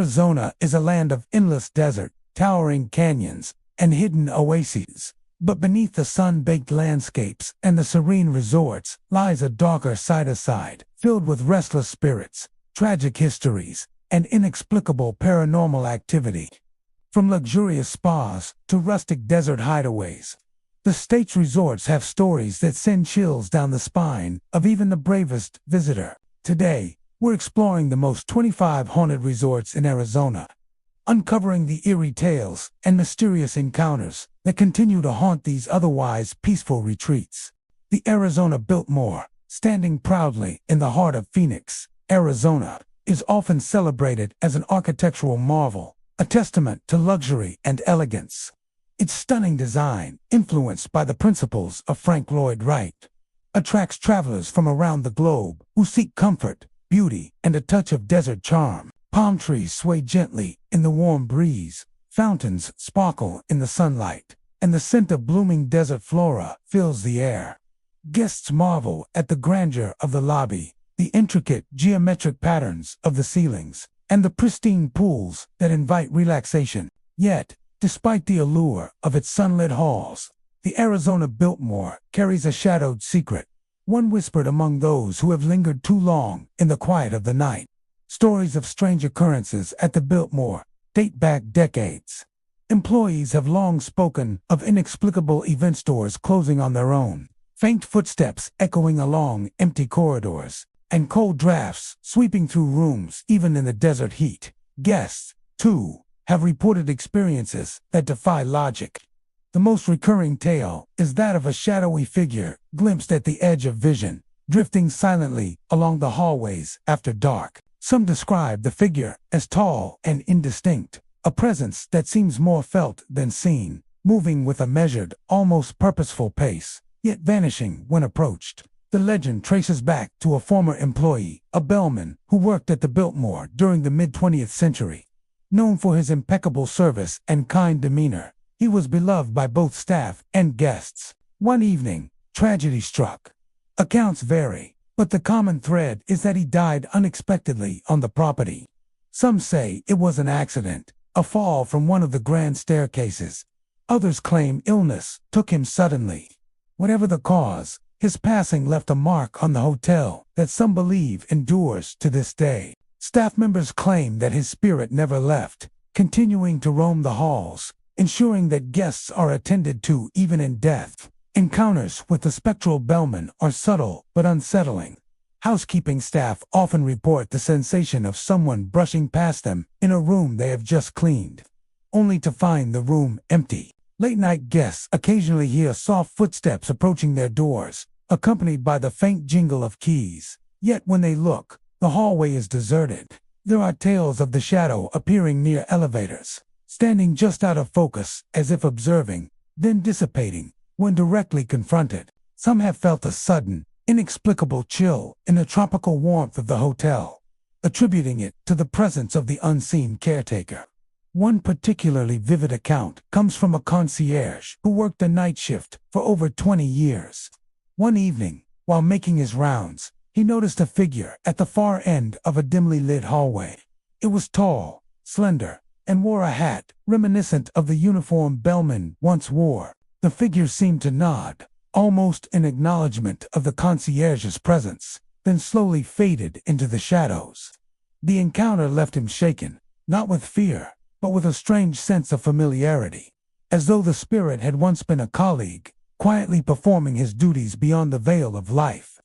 Arizona is a land of endless desert, towering canyons, and hidden oases. But beneath the sun-baked landscapes and the serene resorts lies a darker side, filled with restless spirits, tragic histories, and inexplicable paranormal activity. From luxurious spas to rustic desert hideaways, the state's resorts have stories that send chills down the spine of even the bravest visitor. Today, we're exploring the most 25 haunted resorts in Arizona, uncovering the eerie tales and mysterious encounters that continue to haunt these otherwise peaceful retreats. The Arizona Biltmore, standing proudly in the heart of Phoenix, Arizona, is often celebrated as an architectural marvel, a testament to luxury and elegance. Its stunning design, influenced by the principles of Frank Lloyd Wright, attracts travelers from around the globe who seek comfort, beauty, and a touch of desert charm. Palm trees sway gently in the warm breeze, fountains sparkle in the sunlight, and the scent of blooming desert flora fills the air. Guests marvel at the grandeur of the lobby, the intricate geometric patterns of the ceilings, and the pristine pools that invite relaxation. Yet, despite the allure of its sunlit halls, the Arizona Biltmore carries a shadowed secret, one whispered among those who have lingered too long in the quiet of the night. Stories of strange occurrences at the Biltmore date back decades. Employees have long spoken of inexplicable event stores closing on their own, faint footsteps echoing along empty corridors, and cold drafts sweeping through rooms even in the desert heat. Guests, too, have reported experiences that defy logic. The most recurring tale is that of a shadowy figure glimpsed at the edge of vision, drifting silently along the hallways after dark. Some describe the figure as tall and indistinct, a presence that seems more felt than seen, moving with a measured, almost purposeful pace, yet vanishing when approached. The legend traces back to a former employee, a bellman, who worked at the Biltmore during the mid-20th century. Known for his impeccable service and kind demeanor, he was beloved by both staff and guests. One evening, tragedy struck. Accounts vary, but the common thread is that he died unexpectedly on the property. Some say it was an accident, a fall from one of the grand staircases. Others claim illness took him suddenly. Whatever the cause, his passing left a mark on the hotel that some believe endures to this day. Staff members claim that his spirit never left, continuing to roam the halls, ensuring that guests are attended to even in death. Encounters with the spectral bellman are subtle but unsettling. Housekeeping staff often report the sensation of someone brushing past them in a room they have just cleaned, only to find the room empty. Late-night guests occasionally hear soft footsteps approaching their doors, accompanied by the faint jingle of keys. Yet when they look, the hallway is deserted. There are tales of the shadow appearing near elevators, standing just out of focus as if observing, then dissipating when directly confronted. Some have felt a sudden, inexplicable chill in the tropical warmth of the hotel, attributing it to the presence of the unseen caretaker. One particularly vivid account comes from a concierge who worked a night shift for over 20 years. One evening, while making his rounds, he noticed a figure at the far end of a dimly lit hallway. It was tall, slender, and wore a hat reminiscent of the uniform bellman once wore. The figure seemed to nod, almost in acknowledgement of the concierge's presence, then slowly faded into the shadows. The encounter left him shaken, not with fear, but with a strange sense of familiarity, as though the spirit had once been a colleague, quietly performing his duties beyond the veil of life.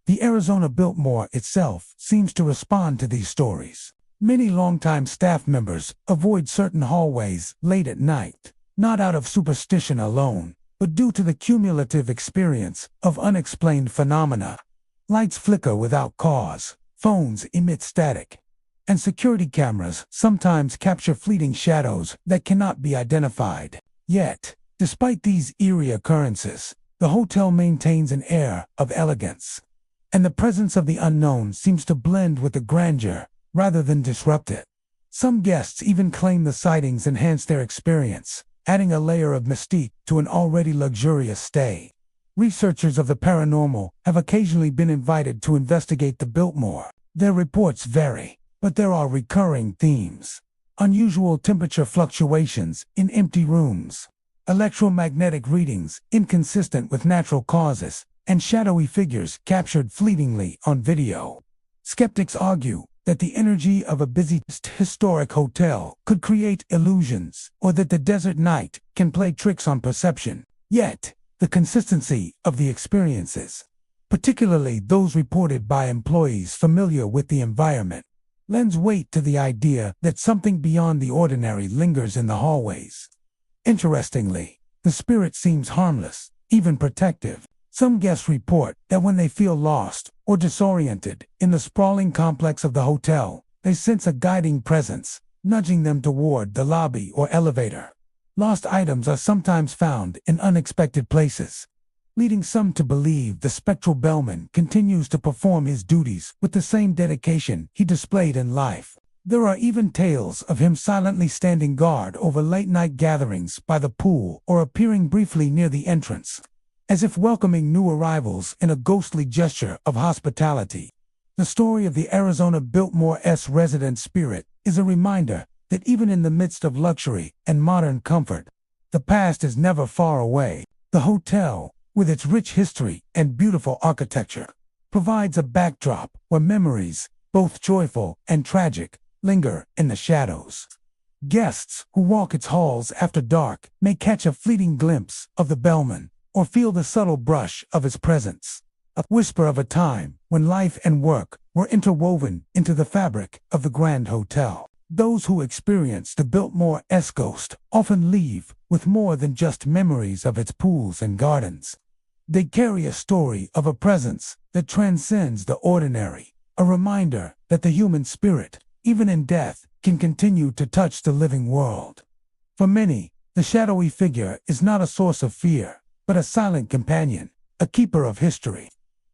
The Arizona Biltmore itself seems to respond to these stories. Many longtime staff members avoid certain hallways late at night, not out of superstition alone, but due to the cumulative experience of unexplained phenomena. Lights flicker without cause, phones emit static, and security cameras sometimes capture fleeting shadows that cannot be identified. Yet, despite these eerie occurrences, the hotel maintains an air of elegance, and the presence of the unknown seems to blend with the grandeur rather than disrupt it. Some guests even claim the sightings enhance their experience, adding a layer of mystique to an already luxurious stay. Researchers of the paranormal have occasionally been invited to investigate the Biltmore. Their reports vary, but there are recurring themes. unusual temperature fluctuations in empty rooms, electromagnetic readings inconsistent with natural causes, and shadowy figures captured fleetingly on video. Skeptics argue that the energy of a busy historic hotel could create illusions, or that the desert night can play tricks on perception. Yet, the consistency of the experiences, particularly those reported by employees familiar with the environment, lends weight to the idea that something beyond the ordinary lingers in the hallways. Interestingly, the spirit seems harmless, even protective. Some guests report that when they feel lost or disoriented in the sprawling complex of the hotel, they sense a guiding presence, nudging them toward the lobby or elevator. Lost items are sometimes found in unexpected places, leading some to believe the spectral bellman continues to perform his duties with the same dedication he displayed in life. There are even tales of him silently standing guard over late-night gatherings by the pool or appearing briefly near the entrance, as if welcoming new arrivals in a ghostly gesture of hospitality. The story of the Arizona Biltmore's resident spirit is a reminder that even in the midst of luxury and modern comfort, the past is never far away. The hotel, with its rich history and beautiful architecture, provides a backdrop where memories, both joyful and tragic, linger in the shadows. Guests who walk its halls after dark may catch a fleeting glimpse of the bellman, or feel the subtle brush of his presence, a whisper of a time when life and work were interwoven into the fabric of the Grand Hotel. Those who experience the Biltmore's ghost often leave with more than just memories of its pools and gardens. They carry a story of a presence that transcends the ordinary, a reminder that the human spirit, even in death, can continue to touch the living world. For many, the shadowy figure is not a source of fear, but a silent companion, a keeper of history,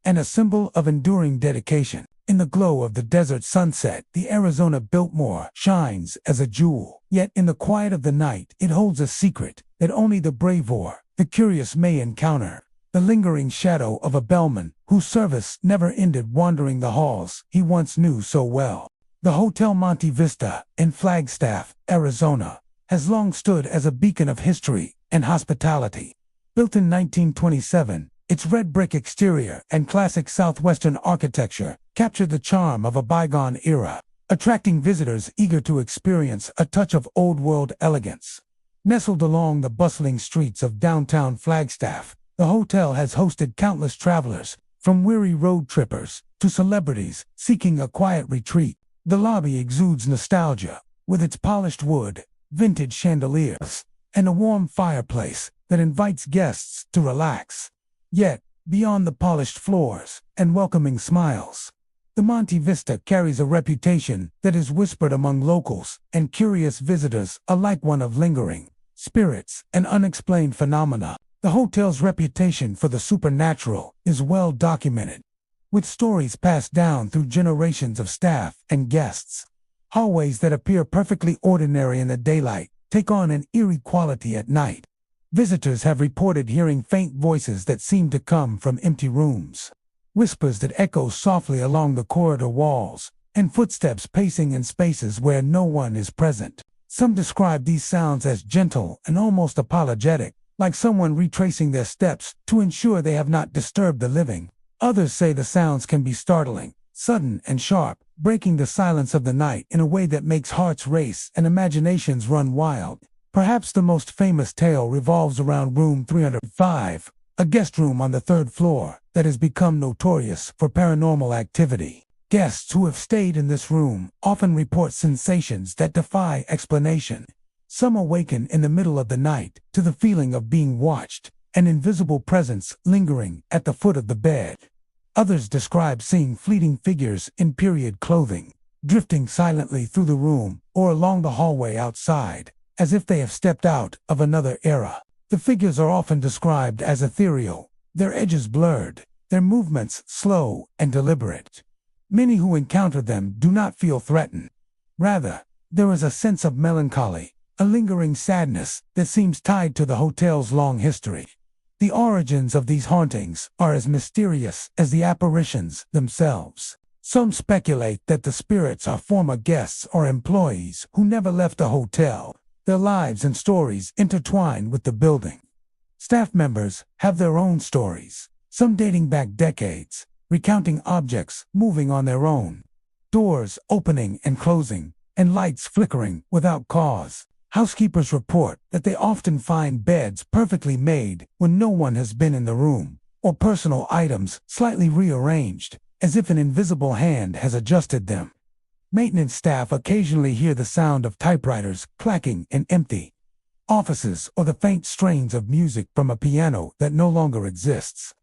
and a symbol of enduring dedication. In the glow of the desert sunset, the Arizona Biltmore shines as a jewel. Yet in the quiet of the night, it holds a secret that only the brave or the curious may encounter. The lingering shadow of a bellman whose service never ended wandering the halls he once knew so well. The Hotel Monte Vista in Flagstaff, Arizona, has long stood as a beacon of history and hospitality. Built in 1927, its red brick exterior and classic southwestern architecture captured the charm of a bygone era, attracting visitors eager to experience a touch of old-world elegance. Nestled along the bustling streets of downtown Flagstaff, the hotel has hosted countless travelers, from weary road trippers to celebrities seeking a quiet retreat. The lobby exudes nostalgia, with its polished wood, vintage chandeliers, and a warm fireplace that invites guests to relax. Yet, beyond the polished floors and welcoming smiles, the Monte Vista carries a reputation that is whispered among locals and curious visitors alike, one of lingering spirits and unexplained phenomena. The hotel's reputation for the supernatural is well documented, with stories passed down through generations of staff and guests. Hallways that appear perfectly ordinary in the daylight take on an eerie quality at night. Visitors have reported hearing faint voices that seem to come from empty rooms, whispers that echo softly along the corridor walls, and footsteps pacing in spaces where no one is present. Some describe these sounds as gentle and almost apologetic, like someone retracing their steps to ensure they have not disturbed the living. Others say the sounds can be startling, sudden and sharp, breaking the silence of the night in a way that makes hearts race and imaginations run wild. Perhaps the most famous tale revolves around room 305, a guest room on the third floor that has become notorious for paranormal activity. Guests who have stayed in this room often report sensations that defy explanation. Some awaken in the middle of the night to the feeling of being watched, an invisible presence lingering at the foot of the bed. Others describe seeing fleeting figures in period clothing, drifting silently through the room or along the hallway outside, as if they have stepped out of another era. The figures are often described as ethereal, their edges blurred, their movements slow and deliberate. Many who encounter them do not feel threatened. Rather, there is a sense of melancholy, a lingering sadness that seems tied to the hotel's long history. The origins of these hauntings are as mysterious as the apparitions themselves. Some speculate that the spirits are former guests or employees who never left the hotel. Their lives and stories intertwine with the building. Staff members have their own stories, some dating back decades, recounting objects moving on their own, doors opening and closing, and lights flickering without cause. Housekeepers report that they often find beds perfectly made when no one has been in the room, or personal items slightly rearranged, as if an invisible hand has adjusted them. Maintenance staff occasionally hear the sound of typewriters clacking in empty offices or the faint strains of music from a piano that no longer exists.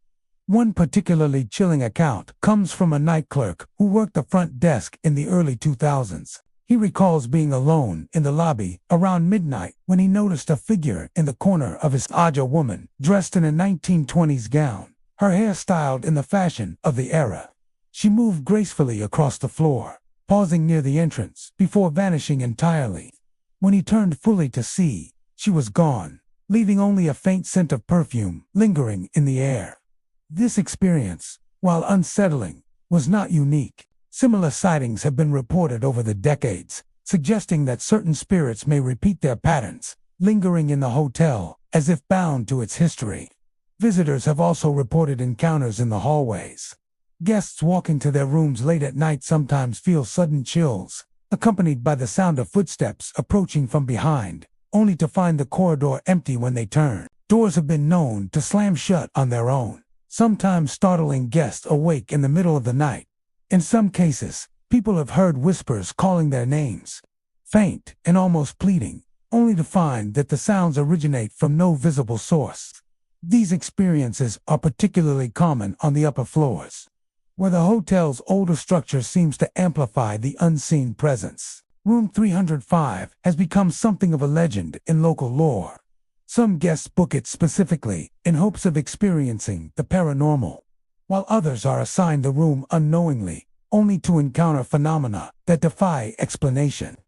One particularly chilling account comes from a night clerk who worked the front desk in the early 2000s. He recalls being alone in the lobby around midnight when he noticed a figure in the corner of his lodge, a woman dressed in a 1920s gown, her hair styled in the fashion of the era. She moved gracefully across the floor, pausing near the entrance before vanishing entirely. When he turned fully to see, she was gone, leaving only a faint scent of perfume lingering in the air. This experience, while unsettling, was not unique. Similar sightings have been reported over the decades, suggesting that certain spirits may repeat their patterns, lingering in the hotel as if bound to its history. Visitors have also reported encounters in the hallways. Guests walking to their rooms late at night sometimes feel sudden chills, accompanied by the sound of footsteps approaching from behind, only to find the corridor empty when they turn. Doors have been known to slam shut on their own, sometimes startling guests awake in the middle of the night. In some cases, people have heard whispers calling their names, faint and almost pleading, only to find that the sounds originate from no visible source. These experiences are particularly common on the upper floors, where the hotel's older structure seems to amplify the unseen presence. Room 305 has become something of a legend in local lore. Some guests book it specifically in hopes of experiencing the paranormal, while others are assigned the room unknowingly, only to encounter phenomena that defy explanation.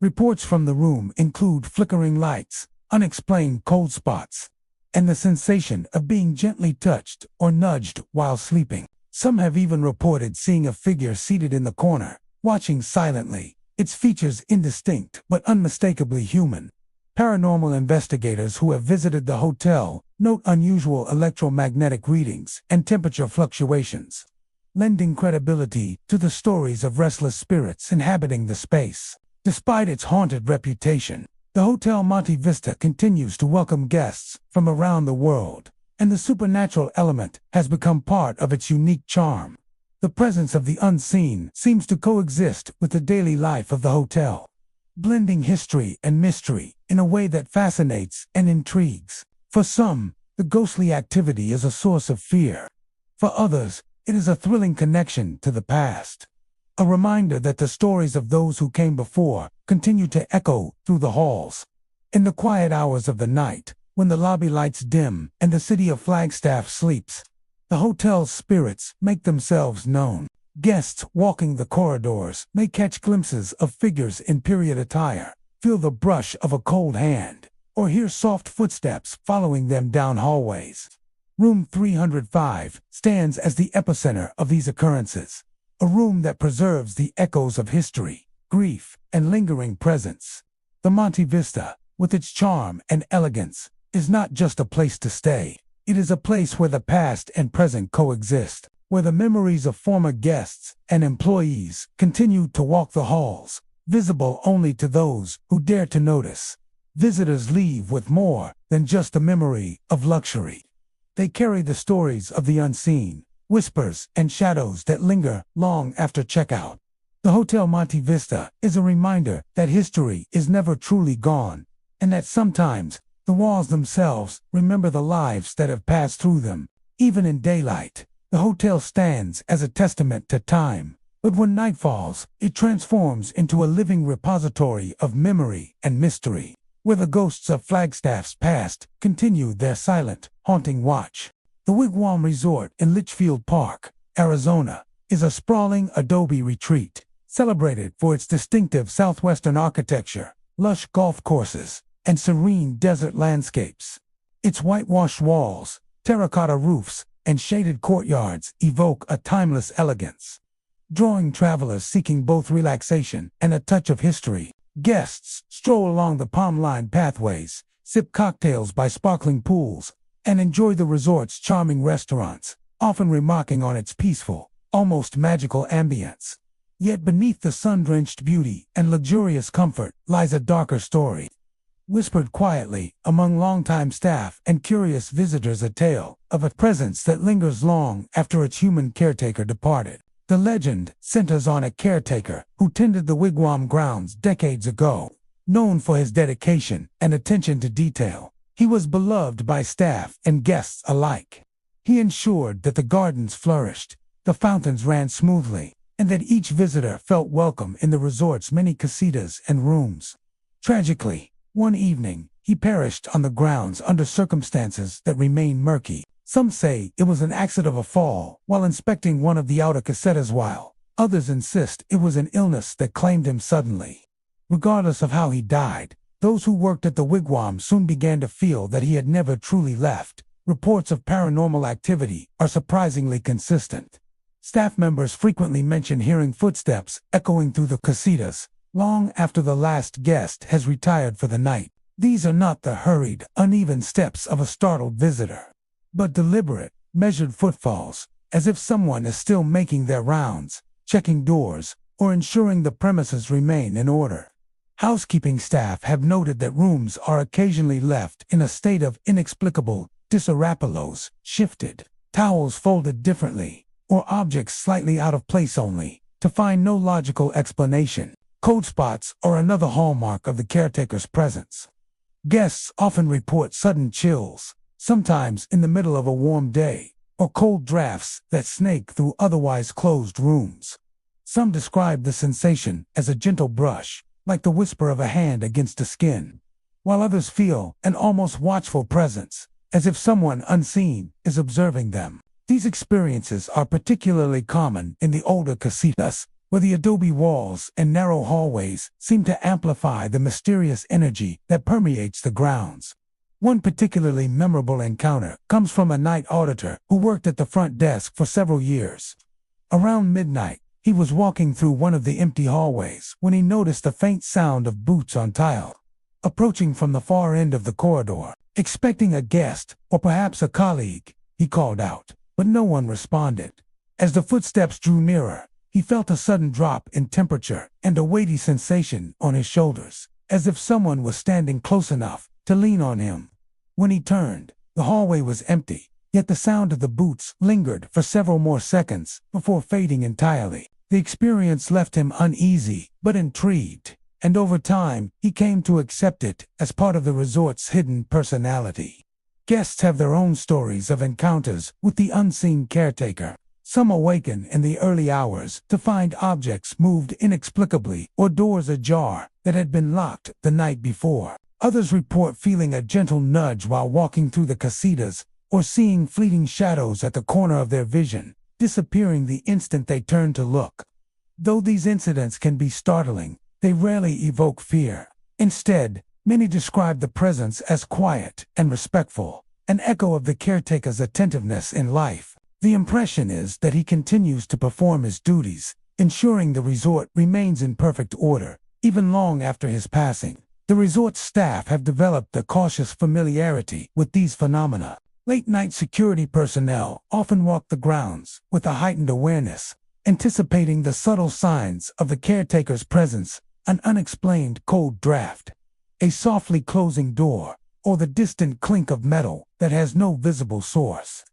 Reports from the room include flickering lights, unexplained cold spots, and the sensation of being gently touched or nudged while sleeping. Some have even reported seeing a figure seated in the corner, watching silently, its features indistinct but unmistakably human. Paranormal investigators who have visited the hotel note unusual electromagnetic readings and temperature fluctuations, lending credibility to the stories of restless spirits inhabiting the space. Despite its haunted reputation, the Hotel Monte Vista continues to welcome guests from around the world, and the supernatural element has become part of its unique charm. The presence of the unseen seems to coexist with the daily life of the hotel, blending history and mystery in a way that fascinates and intrigues. For some, the ghostly activity is a source of fear. For others, it is a thrilling connection to the past, a reminder that the stories of those who came before continue to echo through the halls. In the quiet hours of the night, when the lobby lights dim and the city of Flagstaff sleeps, the hotel's spirits make themselves known. Guests walking the corridors may catch glimpses of figures in period attire, feel the brush of a cold hand, or hear soft footsteps following them down hallways. Room 305 stands as the epicenter of these occurrences, a room that preserves the echoes of history, grief, and lingering presence. The Monte Vista, with its charm and elegance, is not just a place to stay. It is a place where the past and present coexist, where the memories of former guests and employees continue to walk the halls, visible only to those who dare to notice. Visitors leave with more than just a memory of luxury. They carry the stories of the unseen, whispers and shadows that linger long after checkout. The Hotel Monte Vista is a reminder that history is never truly gone, and that sometimes the walls themselves remember the lives that have passed through them. Even in daylight, the hotel stands as a testament to time, but when night falls, it transforms into a living repository of memory and mystery, where the ghosts of Flagstaff's past continue their silent, haunting watch. The Wigwam Resort in Litchfield Park, Arizona, is a sprawling adobe retreat, celebrated for its distinctive southwestern architecture, lush golf courses, and serene desert landscapes. Its whitewashed walls, terracotta roofs, and shaded courtyards evoke a timeless elegance. drawing travelers seeking both relaxation and a touch of history. Guests stroll along the palm-lined pathways, sip cocktails by sparkling pools, and enjoy the resort's charming restaurants, often remarking on its peaceful, almost magical ambience. Yet beneath the sun-drenched beauty and luxurious comfort lies a darker story. Whispered quietly among longtime staff and curious visitors, a tale of a presence that lingers long after its human caretaker departed. The legend centers on a caretaker who tended the wigwam grounds decades ago. Known for his dedication and attention to detail, he was beloved by staff and guests alike. He ensured that the gardens flourished, the fountains ran smoothly, and that each visitor felt welcome in the resort's many casitas and rooms. Tragically, one evening, he perished on the grounds under circumstances that remain murky. Some say it was an accident of a fall while inspecting one of the outer casetas, while others insist it was an illness that claimed him suddenly. Regardless of how he died, those who worked at the wigwam soon began to feel that he had never truly left. Reports of paranormal activity are surprisingly consistent. Staff members frequently mention hearing footsteps echoing through the casitas long after the last guest has retired for the night. These are not the hurried, uneven steps of a startled visitor, but deliberate, measured footfalls, as if someone is still making their rounds, checking doors, or ensuring the premises remain in order. Housekeeping staff have noted that rooms are occasionally left in a state of inexplicable disarray, shifted, towels folded differently, or objects slightly out of place only to find no logical explanation. Cold spots are another hallmark of the caretaker's presence. Guests often report sudden chills, sometimes in the middle of a warm day, or cold drafts that snake through otherwise closed rooms. Some describe the sensation as a gentle brush, like the whisper of a hand against the skin, while others feel an almost watchful presence, as if someone unseen is observing them. These experiences are particularly common in the older casitas, where the adobe walls and narrow hallways seem to amplify the mysterious energy that permeates the grounds. One particularly memorable encounter comes from a night auditor who worked at the front desk for several years. Around midnight, he was walking through one of the empty hallways when he noticed a faint sound of boots on tile. Approaching from the far end of the corridor, expecting a guest or perhaps a colleague, he called out, but no one responded. As the footsteps drew nearer, he felt a sudden drop in temperature and a weighty sensation on his shoulders, as if someone was standing close enough to lean on him. When he turned, the hallway was empty, yet the sound of the boots lingered for several more seconds before fading entirely. The experience left him uneasy but intrigued, and over time he came to accept it as part of the resort's hidden personality. Guests have their own stories of encounters with the unseen caretaker. Some awaken in the early hours to find objects moved inexplicably or doors ajar that had been locked the night before. Others report feeling a gentle nudge while walking through the casitas or seeing fleeting shadows at the corner of their vision, disappearing the instant they turn to look. Though these incidents can be startling, they rarely evoke fear. Instead, many describe the presence as quiet and respectful, an echo of the caretaker's attentiveness in life. The impression is that he continues to perform his duties, ensuring the resort remains in perfect order, even long after his passing. The resort's staff have developed a cautious familiarity with these phenomena. Late-night security personnel often walk the grounds with a heightened awareness, anticipating the subtle signs of the caretaker's presence, an unexplained cold draft, a softly closing door, or the distant clink of metal that has no visible source.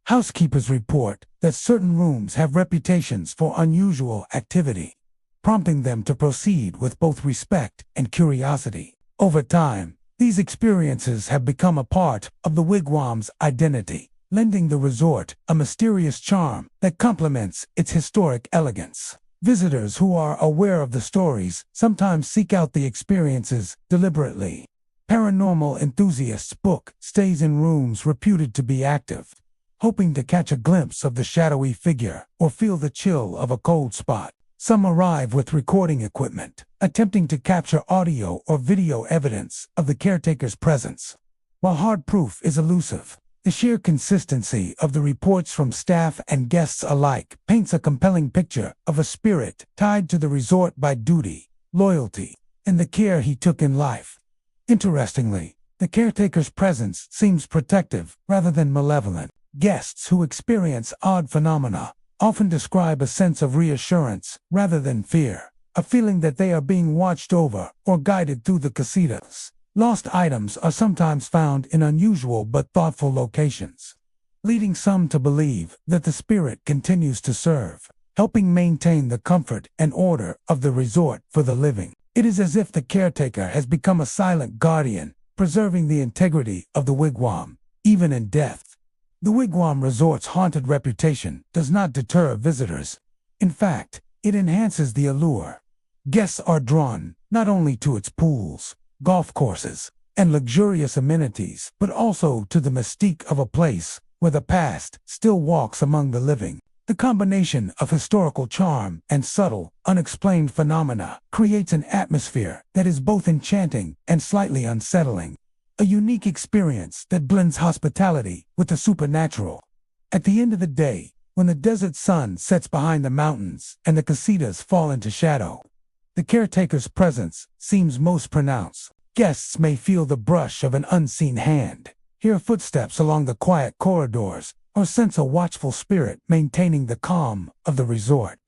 Housekeepers report that certain rooms have reputations for unusual activity, prompting them to proceed with both respect and curiosity. Over time, these experiences have become a part of the wigwam's identity, lending the resort a mysterious charm that complements its historic elegance. Visitors who are aware of the stories sometimes seek out the experiences deliberately. Paranormal enthusiasts book stays in rooms reputed to be active, hoping to catch a glimpse of the shadowy figure or feel the chill of a cold spot. Some arrive with recording equipment, attempting to capture audio or video evidence of the caretaker's presence. While hard proof is elusive, The sheer consistency of the reports from staff and guests alike paints a compelling picture of a spirit tied to the resort by duty, loyalty, and the care he took in life. Interestingly, the caretaker's presence seems protective rather than malevolent. Guests who experience odd phenomena often describe a sense of reassurance rather than fear, a feeling that they are being watched over or guided through the casitas. Lost items are sometimes found in unusual but thoughtful locations, leading some to believe that the spirit continues to serve, helping maintain the comfort and order of the resort for the living. It is as if the caretaker has become a silent guardian, preserving the integrity of the wigwam, even in death. The wigwam resort's haunted reputation does not deter visitors. In fact, it enhances the allure. Guests are drawn not only to its pools, golf courses, and luxurious amenities, but also to the mystique of a place where the past still walks among the living. The combination of historical charm and subtle, unexplained phenomena creates an atmosphere that is both enchanting and slightly unsettling, a unique experience that blends hospitality with the supernatural. At the end of the day, when the desert sun sets behind the mountains and the casitas fall into shadow, the caretaker's presence seems most pronounced. Guests may feel the brush of an unseen hand, hear footsteps along the quiet corridors, or sense a watchful spirit maintaining the calm of the resort.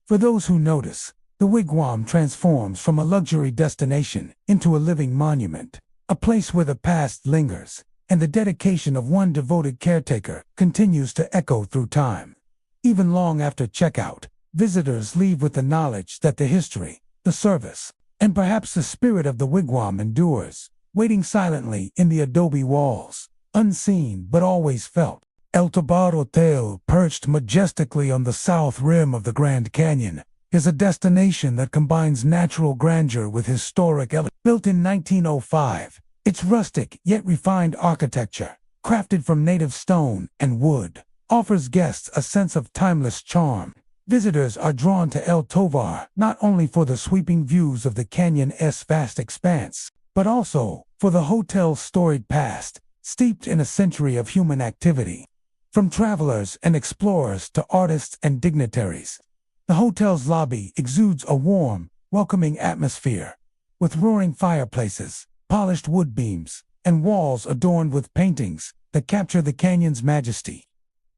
For those who notice, the wigwam transforms from a luxury destination into a living monument, a place where the past lingers, and the dedication of one devoted caretaker continues to echo through time. Even long after checkout, visitors leave with the knowledge that the history, the service, and perhaps the spirit of the wigwam endures, waiting silently in the adobe walls, unseen but always felt. El Tobar Hotel, perched majestically on the south rim of the Grand Canyon, is a destination that combines natural grandeur with historic elegance. Built in 1905, its rustic yet refined architecture, crafted from native stone and wood, offers guests a sense of timeless charm. Visitors are drawn to El Tovar not only for the sweeping views of the canyon's vast expanse, but also for the hotel's storied past, steeped in a century of human activity. From travelers and explorers to artists and dignitaries, the hotel's lobby exudes a warm, welcoming atmosphere, with roaring fireplaces, polished wood beams, and walls adorned with paintings that capture the canyon's majesty.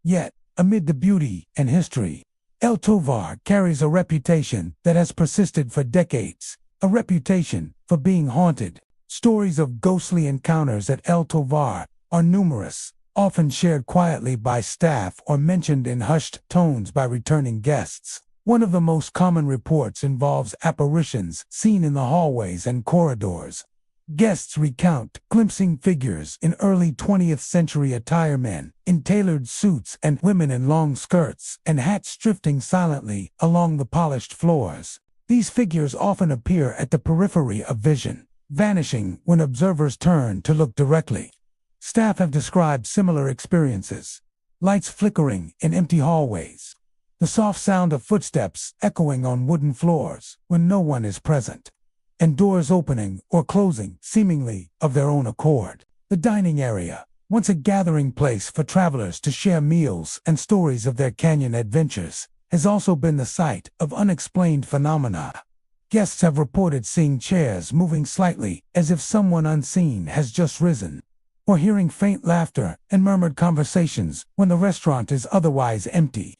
Yet, amid the beauty and history, El Tovar carries a reputation that has persisted for decades, a reputation for being haunted. Stories of ghostly encounters at El Tovar are numerous, often shared quietly by staff or mentioned in hushed tones by returning guests. One of the most common reports involves apparitions seen in the hallways and corridors. Guests recount glimpsing figures in early 20th century attire, men in tailored suits and women in long skirts and hats drifting silently along the polished floors. These figures often appear at the periphery of vision, vanishing when observers turn to look directly. Staff have described similar experiences: lights flickering in empty hallways, the soft sound of footsteps echoing on wooden floors when no one is present, and doors opening or closing seemingly of their own accord. The dining area, once a gathering place for travelers to share meals and stories of their canyon adventures, has also been the site of unexplained phenomena. Guests have reported seeing chairs moving slightly as if someone unseen has just risen, or hearing faint laughter and murmured conversations when the restaurant is otherwise empty.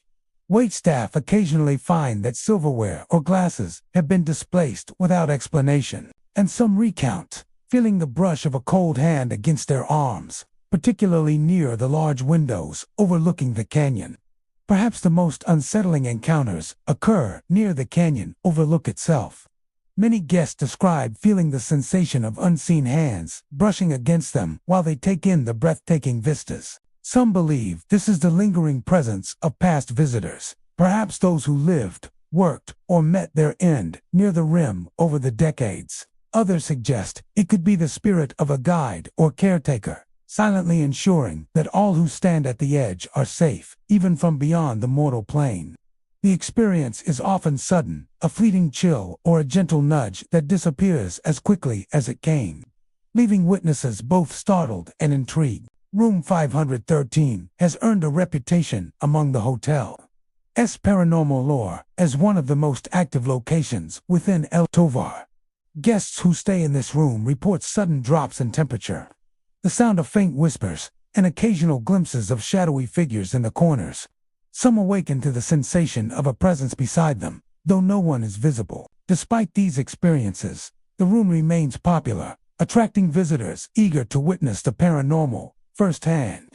Waitstaff occasionally find that silverware or glasses have been displaced without explanation, and some recount feeling the brush of a cold hand against their arms, particularly near the large windows overlooking the canyon. Perhaps the most unsettling encounters occur near the canyon overlook itself. Many guests describe feeling the sensation of unseen hands brushing against them while they take in the breathtaking vistas. Some believe this is the lingering presence of past visitors, perhaps those who lived, worked, or met their end near the rim over the decades. Others suggest it could be the spirit of a guide or caretaker, silently ensuring that all who stand at the edge are safe, even from beyond the mortal plane. The experience is often sudden, a fleeting chill or a gentle nudge that disappears as quickly as it came, leaving witnesses both startled and intrigued. Room 513 has earned a reputation among the hotel's paranormal lore as one of the most active locations within El Tovar. Guests who stay in this room report sudden drops in temperature, the sound of faint whispers, and occasional glimpses of shadowy figures in the corners. Some awaken to the sensation of a presence beside them, though no one is visible. Despite these experiences, the room remains popular, attracting visitors eager to witness the paranormal firsthand.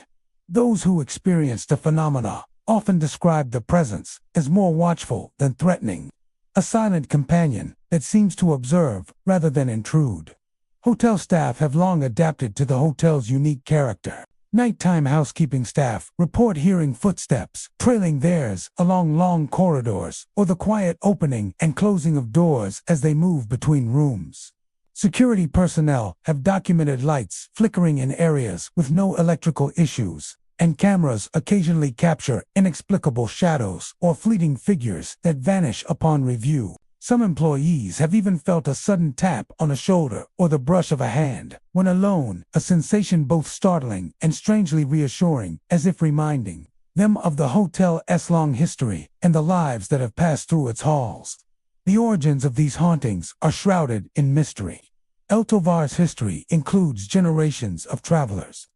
Those who experience the phenomena often describe the presence as more watchful than threatening, a silent companion that seems to observe rather than intrude. Hotel staff have long adapted to the hotel's unique character. Nighttime housekeeping staff report hearing footsteps trailing theirs along long corridors or the quiet opening and closing of doors as they move between rooms. Security personnel have documented lights flickering in areas with no electrical issues, and cameras occasionally capture inexplicable shadows or fleeting figures that vanish upon review. Some employees have even felt a sudden tap on a shoulder or the brush of a hand when alone, a sensation both startling and strangely reassuring, as if reminding them of the hotel's long history and the lives that have passed through its halls. The origins of these hauntings are shrouded in mystery. El Tovar's history includes generations of travelers,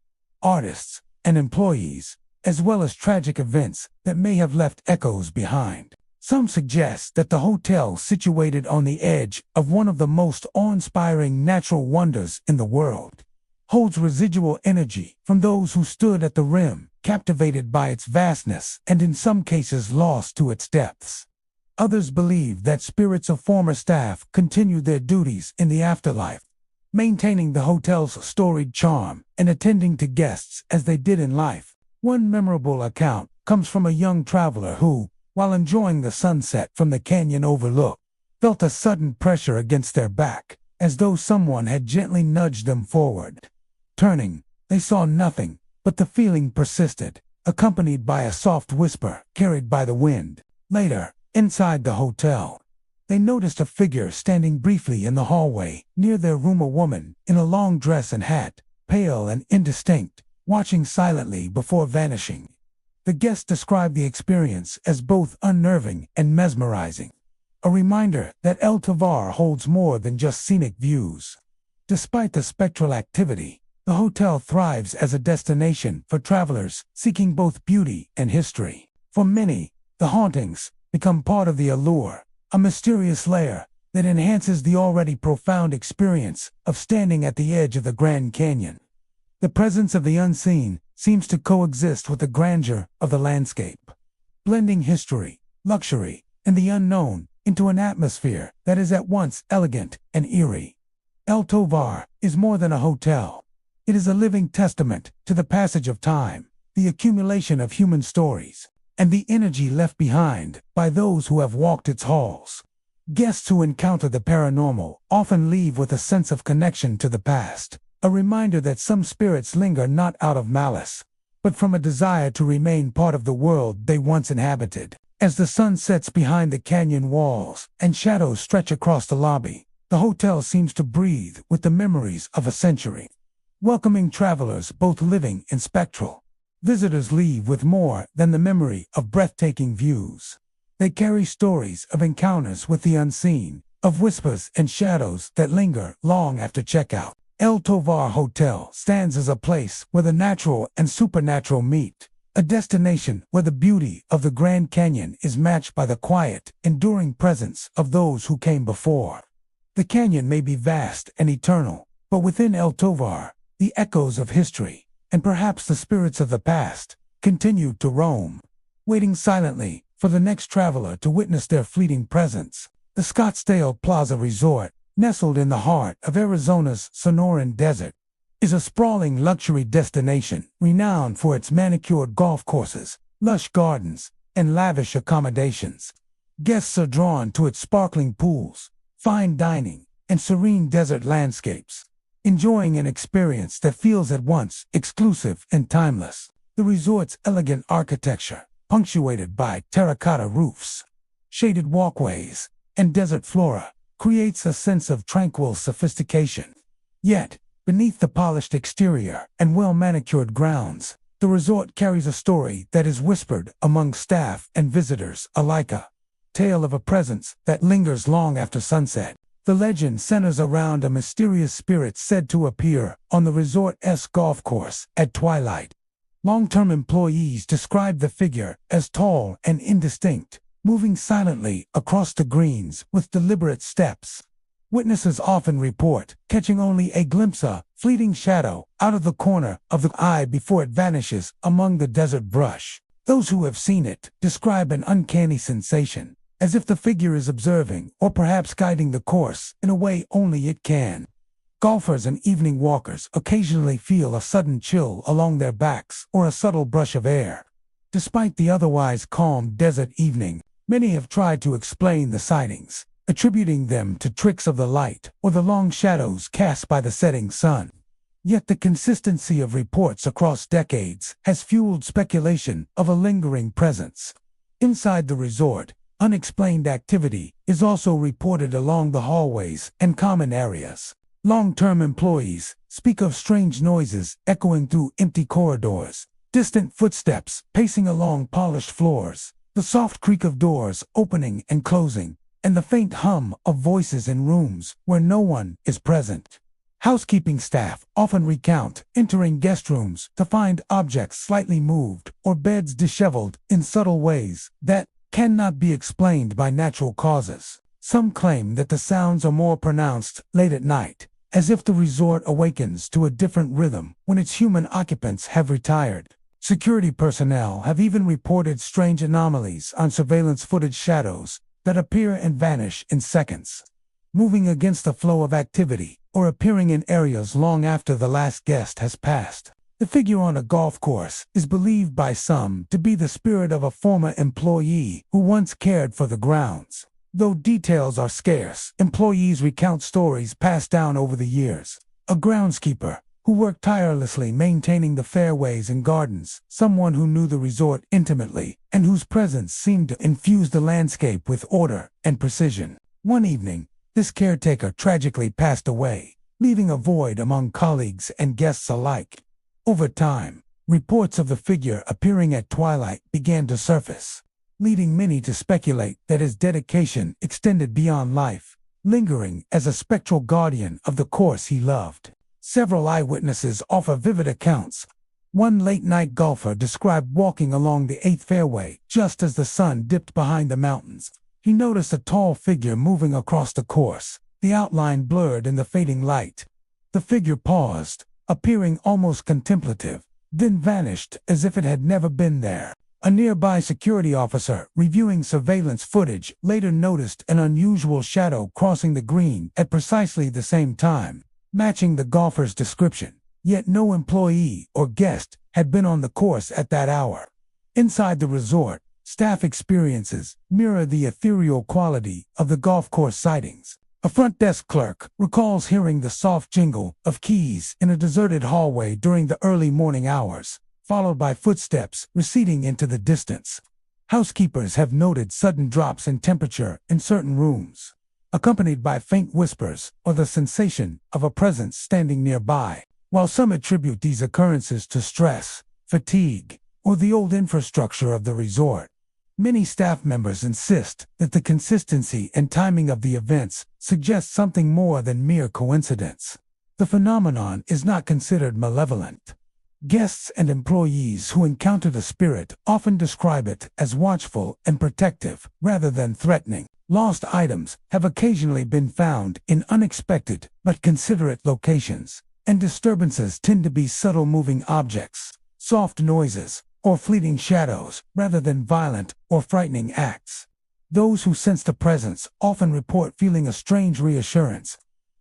artists, and employees, as well as tragic events that may have left echoes behind. Some suggest that the hotel, situated on the edge of one of the most awe-inspiring natural wonders in the world, holds residual energy from those who stood at the rim, captivated by its vastness and in some cases lost to its depths. Others believe that spirits of former staff continue their duties in the afterlife, maintaining the hotel's storied charm and attending to guests as they did in life. One memorable account comes from a young traveler who, while enjoying the sunset from the canyon overlook, felt a sudden pressure against their back, as though someone had gently nudged them forward. Turning, they saw nothing, but the feeling persisted, accompanied by a soft whisper carried by the wind. Later, inside the hotel, they noticed a figure standing briefly in the hallway near their room, a woman in a long dress and hat, pale and indistinct, watching silently before vanishing. The guests described the experience as both unnerving and mesmerizing, a reminder that El Tovar holds more than just scenic views. Despite the spectral activity, the hotel thrives as a destination for travelers seeking both beauty and history. For many, the hauntings become part of the allure, a mysterious layer that enhances the already profound experience of standing at the edge of the Grand Canyon. The presence of the unseen seems to coexist with the grandeur of the landscape, blending history, luxury, and the unknown into an atmosphere that is at once elegant and eerie. El Tovar is more than a hotel. It is a living testament to the passage of time, the accumulation of human stories, and the energy left behind by those who have walked its halls. Guests who encounter the paranormal often leave with a sense of connection to the past, a reminder that some spirits linger not out of malice, but from a desire to remain part of the world they once inhabited. As the sun sets behind the canyon walls and shadows stretch across the lobby, the hotel seems to breathe with the memories of a century, welcoming travelers both living and spectral. Visitors leave with more than the memory of breathtaking views. They carry stories of encounters with the unseen, of whispers and shadows that linger long after checkout. El Tovar Hotel stands as a place where the natural and supernatural meet, a destination where the beauty of the Grand Canyon is matched by the quiet, enduring presence of those who came before. The canyon may be vast and eternal, but within El Tovar, the echoes of history, and perhaps the spirits of the past, continue to roam, waiting silently for the next traveler to witness their fleeting presence. The Scottsdale Plaza Resort, nestled in the heart of Arizona's Sonoran Desert, is a sprawling luxury destination renowned for its manicured golf courses, lush gardens, and lavish accommodations. Guests are drawn to its sparkling pools, fine dining, and serene desert landscapes, enjoying an experience that feels at once exclusive and timeless. The resort's elegant architecture, punctuated by terracotta roofs, shaded walkways, and desert flora, creates a sense of tranquil sophistication. Yet, Beneath the polished exterior and well-manicured grounds, the resort carries a story that is whispered among staff and visitors alike, a tale of a presence that lingers long after sunset. The legend centers around a mysterious spirit said to appear on the resort's golf course at twilight. Long-term employees describe the figure as tall and indistinct, moving silently across the greens with deliberate steps. Witnesses often report catching only a glimpse, a fleeting shadow, out of the corner of the eye before it vanishes among the desert brush. Those who have seen it describe an uncanny sensation, as if the figure is observing or perhaps guiding the course in a way only it can. Golfers and evening walkers occasionally feel a sudden chill along their backs or a subtle brush of air. Despite the otherwise calm desert evening, many have tried to explain the sightings, attributing them to tricks of the light or the long shadows cast by the setting sun. Yet the consistency of reports across decades has fueled speculation of a lingering presence. Inside the resort, unexplained activity is also reported along the hallways and common areas. Long-term employees speak of strange noises echoing through empty corridors, distant footsteps pacing along polished floors, the soft creak of doors opening and closing, and the faint hum of voices in rooms where no one is present. Housekeeping staff often recount entering guest rooms to find objects slightly moved or beds disheveled in subtle ways that cannot be explained by natural causes. Some claim that the sounds are more pronounced late at night, as if the resort awakens to a different rhythm when its human occupants have retired. Security personnel have even reported strange anomalies on surveillance footage, shadows that appear and vanish in seconds, moving against the flow of activity or appearing in areas long after the last guest has passed. The figure on a golf course is believed by some to be the spirit of a former employee who once cared for the grounds. Though details are scarce, employees recount stories passed down over the years. A groundskeeper who worked tirelessly maintaining the fairways and gardens, someone who knew the resort intimately and whose presence seemed to infuse the landscape with order and precision. One evening, this caretaker tragically passed away, leaving a void among colleagues and guests alike. Over time, reports of the figure appearing at twilight began to surface, leading many to speculate that his dedication extended beyond life, lingering as a spectral guardian of the course he loved. Several eyewitnesses offer vivid accounts. One late-night golfer described walking along the 8th fairway just as the sun dipped behind the mountains. He noticed a tall figure moving across the course, the outline blurred in the fading light. The figure paused, appearing almost contemplative, then vanished as if it had never been there. A nearby security officer, reviewing surveillance footage, later noticed an unusual shadow crossing the green at precisely the same time, matching the golfer's description. Yet no employee or guest had been on the course at that hour. Inside the resort, staff experiences mirror the ethereal quality of the golf course sightings. A front desk clerk recalls hearing the soft jingle of keys in a deserted hallway during the early morning hours, followed by footsteps receding into the distance. Housekeepers have noted sudden drops in temperature in certain rooms, accompanied by faint whispers or the sensation of a presence standing nearby. While some attribute these occurrences to stress, fatigue, or the old infrastructure of the resort, many staff members insist that the consistency and timing of the events suggest something more than mere coincidence. The phenomenon is not considered malevolent. Guests and employees who encounter the spirit often describe it as watchful and protective rather than threatening. Lost items have occasionally been found in unexpected but considerate locations, and disturbances tend to be subtle moving objects, soft noises, or fleeting shadows, rather than violent or frightening acts. Those who sense the presence often report feeling a strange reassurance,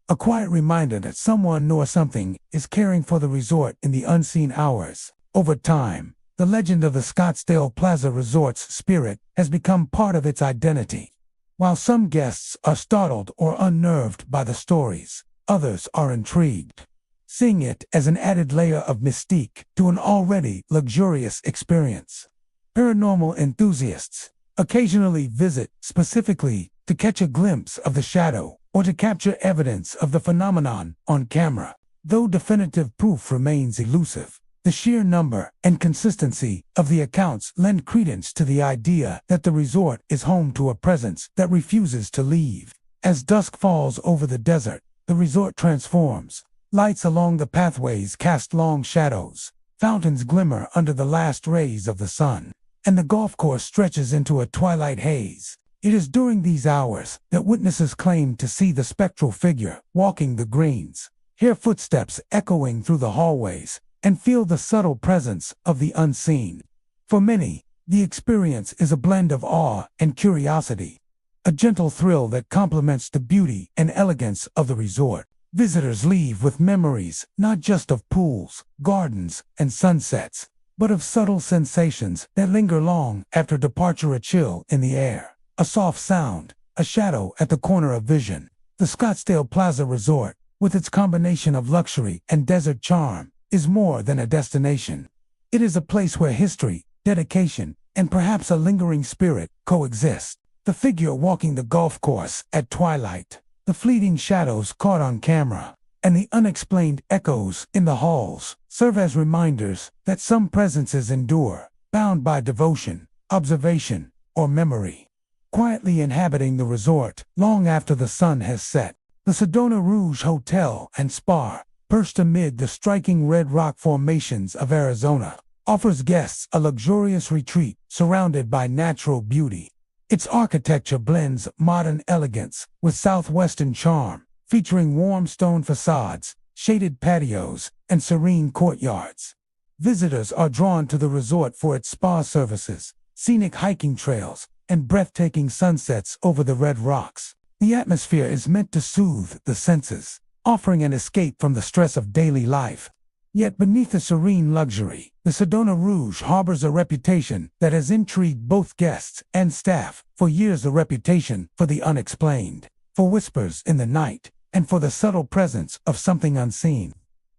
a quiet reminder that someone or something is caring for the resort in the unseen hours. Over time, the legend of the Scottsdale Plaza Resort's spirit has become part of its identity. While some guests are startled or unnerved by the stories, others are intrigued, seeing it as an added layer of mystique to an already luxurious experience. Paranormal enthusiasts occasionally visit specifically to catch a glimpse of the shadow or to capture evidence of the phenomenon on camera. Though definitive proof remains elusive, the sheer number and consistency of the accounts lend credence to the idea that the resort is home to a presence that refuses to leave. As dusk falls over the desert, the resort transforms. Lights along the pathways cast long shadows, fountains glimmer under the last rays of the sun, and the golf course stretches into a twilight haze. It is during these hours that witnesses claim to see the spectral figure walking the greens, hear footsteps echoing through the hallways, and feel the subtle presence of the unseen. For many, the experience is a blend of awe and curiosity, a gentle thrill that complements the beauty and elegance of the resort. Visitors leave with memories not just of pools, gardens, and sunsets, but of subtle sensations that linger long after departure. A chill in the air, a soft sound, a shadow at the corner of vision. The Scottsdale Plaza Resort, with its combination of luxury and desert charm, is more than a destination. It is a place where history, dedication, and perhaps a lingering spirit coexist. The figure walking the golf course at twilight, the fleeting shadows caught on camera, and the unexplained echoes in the halls serve as reminders that some presences endure, bound by devotion, observation, or memory. Quietly inhabiting the resort long after the sun has set, the Sedona Rouge Hotel and Spa, perched amid the striking red rock formations of Arizona, offers guests a luxurious retreat surrounded by natural beauty. Its architecture blends modern elegance with southwestern charm, featuring warm stone facades, shaded patios, and serene courtyards. Visitors are drawn to the resort for its spa services, scenic hiking trails, and breathtaking sunsets over the red rocks. The atmosphere is meant to soothe the senses, offering an escape from the stress of daily life. Yet beneath the serene luxury, the Sedona Rouge harbors a reputation that has intrigued both guests and staff for years. A reputation for the unexplained, for whispers in the night, and for the subtle presence of something unseen.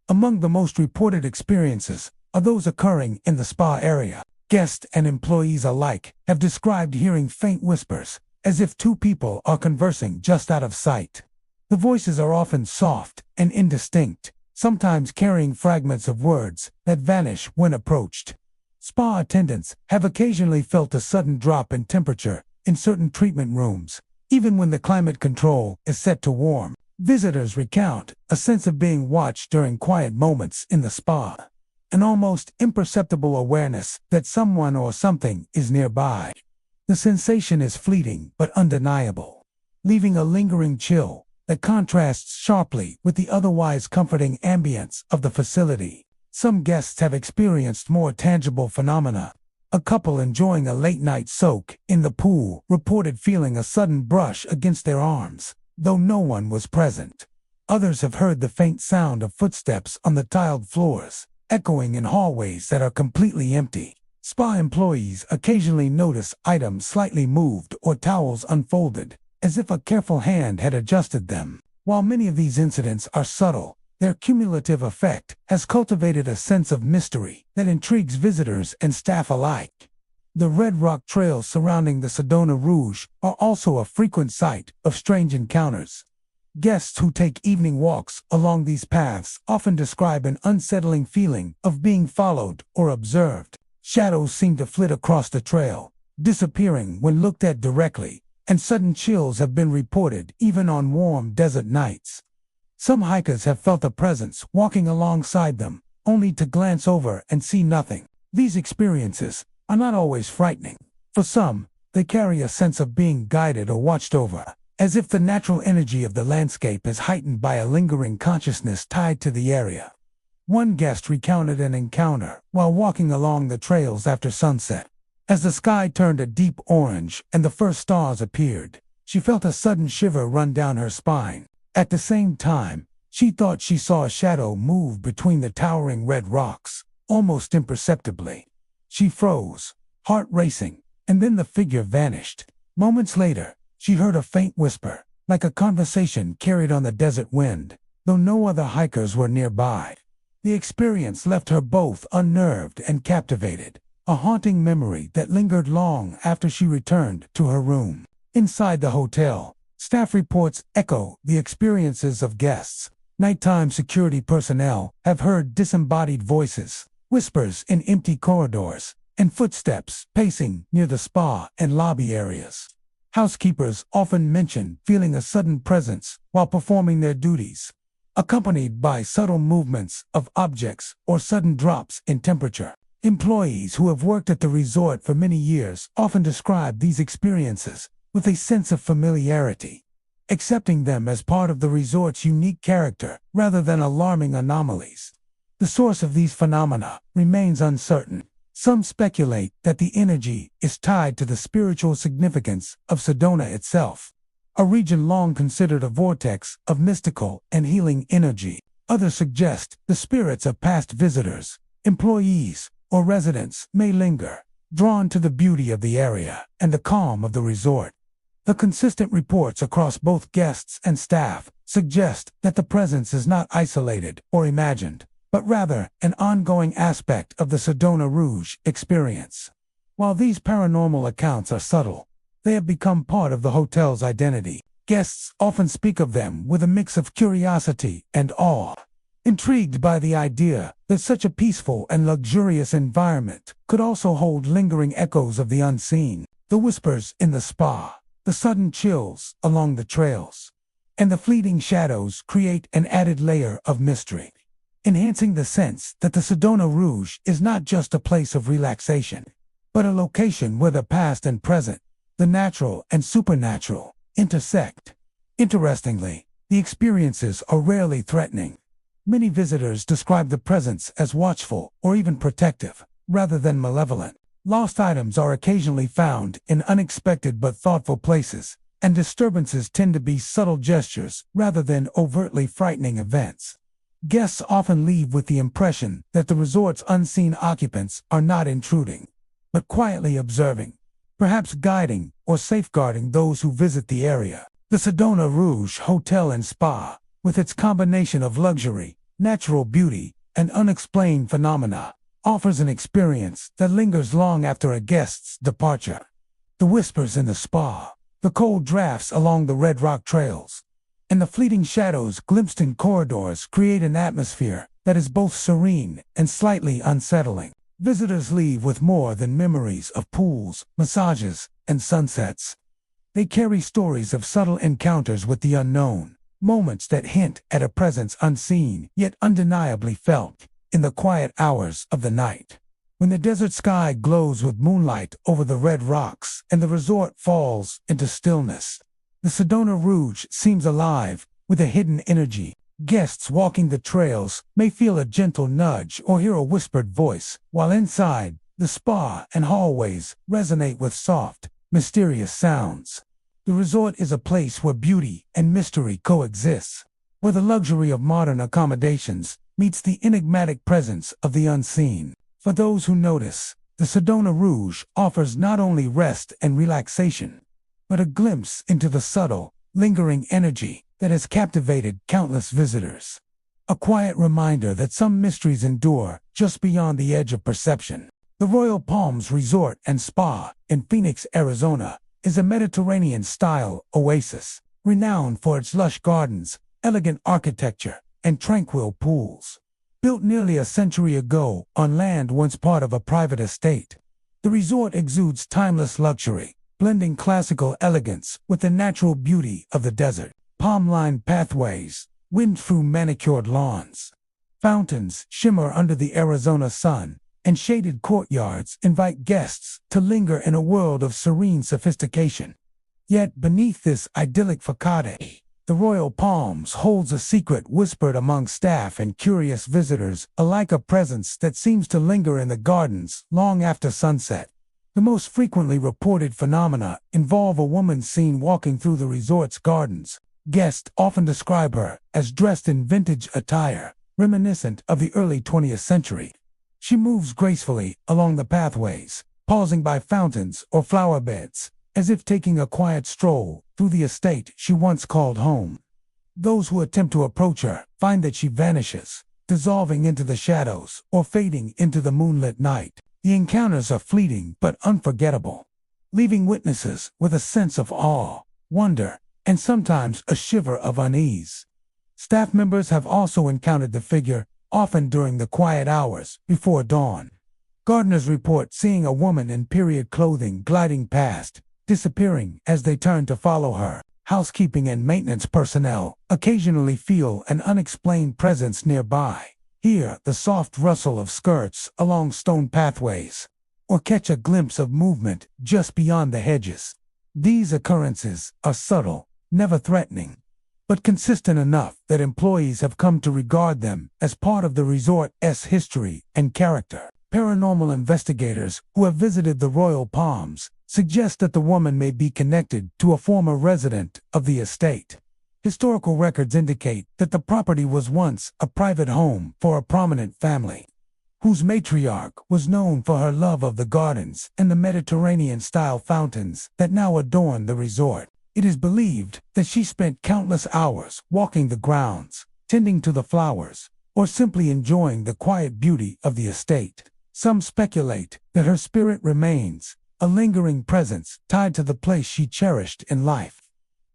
Among the most reported experiences are those occurring in the spa area. Guests and employees alike have described hearing faint whispers, as if two people are conversing just out of sight. The voices are often soft and indistinct, sometimes carrying fragments of words that vanish when approached. Spa attendants have occasionally felt a sudden drop in temperature in certain treatment rooms, even when the climate control is set to warm. Visitors recount a sense of being watched during quiet moments in the spa, an almost imperceptible awareness that someone or something is nearby. The sensation is fleeting but undeniable, leaving a lingering chill that contrasts sharply with the otherwise comforting ambience of the facility. Some guests have experienced more tangible phenomena. A couple enjoying a late-night soak in the pool reported feeling a sudden brush against their arms, though no one was present. Others have heard the faint sound of footsteps on the tiled floors, echoing in hallways that are completely empty. Spa employees occasionally notice items slightly moved or towels unfolded, as if a careful hand had adjusted them. While many of these incidents are subtle, their cumulative effect has cultivated a sense of mystery that intrigues visitors and staff alike. The red rock trails surrounding the Sedona Rouge are also a frequent site of strange encounters. Guests who take evening walks along these paths often describe an unsettling feeling of being followed or observed. Shadows seem to flit across the trail, disappearing when looked at directly, and sudden chills have been reported even on warm desert nights. Some hikers have felt a presence walking alongside them, only to glance over and see nothing. These experiences are not always frightening. For some, they carry a sense of being guided or watched over, as if the natural energy of the landscape is heightened by a lingering consciousness tied to the area. One guest recounted an encounter while walking along the trails after sunset. As the sky turned a deep orange and the first stars appeared, she felt a sudden shiver run down her spine. At the same time, she thought she saw a shadow move between the towering red rocks, almost imperceptibly. She froze, heart racing, and then the figure vanished. Moments later, she heard a faint whisper, like a conversation carried on the desert wind, though no other hikers were nearby. The experience left her both unnerved and captivated, a haunting memory that lingered long after she returned to her room. Inside the hotel, staff reports echo the experiences of guests. Nighttime security personnel have heard disembodied voices, whispers in empty corridors, and footsteps pacing near the spa and lobby areas. Housekeepers often mention feeling a sudden presence while performing their duties, accompanied by subtle movements of objects or sudden drops in temperature. Employees who have worked at the resort for many years often describe these experiences with a sense of familiarity, accepting them as part of the resort's unique character rather than alarming anomalies. The source of these phenomena remains uncertain. Some speculate that the energy is tied to the spiritual significance of Sedona itself, a region long considered a vortex of mystical and healing energy. Others suggest the spirits of past visitors, employees, or residents may linger, drawn to the beauty of the area and the calm of the resort. The consistent reports across both guests and staff suggest that the presence is not isolated or imagined, but rather an ongoing aspect of the Sedona Rouge experience. While these paranormal accounts are subtle, they have become part of the hotel's identity. Guests often speak of them with a mix of curiosity and awe, intrigued by the idea that such a peaceful and luxurious environment could also hold lingering echoes of the unseen. The whispers in the spa, the sudden chills along the trails, and the fleeting shadows create an added layer of mystery, enhancing the sense that the Sedona Rouge is not just a place of relaxation, but a location where the past and present, the natural and supernatural, intersect. Interestingly, the experiences are rarely threatening. Many visitors describe the presence as watchful or even protective, rather than malevolent. Lost items are occasionally found in unexpected but thoughtful places, and disturbances tend to be subtle gestures rather than overtly frightening events. Guests often leave with the impression that the resort's unseen occupants are not intruding, but quietly observing, perhaps guiding or safeguarding those who visit the area. The Sedona Rouge Hotel and Spa, with its combination of luxury, natural beauty, and unexplained phenomena, offers an experience that lingers long after a guest's departure. The whispers in the spa, the cold drafts along the red rock trails, and the fleeting shadows glimpsed in corridors create an atmosphere that is both serene and slightly unsettling. Visitors leave with more than memories of pools, massages, and sunsets. They carry stories of subtle encounters with the unknown, moments that hint at a presence unseen yet undeniably felt in the quiet hours of the night. When the desert sky glows with moonlight over the red rocks and the resort falls into stillness, the Sedona Rouge seems alive with a hidden energy. Guests walking the trails may feel a gentle nudge or hear a whispered voice, while inside, the spa and hallways resonate with soft, mysterious sounds. The resort is a place where beauty and mystery coexist, where the luxury of modern accommodations meets the enigmatic presence of the unseen. For those who notice, the Sedona Rouge offers not only rest and relaxation, but a glimpse into the subtle, lingering energy that has captivated countless visitors. A quiet reminder that some mysteries endure just beyond the edge of perception. The Royal Palms Resort and Spa in Phoenix, Arizona, is a Mediterranean-style oasis, renowned for its lush gardens, elegant architecture, and tranquil pools. Built nearly a century ago on land once part of a private estate, the resort exudes timeless luxury, blending classical elegance with the natural beauty of the desert. Palm-lined pathways wind through manicured lawns. Fountains shimmer under the Arizona sun, and shaded courtyards invite guests to linger in a world of serene sophistication. Yet beneath this idyllic facade, the Royal Palms holds a secret whispered among staff and curious visitors alike, a presence that seems to linger in the gardens long after sunset. The most frequently reported phenomena involve a woman seen walking through the resort's gardens. Guests often describe her as dressed in vintage attire, reminiscent of the early 20th century. She moves gracefully along the pathways, pausing by fountains or flower beds, as if taking a quiet stroll through the estate she once called home. Those who attempt to approach her find that she vanishes, dissolving into the shadows or fading into the moonlit night. The encounters are fleeting but unforgettable, leaving witnesses with a sense of awe, wonder, and sometimes a shiver of unease. Staff members have also encountered the figure, often during the quiet hours before dawn. Gardeners report seeing a woman in period clothing gliding past, disappearing as they turn to follow her. Housekeeping and maintenance personnel occasionally feel an unexplained presence nearby, hear the soft rustle of skirts along stone pathways, or catch a glimpse of movement just beyond the hedges. These occurrences are subtle, never threatening, but consistent enough that employees have come to regard them as part of the resort's history and character. Paranormal investigators who have visited the Royal Palms suggest that the woman may be connected to a former resident of the estate. Historical records indicate that the property was once a private home for a prominent family, whose matriarch was known for her love of the gardens and the Mediterranean-style fountains that now adorn the resort. It is believed that she spent countless hours walking the grounds, tending to the flowers, or simply enjoying the quiet beauty of the estate. Some speculate that her spirit remains a lingering presence tied to the place she cherished in life.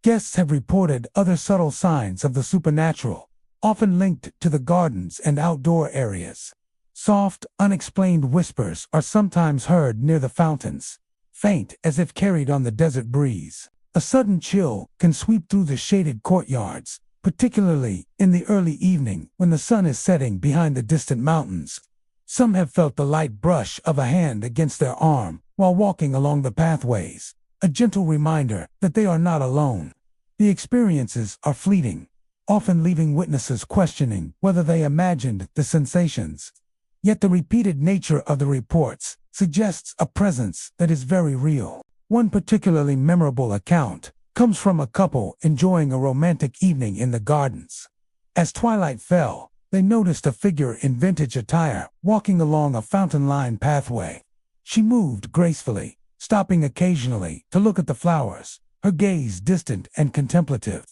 Guests have reported other subtle signs of the supernatural, often linked to the gardens and outdoor areas. Soft, unexplained whispers are sometimes heard near the fountains, faint as if carried on the desert breeze. A sudden chill can sweep through the shaded courtyards, particularly in the early evening when the sun is setting behind the distant mountains. Some have felt the light brush of a hand against their arm while walking along the pathways, a gentle reminder that they are not alone. The experiences are fleeting, often leaving witnesses questioning whether they imagined the sensations. Yet the repeated nature of the reports suggests a presence that is very real. One particularly memorable account comes from a couple enjoying a romantic evening in the gardens. As twilight fell, they noticed a figure in vintage attire walking along a fountain-lined pathway. She moved gracefully, stopping occasionally to look at the flowers, her gaze distant and contemplative.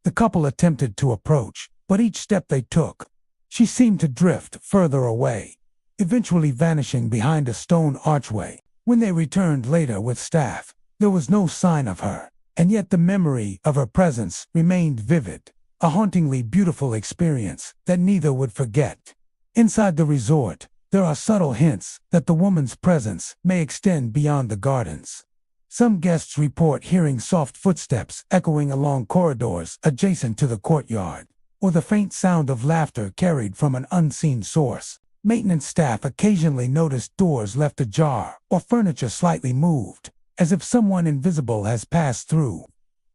The couple attempted to approach, but each step they took, she seemed to drift further away, eventually vanishing behind a stone archway. When they returned later with staff, there was no sign of her, and yet the memory of her presence remained vivid, a hauntingly beautiful experience that neither would forget. Inside the resort, there are subtle hints that the woman's presence may extend beyond the gardens. Some guests report hearing soft footsteps echoing along corridors adjacent to the courtyard, or the faint sound of laughter carried from an unseen source. Maintenance staff occasionally notice doors left ajar or furniture slightly moved, as if someone invisible has passed through.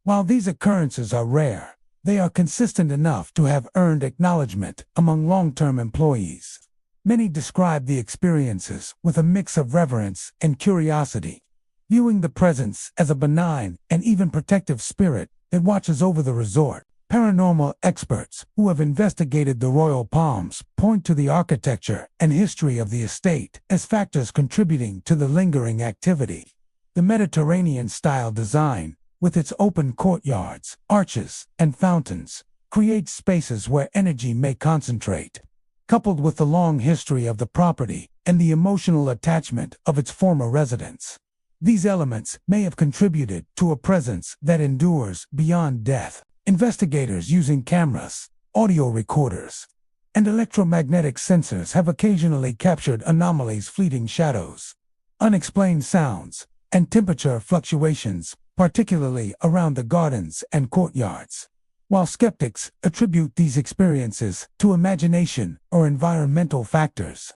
While these occurrences are rare, they are consistent enough to have earned acknowledgement among long-term employees. Many describe the experiences with a mix of reverence and curiosity, viewing the presence as a benign and even protective spirit that watches over the resort. Paranormal experts who have investigated the Royal Palms point to the architecture and history of the estate as factors contributing to the lingering activity. The Mediterranean-style design, with its open courtyards, arches, and fountains, creates spaces where energy may concentrate. Coupled with the long history of the property and the emotional attachment of its former residents, these elements may have contributed to a presence that endures beyond death. Investigators using cameras, audio recorders, and electromagnetic sensors have occasionally captured anomalies, fleeting shadows, unexplained sounds, and temperature fluctuations, particularly around the gardens and courtyards. While skeptics attribute these experiences to imagination or environmental factors,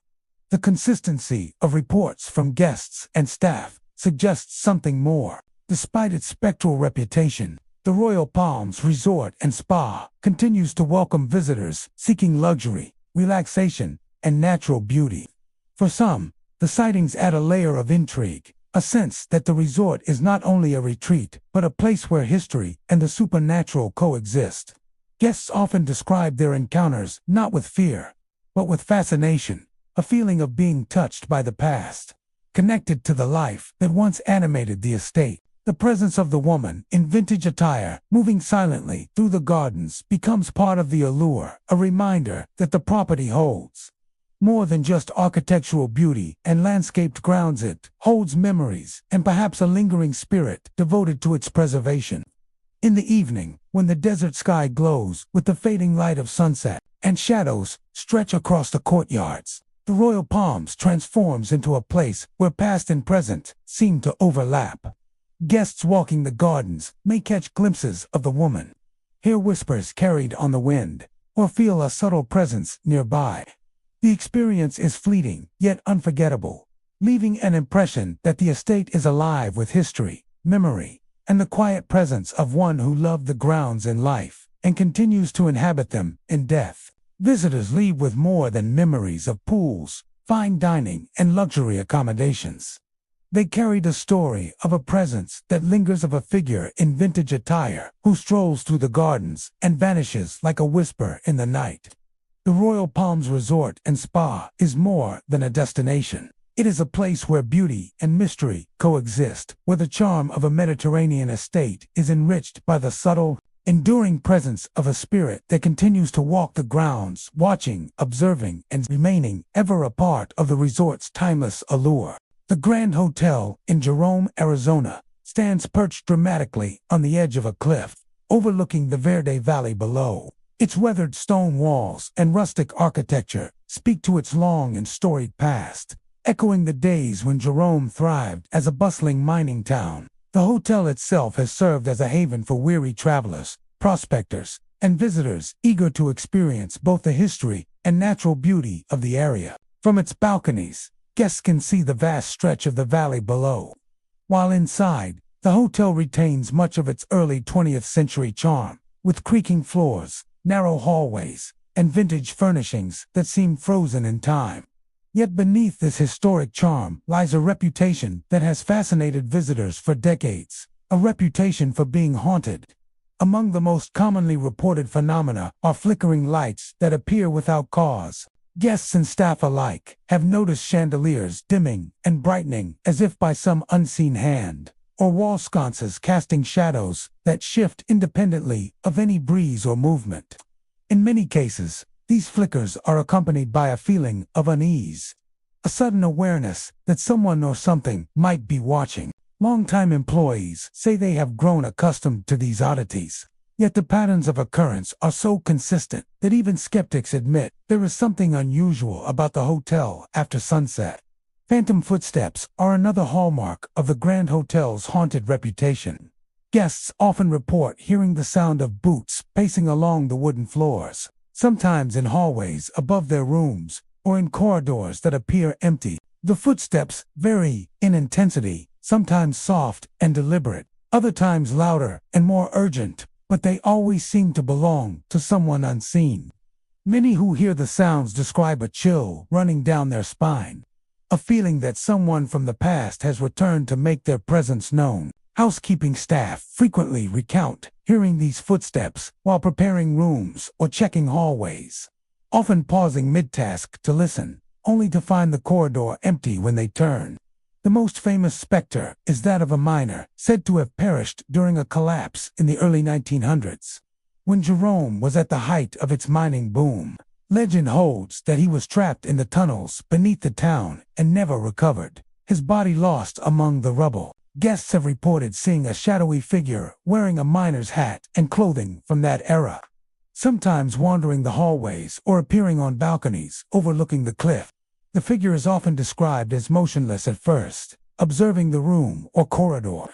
the consistency of reports from guests and staff suggests something more. Despite its spectral reputation, the Royal Palms Resort and Spa continues to welcome visitors seeking luxury, relaxation, and natural beauty. For some, the sightings add a layer of intrigue, a sense that the resort is not only a retreat, but a place where history and the supernatural coexist. Guests often describe their encounters not with fear, but with fascination, a feeling of being touched by the past, connected to the life that once animated the estate. The presence of the woman in vintage attire, moving silently through the gardens, becomes part of the allure, a reminder that the property holds more than just architectural beauty and landscaped grounds. It holds memories and perhaps a lingering spirit devoted to its preservation. In the evening, when the desert sky glows with the fading light of sunset, and shadows stretch across the courtyards, the Royal Palms transforms into a place where past and present seem to overlap. Guests walking the gardens may catch glimpses of the woman, hear whispers carried on the wind, or feel a subtle presence nearby. The experience is fleeting, yet unforgettable, leaving an impression that the estate is alive with history, memory, and the quiet presence of one who loved the grounds in life and continues to inhabit them in death. Visitors leave with more than memories of pools, fine dining, and luxury accommodations. They carry the story of a presence that lingers, of a figure in vintage attire who strolls through the gardens and vanishes like a whisper in the night. The Royal Palms Resort and Spa is more than a destination. It is a place where beauty and mystery coexist, where the charm of a Mediterranean estate is enriched by the subtle, enduring presence of a spirit that continues to walk the grounds, watching, observing, and remaining ever a part of the resort's timeless allure. The Grand Hotel in Jerome, Arizona, stands perched dramatically on the edge of a cliff, overlooking the Verde Valley below. Its weathered stone walls and rustic architecture speak to its long and storied past, echoing the days when Jerome thrived as a bustling mining town. The hotel itself has served as a haven for weary travelers, prospectors, and visitors eager to experience both the history and natural beauty of the area. From its balconies, guests can see the vast stretch of the valley below. While inside, the hotel retains much of its early 20th century charm, with creaking floors, narrow hallways, and vintage furnishings that seem frozen in time. Yet beneath this historic charm lies a reputation that has fascinated visitors for decades, a reputation for being haunted. Among the most commonly reported phenomena are flickering lights that appear without cause. Guests and staff alike have noticed chandeliers dimming and brightening as if by some unseen hand, or wall sconces casting shadows that shift independently of any breeze or movement. In many cases, these flickers are accompanied by a feeling of unease, a sudden awareness that someone or something might be watching. Longtime employees say they have grown accustomed to these oddities. Yet the patterns of occurrence are so consistent that even skeptics admit there is something unusual about the hotel after sunset. Phantom footsteps are another hallmark of the Grand Hotel's haunted reputation. Guests often report hearing the sound of boots pacing along the wooden floors, sometimes in hallways above their rooms or in corridors that appear empty. The footsteps vary in intensity, sometimes soft and deliberate, other times louder and more urgent, but they always seem to belong to someone unseen. Many who hear the sounds describe a chill running down their spine, a feeling that someone from the past has returned to make their presence known. Housekeeping staff frequently recount hearing these footsteps while preparing rooms or checking hallways, often pausing mid-task to listen, only to find the corridor empty when they turn. The most famous specter is that of a miner said to have perished during a collapse in the early 1900s. When Jerome was at the height of its mining boom, legend holds that he was trapped in the tunnels beneath the town and never recovered, his body lost among the rubble. Guests have reported seeing a shadowy figure wearing a miner's hat and clothing from that era, sometimes wandering the hallways or appearing on balconies overlooking the cliff. The figure is often described as motionless at first, observing the room or corridor,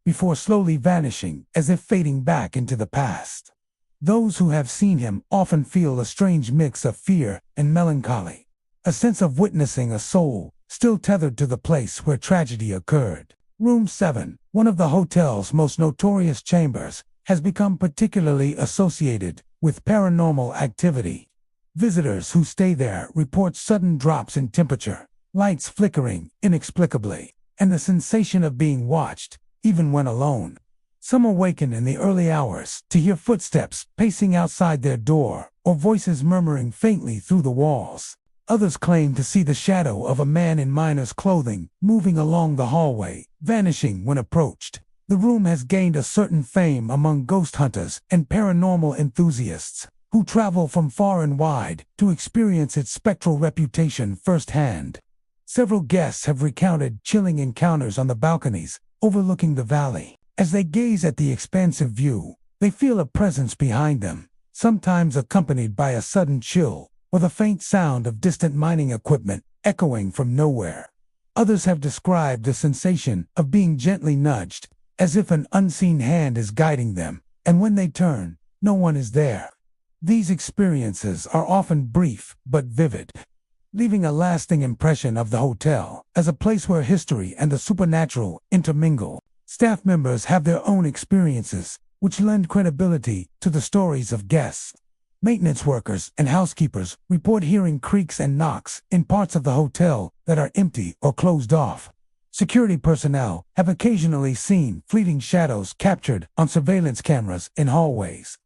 before slowly vanishing as if fading back into the past. Those who have seen him often feel a strange mix of fear and melancholy, a sense of witnessing a soul still tethered to the place where tragedy occurred. Room 7, one of the hotel's most notorious chambers, has become particularly associated with paranormal activity. Visitors who stay there report sudden drops in temperature, lights flickering inexplicably, and the sensation of being watched, even when alone. Some awaken in the early hours to hear footsteps pacing outside their door or voices murmuring faintly through the walls. Others claim to see the shadow of a man in miner's clothing moving along the hallway, vanishing when approached. The room has gained a certain fame among ghost hunters and paranormal enthusiasts, who travel from far and wide to experience its spectral reputation firsthand. Several guests have recounted chilling encounters on the balconies overlooking the valley. As they gaze at the expansive view, they feel a presence behind them, sometimes accompanied by a sudden chill or the faint sound of distant mining equipment echoing from nowhere. Others have described the sensation of being gently nudged, as if an unseen hand is guiding them, and when they turn, no one is there. These experiences are often brief but vivid, leaving a lasting impression of the hotel as a place where history and the supernatural intermingle. Staff members have their own experiences, which lend credibility to the stories of guests. Maintenance workers and housekeepers report hearing creaks and knocks in parts of the hotel that are empty or closed off. Security personnel have occasionally seen fleeting shadows captured on surveillance cameras in hallways,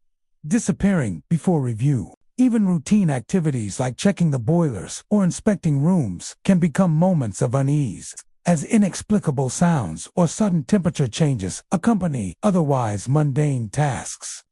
disappearing before review. Even routine activities like checking the boilers or inspecting rooms can become moments of unease, as inexplicable sounds or sudden temperature changes accompany otherwise mundane tasks.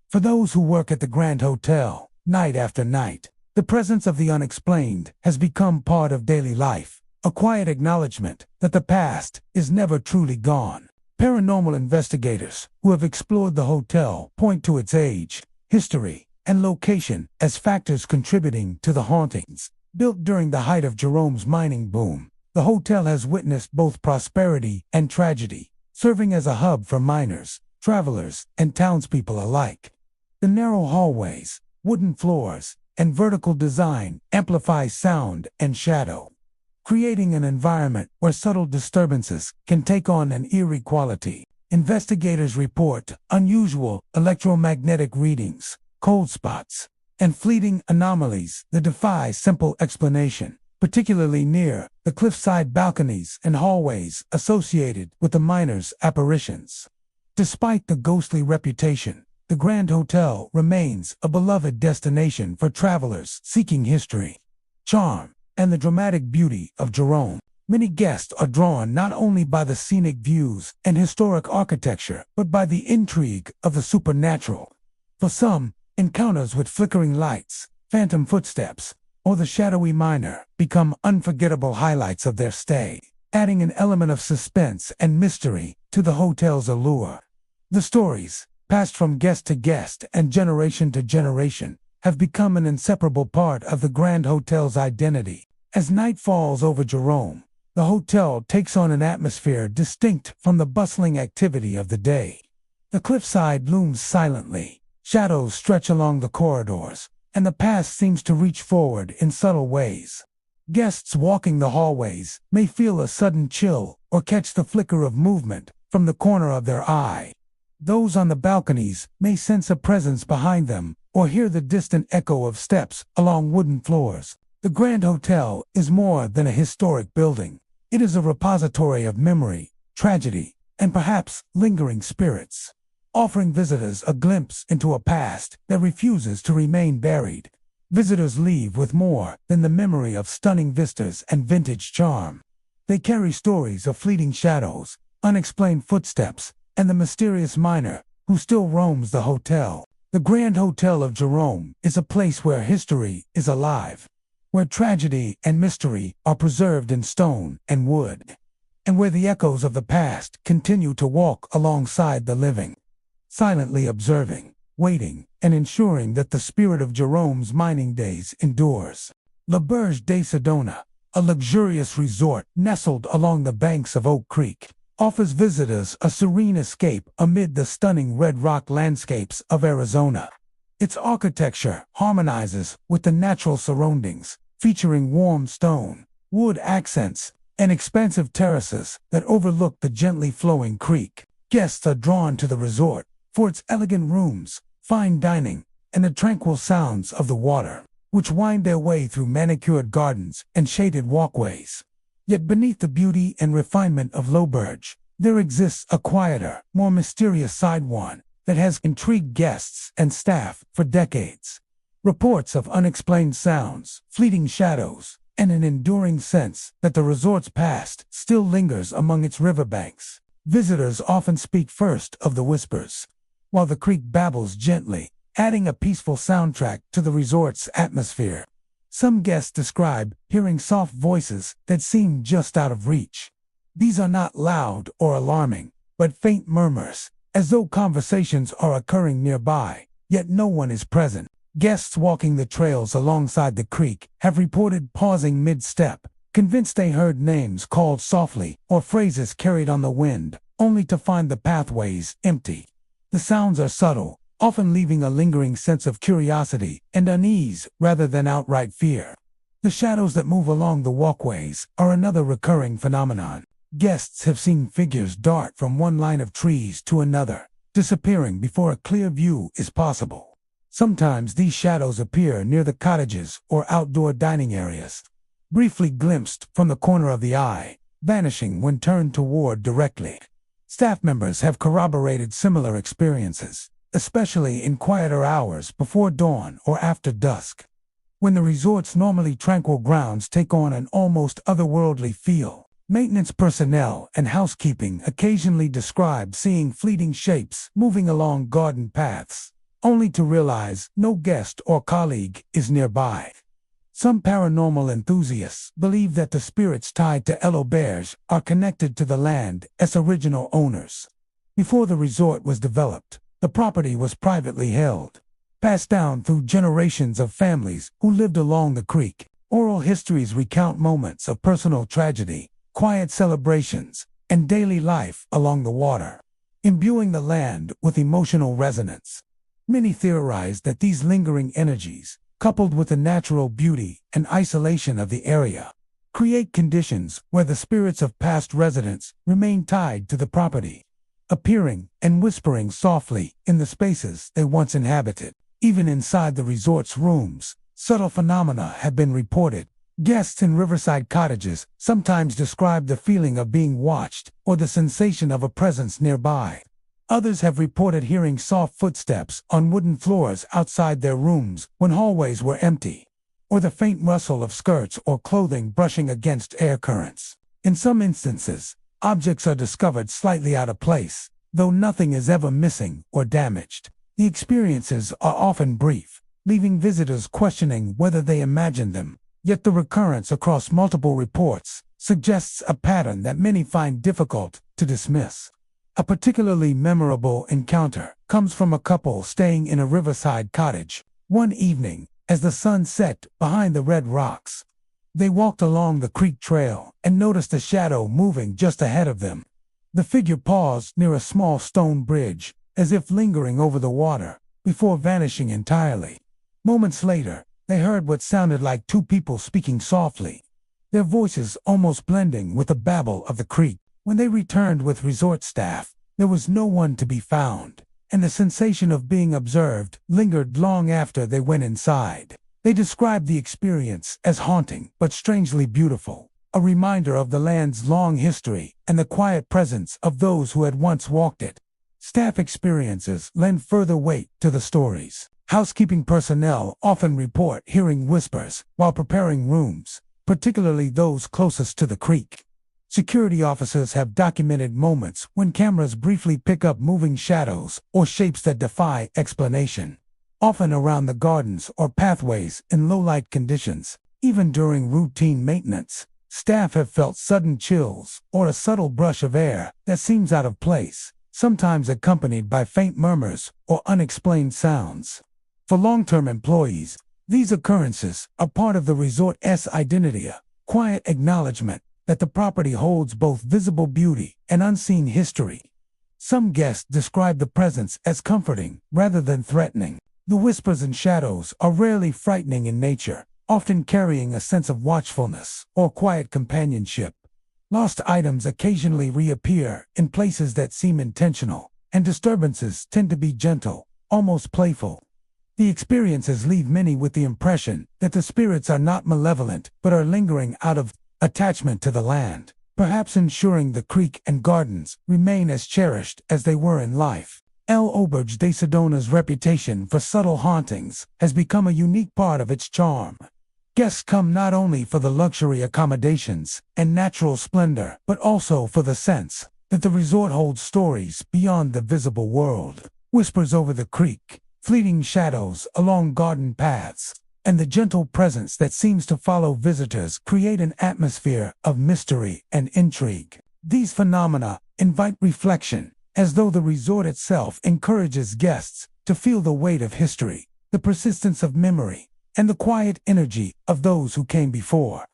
For those who work at the Grand Hotel, night after night, the presence of the unexplained has become part of daily life, a quiet acknowledgement that the past is never truly gone. Paranormal investigators who have explored the hotel point to its age, history, and location as factors contributing to the hauntings. Built during the height of Jerome's mining boom, the hotel has witnessed both prosperity and tragedy, serving as a hub for miners, travelers, and townspeople alike. The narrow hallways, wooden floors, and vertical design amplify sound and shadow, creating an environment where subtle disturbances can take on an eerie quality. Investigators report unusual electromagnetic readings, cold spots, and fleeting anomalies that defy simple explanation, particularly near the cliffside balconies and hallways associated with the miners' apparitions. Despite the ghostly reputation, the Grand Hotel remains a beloved destination for travelers seeking history, charm, and the dramatic beauty of Jerome. Many guests are drawn not only by the scenic views and historic architecture, but by the intrigue of the supernatural. For some, encounters with flickering lights, phantom footsteps, or the shadowy miner become unforgettable highlights of their stay, adding an element of suspense and mystery to the hotel's allure. The stories, passed from guest to guest and generation to generation, have become an inseparable part of the Grand Hotel's identity. As night falls over Jerome, the hotel takes on an atmosphere distinct from the bustling activity of the day. The cliffside looms silently, shadows stretch along the corridors, and the past seems to reach forward in subtle ways. Guests walking the hallways may feel a sudden chill or catch the flicker of movement from the corner of their eye. Those on the balconies may sense a presence behind them or hear the distant echo of steps along wooden floors. The Grand Hotel is more than a historic building. It is a repository of memory, tragedy, and perhaps lingering spirits, offering visitors a glimpse into a past that refuses to remain buried. Visitors leave with more than the memory of stunning vistas and vintage charm. They carry stories of fleeting shadows, unexplained footsteps, and the mysterious miner who still roams the hotel. The Grand Hotel of Jerome is a place where history is alive, where tragedy and mystery are preserved in stone and wood, and where the echoes of the past continue to walk alongside the living, silently observing, waiting, and ensuring that the spirit of Jerome's mining days endures. L'Auberge de Sedona, a luxurious resort nestled along the banks of Oak Creek, offers visitors a serene escape amid the stunning red rock landscapes of Arizona. Its architecture harmonizes with the natural surroundings, featuring warm stone, wood accents, and expansive terraces that overlook the gently flowing creek. Guests are drawn to the resort for its elegant rooms, fine dining, and the tranquil sounds of the water, which wind their way through manicured gardens and shaded walkways. Yet beneath the beauty and refinement of L'Auberge, there exists a quieter, more mysterious side one that has intrigued guests and staff for decades. Reports of unexplained sounds, fleeting shadows, and an enduring sense that the resort's past still lingers among its riverbanks. Visitors often speak first of the whispers, while the creek babbles gently, adding a peaceful soundtrack to the resort's atmosphere. Some guests describe hearing soft voices that seem just out of reach. These are not loud or alarming, but faint murmurs, as though conversations are occurring nearby, yet no one is present. Guests walking the trails alongside the creek have reported pausing mid-step, convinced they heard names called softly or phrases carried on the wind, only to find the pathways empty. The sounds are subtle, often leaving a lingering sense of curiosity and unease rather than outright fear. The shadows that move along the walkways are another recurring phenomenon. Guests have seen figures dart from one line of trees to another, disappearing before a clear view is possible. Sometimes these shadows appear near the cottages or outdoor dining areas, briefly glimpsed from the corner of the eye, vanishing when turned toward directly. Staff members have corroborated similar experiences, especially in quieter hours before dawn or after dusk, when the resort's normally tranquil grounds take on an almost otherworldly feel. Maintenance personnel and housekeeping occasionally describe seeing fleeting shapes moving along garden paths, only to realize no guest or colleague is nearby. Some paranormal enthusiasts believe that the spirits tied to Bears are connected to the land as original owners. Before the resort was developed, the property was privately held, passed down through generations of families who lived along the creek. Oral histories recount moments of personal tragedy, quiet celebrations, and daily life along the water, imbuing the land with emotional resonance. Many theorize that these lingering energies, coupled with the natural beauty and isolation of the area, create conditions where the spirits of past residents remain tied to the property, appearing and whispering softly in the spaces they once inhabited. Even inside the resort's rooms, subtle phenomena have been reported. Guests in riverside cottages sometimes describe the feeling of being watched or the sensation of a presence nearby. Others have reported hearing soft footsteps on wooden floors outside their rooms when hallways were empty, or the faint rustle of skirts or clothing brushing against air currents. In some instances, objects are discovered slightly out of place, though nothing is ever missing or damaged. The experiences are often brief, leaving visitors questioning whether they imagined them, yet the recurrence across multiple reports suggests a pattern that many find difficult to dismiss. A particularly memorable encounter comes from a couple staying in a riverside cottage. One evening, as the sun set behind the red rocks, they walked along the creek trail and noticed a shadow moving just ahead of them. The figure paused near a small stone bridge, as if lingering over the water, before vanishing entirely. Moments later, they heard what sounded like two people speaking softly, their voices almost blending with the babble of the creek. When they returned with resort staff, there was no one to be found, and the sensation of being observed lingered long after they went inside. They described the experience as haunting but strangely beautiful, a reminder of the land's long history and the quiet presence of those who had once walked it. Staff experiences lend further weight to the stories. Housekeeping personnel often report hearing whispers while preparing rooms, particularly those closest to the creek. Security officers have documented moments when cameras briefly pick up moving shadows or shapes that defy explanation, often around the gardens or pathways in low-light conditions. Even during routine maintenance, staff have felt sudden chills or a subtle brush of air that seems out of place, sometimes accompanied by faint murmurs or unexplained sounds. For long-term employees, these occurrences are part of the resort's identity, a quiet acknowledgement that the property holds both visible beauty and unseen history. Some guests describe the presence as comforting rather than threatening. The whispers and shadows are rarely frightening in nature, often carrying a sense of watchfulness or quiet companionship. Lost items occasionally reappear in places that seem intentional, and disturbances tend to be gentle, almost playful. The experiences leave many with the impression that the spirits are not malevolent but are lingering out of attachment to the land, perhaps ensuring the creek and gardens remain as cherished as they were in life. Auberge de Sedona's reputation for subtle hauntings has become a unique part of its charm. Guests come not only for the luxury accommodations and natural splendor, but also for the sense that the resort holds stories beyond the visible world. Whispers over the creek, fleeting shadows along garden paths, and the gentle presence that seems to follow visitors create an atmosphere of mystery and intrigue. These phenomena invite reflection, as though the resort itself encourages guests to feel the weight of history, the persistence of memory, and the quiet energy of those who came before.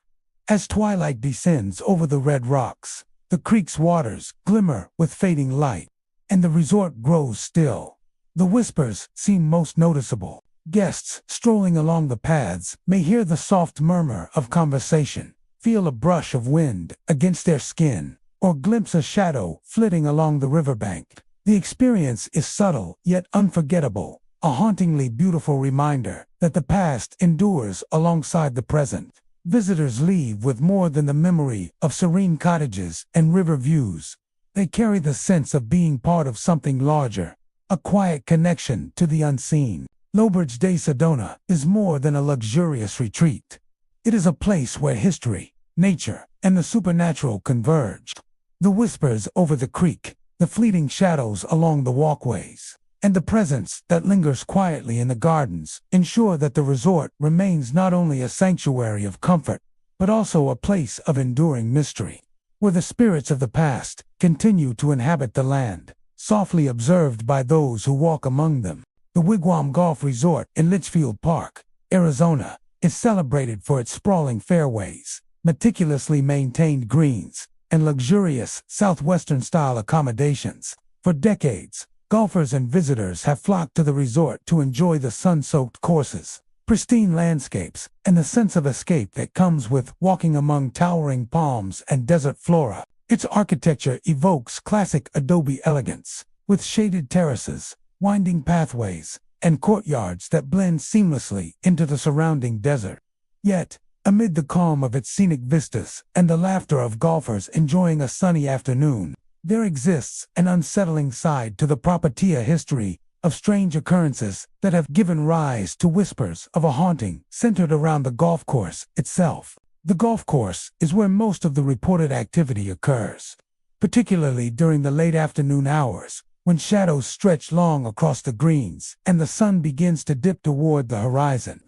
As twilight descends over the red rocks, the creek's waters glimmer with fading light, and the resort grows still. The whispers seem most noticeable. Guests strolling along the paths may hear the soft murmur of conversation, feel a brush of wind against their skin, or glimpse a shadow flitting along the riverbank. The experience is subtle yet unforgettable, a hauntingly beautiful reminder that the past endures alongside the present. Visitors leave with more than the memory of serene cottages and river views. They carry the sense of being part of something larger, a quiet connection to the unseen. Lobridge de Sedona is more than a luxurious retreat. It is a place where history, nature, and the supernatural converge. The whispers over the creek, the fleeting shadows along the walkways, and the presence that lingers quietly in the gardens ensure that the resort remains not only a sanctuary of comfort, but also a place of enduring mystery, where the spirits of the past continue to inhabit the land, softly observed by those who walk among them. The Wigwam Golf Resort in Litchfield Park, Arizona, is celebrated for its sprawling fairways, meticulously maintained greens, and luxurious Southwestern-style accommodations. For decades, golfers and visitors have flocked to the resort to enjoy the sun-soaked courses, pristine landscapes, and the sense of escape that comes with walking among towering palms and desert flora. Its architecture evokes classic adobe elegance, with shaded terraces, winding pathways, and courtyards that blend seamlessly into the surrounding desert. Yet, amid the calm of its scenic vistas and the laughter of golfers enjoying a sunny afternoon, there exists an unsettling side to the Propatia history of strange occurrences that have given rise to whispers of a haunting centered around the golf course itself. The golf course is where most of the reported activity occurs, particularly during the late afternoon hours, when shadows stretch long across the greens and the sun begins to dip toward the horizon.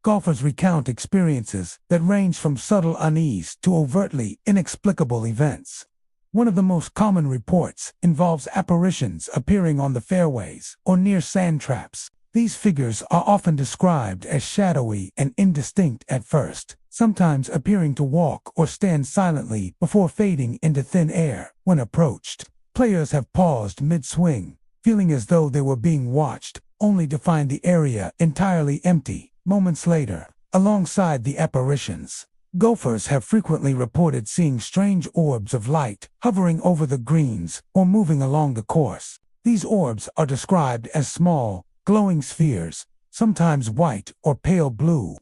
Golfers recount experiences that range from subtle unease to overtly inexplicable events. One of the most common reports involves apparitions appearing on the fairways or near sand traps. These figures are often described as shadowy and indistinct at first, sometimes appearing to walk or stand silently before fading into thin air when approached. Players have paused mid-swing, feeling as though they were being watched, only to find the area entirely empty moments later. Alongside the apparitions, golfers have frequently reported seeing strange orbs of light hovering over the greens or moving along the course. These orbs are described as small, glowing spheres, sometimes white or pale blue,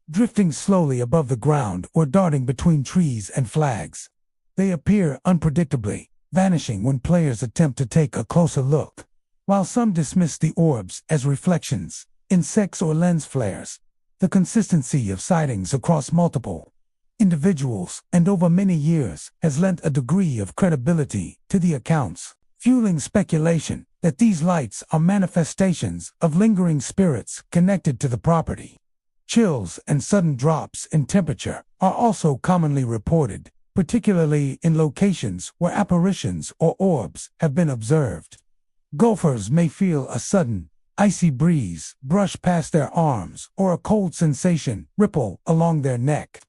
drifting slowly above the ground or darting between trees and flags. They appear unpredictably, vanishing when players attempt to take a closer look. While some dismiss the orbs as reflections, insects, or lens flares, the consistency of sightings across multiple individuals and over many years has lent a degree of credibility to the accounts, fueling speculation that these lights are manifestations of lingering spirits connected to the property. Chills and sudden drops in temperature are also commonly reported, particularly in locations where apparitions or orbs have been observed. Golfers may feel a sudden, icy breeze brush past their arms or a cold sensation ripple along their neck.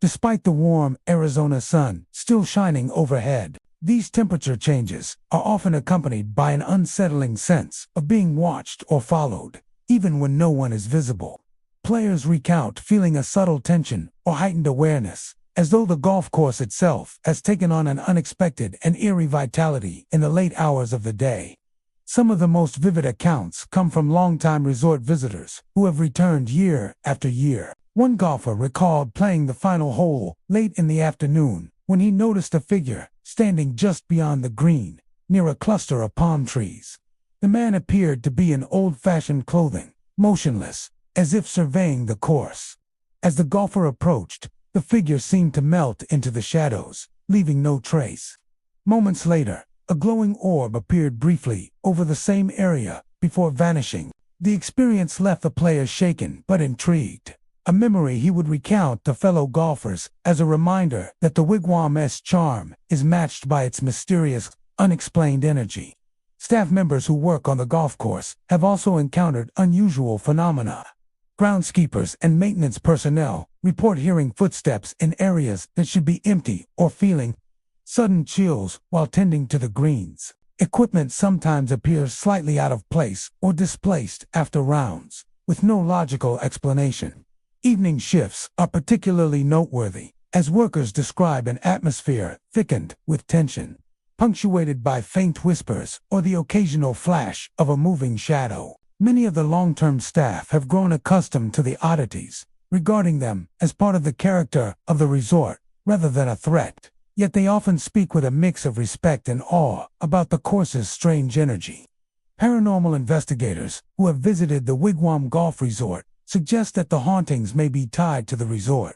Despite the warm Arizona sun still shining overhead, these temperature changes are often accompanied by an unsettling sense of being watched or followed, even when no one is visible. Players recount feeling a subtle tension or heightened awareness, as though the golf course itself has taken on an unexpected and eerie vitality in the late hours of the day. Some of the most vivid accounts come from longtime resort visitors who have returned year after year. One golfer recalled playing the final hole late in the afternoon when he noticed a figure standing just beyond the green, near a cluster of palm trees. The man appeared to be in old-fashioned clothing, motionless, as if surveying the course. As the golfer approached, the figure seemed to melt into the shadows, leaving no trace. Moments later, a glowing orb appeared briefly over the same area before vanishing. The experience left the player shaken but intrigued, a memory he would recount to fellow golfers as a reminder that the wigwam's charm is matched by its mysterious unexplained energy. Staff members who work on the golf course have also encountered unusual phenomena. Groundskeepers and maintenance personnel report hearing footsteps in areas that should be empty or feeling sudden chills while tending to the greens. Equipment sometimes appears slightly out of place or displaced after rounds, with no logical explanation. Evening shifts are particularly noteworthy, as workers describe an atmosphere thickened with tension, punctuated by faint whispers or the occasional flash of a moving shadow. Many of the long-term staff have grown accustomed to the oddities, regarding them as part of the character of the resort rather than a threat. Yet they often speak with a mix of respect and awe about the course's strange energy. Paranormal investigators who have visited the Wigwam Golf Resort suggest that the hauntings may be tied to the resort's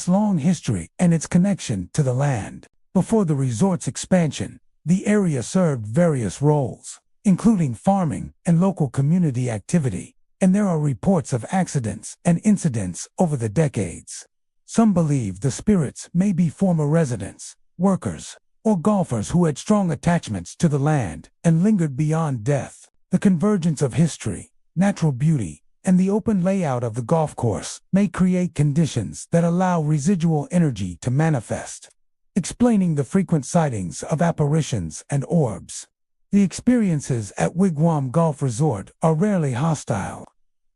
long history and its connection to the land. Before the resort's expansion, the area served various roles, including farming and local community activity, and there are reports of accidents and incidents over the decades. Some believe the spirits may be former residents, workers, or golfers who had strong attachments to the land and lingered beyond death. The convergence of history, natural beauty, and the open layout of the golf course may create conditions that allow residual energy to manifest, explaining the frequent sightings of apparitions and orbs. The experiences at Wigwam Golf Resort are rarely hostile.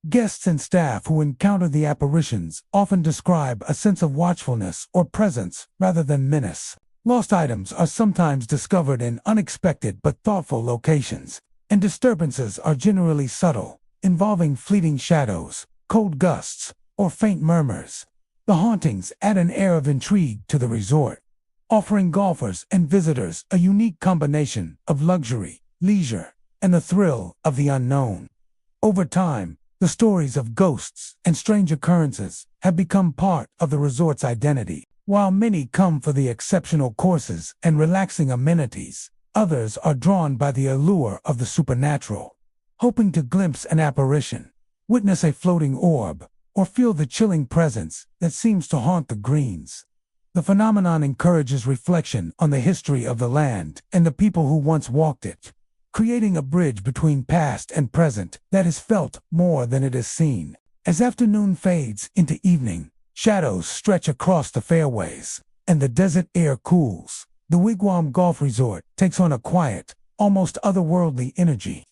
Guests and staff who encounter the apparitions often describe a sense of watchfulness or presence rather than menace. Lost items are sometimes discovered in unexpected but thoughtful locations, and disturbances are generally subtle, involving fleeting shadows, cold gusts, or faint murmurs. The hauntings add an air of intrigue to the resort, offering golfers and visitors a unique combination of luxury, leisure, and the thrill of the unknown. Over time, the stories of ghosts and strange occurrences have become part of the resort's identity. While many come for the exceptional courses and relaxing amenities, others are drawn by the allure of the supernatural, hoping to glimpse an apparition, witness a floating orb, or feel the chilling presence that seems to haunt the greens. The phenomenon encourages reflection on the history of the land and the people who once walked it, creating a bridge between past and present that is felt more than it is seen. As afternoon fades into evening, shadows stretch across the fairways, and the desert air cools. The Wigwam Golf Resort takes on a quiet, almost otherworldly energy.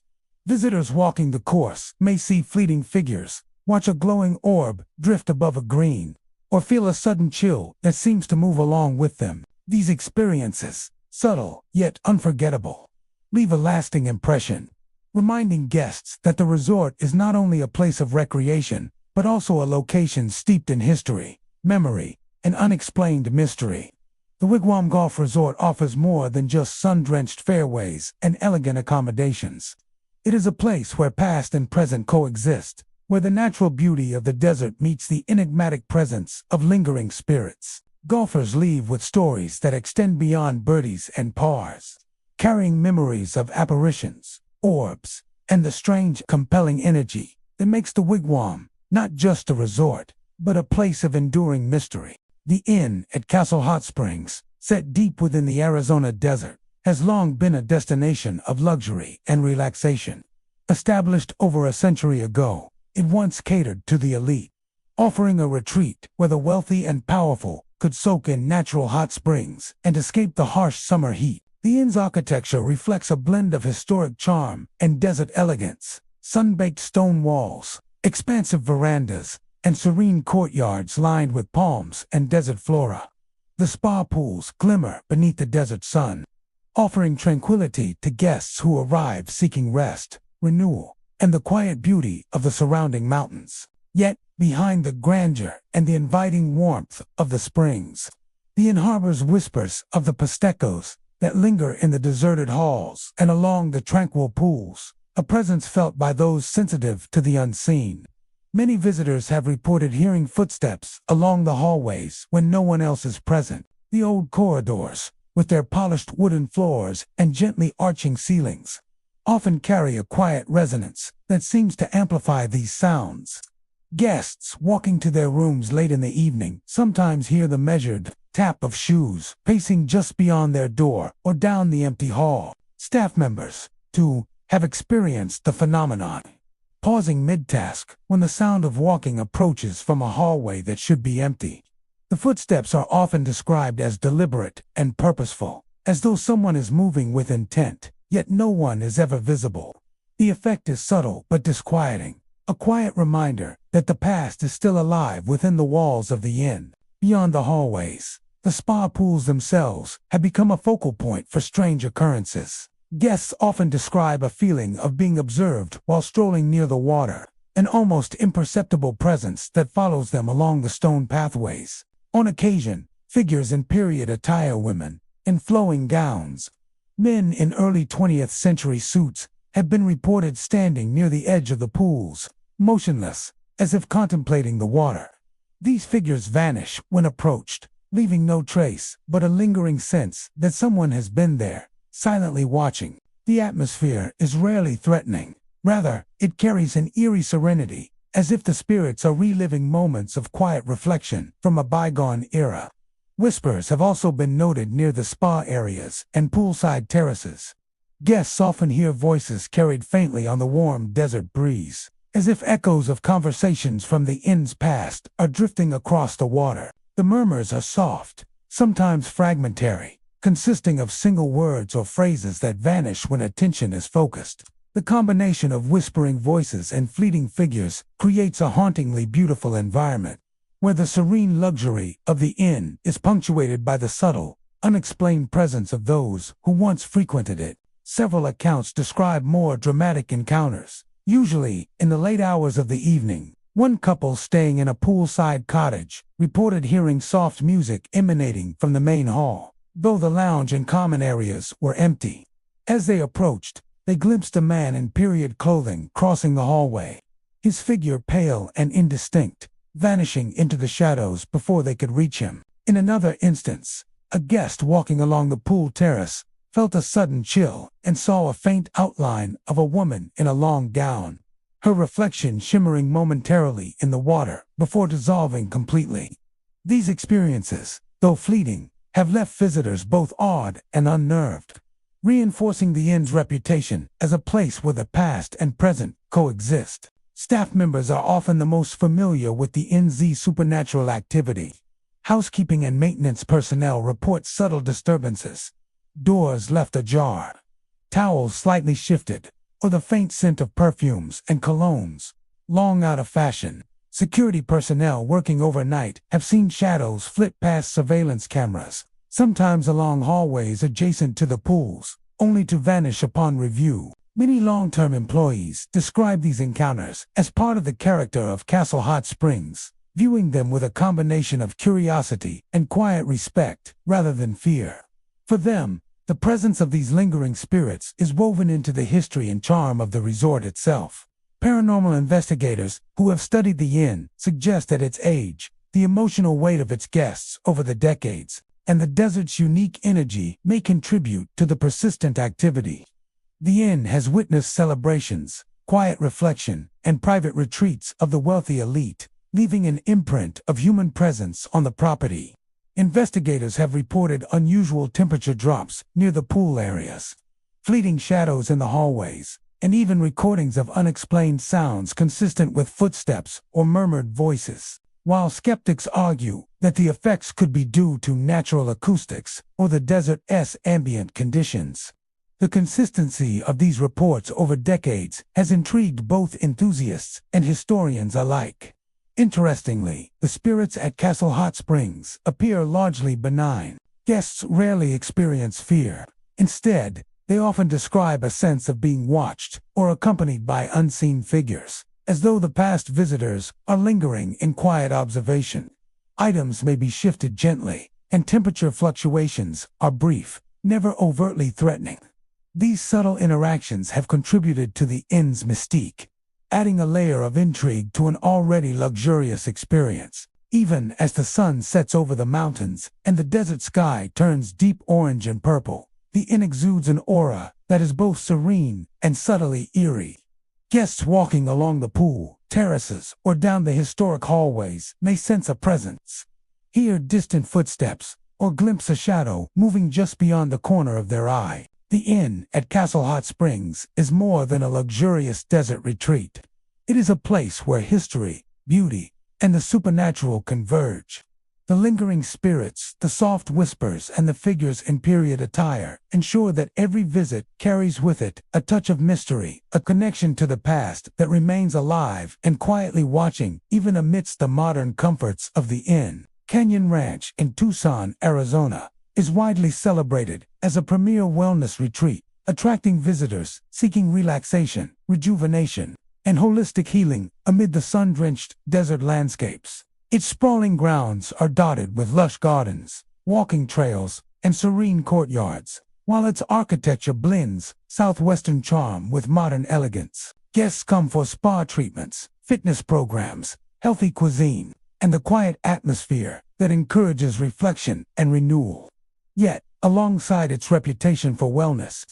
Visitors walking the course may see fleeting figures, watch a glowing orb drift above a green, or feel a sudden chill that seems to move along with them. These experiences, subtle yet unforgettable, leave a lasting impression, reminding guests that the resort is not only a place of recreation, but also a location steeped in history, memory, and unexplained mystery. The Wigwam Golf Resort offers more than just sun-drenched fairways and elegant accommodations. It is a place where past and present coexist, where the natural beauty of the desert meets the enigmatic presence of lingering spirits. Golfers leave with stories that extend beyond birdies and pars, carrying memories of apparitions, orbs, and the strange, compelling energy that makes the Wigwam not just a resort, but a place of enduring mystery. The Inn at Castle Hot Springs, set deep within the Arizona desert, has long been a destination of luxury and relaxation. Established over a century ago, it once catered to the elite, offering a retreat where the wealthy and powerful could soak in natural hot springs and escape the harsh summer heat. The inn's architecture reflects a blend of historic charm and desert elegance. Sun-baked stone walls, expansive verandas, and serene courtyards lined with palms and desert flora. The spa pools glimmer beneath the desert sun, offering tranquility to guests who arrive seeking rest, renewal, and the quiet beauty of the surrounding mountains. Yet, behind the grandeur and the inviting warmth of the springs, the inn harbors whispers of the Pastecos that linger in the deserted halls and along the tranquil pools, a presence felt by those sensitive to the unseen. Many visitors have reported hearing footsteps along the hallways when no one else is present. The old corridors, with their polished wooden floors and gently arching ceilings, often carry a quiet resonance that seems to amplify these sounds. Guests walking to their rooms late in the evening sometimes hear the measured tap of shoes, pacing just beyond their door or down the empty hall. Staff members, too, have experienced the phenomenon, pausing mid-task when the sound of walking approaches from a hallway that should be empty. The footsteps are often described as deliberate and purposeful, as though someone is moving with intent, yet no one is ever visible. The effect is subtle but disquieting, a quiet reminder that the past is still alive within the walls of the inn. Beyond the hallways, the spa pools themselves have become a focal point for strange occurrences. Guests often describe a feeling of being observed while strolling near the water, an almost imperceptible presence that follows them along the stone pathways. On occasion, figures in period attire, women in flowing gowns, men in early 20th century suits, have been reported standing near the edge of the pools, motionless, as if contemplating the water. These figures vanish when approached, leaving no trace but a lingering sense that someone has been there, silently watching. The atmosphere is rarely threatening. Rather, it carries an eerie serenity, as if the spirits are reliving moments of quiet reflection from a bygone era. Whispers have also been noted near the spa areas and poolside terraces. Guests often hear voices carried faintly on the warm desert breeze, as if echoes of conversations from the inn's past are drifting across the water. The murmurs are soft, sometimes fragmentary, consisting of single words or phrases that vanish when attention is focused. The combination of whispering voices and fleeting figures creates a hauntingly beautiful environment, where the serene luxury of the inn is punctuated by the subtle, unexplained presence of those who once frequented it. Several accounts describe more dramatic encounters, usually in the late hours of the evening. One couple staying in a poolside cottage reported hearing soft music emanating from the main hall, though the lounge and common areas were empty. As they approached, they glimpsed a man in period clothing crossing the hallway, his figure pale and indistinct, vanishing into the shadows before they could reach him. In another instance, a guest walking along the pool terrace felt a sudden chill and saw a faint outline of a woman in a long gown, her reflection shimmering momentarily in the water before dissolving completely. These experiences, though fleeting, have left visitors both awed and unnerved, reinforcing the inn's reputation as a place where the past and present coexist. Staff members are often the most familiar with the inn's supernatural activity. Housekeeping and maintenance personnel report subtle disturbances, doors left ajar, towels slightly shifted, or the faint scent of perfumes and colognes, long out of fashion. Security personnel working overnight have seen shadows flit past surveillance cameras, sometimes along hallways adjacent to the pools, only to vanish upon review. Many long-term employees describe these encounters as part of the character of Castle Hot Springs, viewing them with a combination of curiosity and quiet respect rather than fear. For them, the presence of these lingering spirits is woven into the history and charm of the resort itself. Paranormal investigators who have studied the inn suggest that its age, the emotional weight of its guests over the decades, and the desert's unique energy may contribute to the persistent activity. The inn has witnessed celebrations, quiet reflection, and private retreats of the wealthy elite, leaving an imprint of human presence on the property. Investigators have reported unusual temperature drops near the pool areas, fleeting shadows in the hallways, and even recordings of unexplained sounds consistent with footsteps or murmured voices. While skeptics argue that the effects could be due to natural acoustics or the desert's ambient conditions, the consistency of these reports over decades has intrigued both enthusiasts and historians alike. Interestingly, the spirits at Castle Hot Springs appear largely benign. Guests rarely experience fear. Instead, they often describe a sense of being watched or accompanied by unseen figures, as though the past visitors are lingering in quiet observation. Items may be shifted gently, and temperature fluctuations are brief, never overtly threatening. These subtle interactions have contributed to the inn's mystique, adding a layer of intrigue to an already luxurious experience. Even as the sun sets over the mountains and the desert sky turns deep orange and purple, the inn exudes an aura that is both serene and subtly eerie. Guests walking along the pool terraces or down the historic hallways may sense a presence, hear distant footsteps, or glimpse a shadow moving just beyond the corner of their eye. The inn at Castle Hot Springs is more than a luxurious desert retreat. It is a place where history, beauty, and the supernatural converge. The lingering spirits, the soft whispers, and the figures in period attire ensure that every visit carries with it a touch of mystery, a connection to the past that remains alive and quietly watching even amidst the modern comforts of the inn. Canyon Ranch in Tucson, Arizona, is widely celebrated as a premier wellness retreat, attracting visitors seeking relaxation, rejuvenation, and holistic healing amid the sun-drenched desert landscapes. Its sprawling grounds are dotted with lush gardens, walking trails, and serene courtyards, while its architecture blends southwestern charm with modern elegance. Guests come for spa treatments, fitness programs, healthy cuisine, and the quiet atmosphere that encourages reflection and renewal. Yet, alongside its reputation for wellness,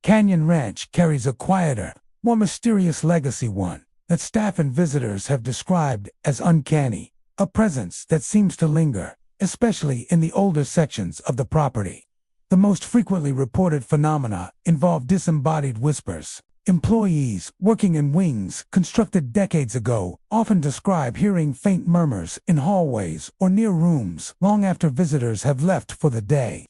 Canyon Ranch carries a quieter, more mysterious legacy, one that staff and visitors have described as uncanny. A presence that seems to linger, especially in the older sections of the property. The most frequently reported phenomena involve disembodied whispers. Employees working in wings constructed decades ago often describe hearing faint murmurs in hallways or near rooms long after visitors have left for the day.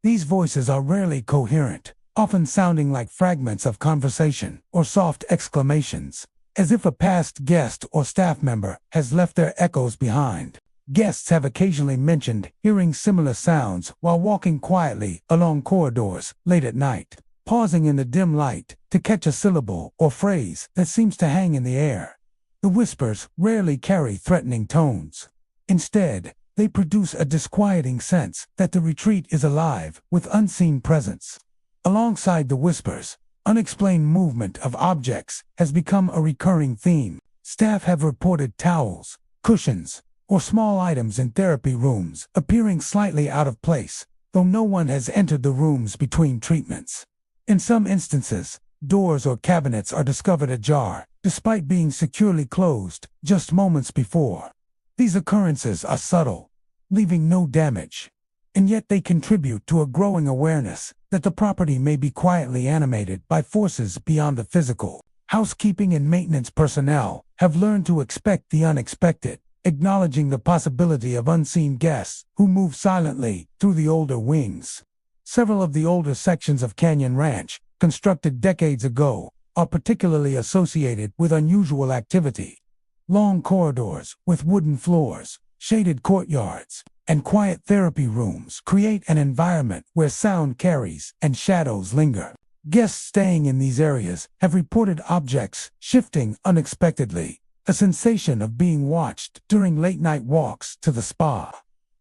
These voices are rarely coherent, often sounding like fragments of conversation or soft exclamations, as if a past guest or staff member has left their echoes behind. Guests have occasionally mentioned hearing similar sounds while walking quietly along corridors late at night, pausing in the dim light to catch a syllable or phrase that seems to hang in the air. The whispers rarely carry threatening tones. Instead, they produce a disquieting sense that the retreat is alive with unseen presence. Alongside the whispers, unexplained movement of objects has become a recurring theme. Staff have reported towels, cushions, or small items in therapy rooms appearing slightly out of place, though no one has entered the rooms between treatments. In some instances, doors or cabinets are discovered ajar, despite being securely closed just moments before. These occurrences are subtle, leaving no damage, and yet they contribute to a growing awareness that the property may be quietly animated by forces beyond the physical. Housekeeping and maintenance personnel have learned to expect the unexpected, acknowledging the possibility of unseen guests who move silently through the older wings. Several of the older sections of Canyon Ranch, constructed decades ago, are particularly associated with unusual activity. Long corridors with wooden floors, shaded courtyards, and quiet therapy rooms create an environment where sound carries and shadows linger. Guests staying in these areas have reported objects shifting unexpectedly, a sensation of being watched during late-night walks to the spa,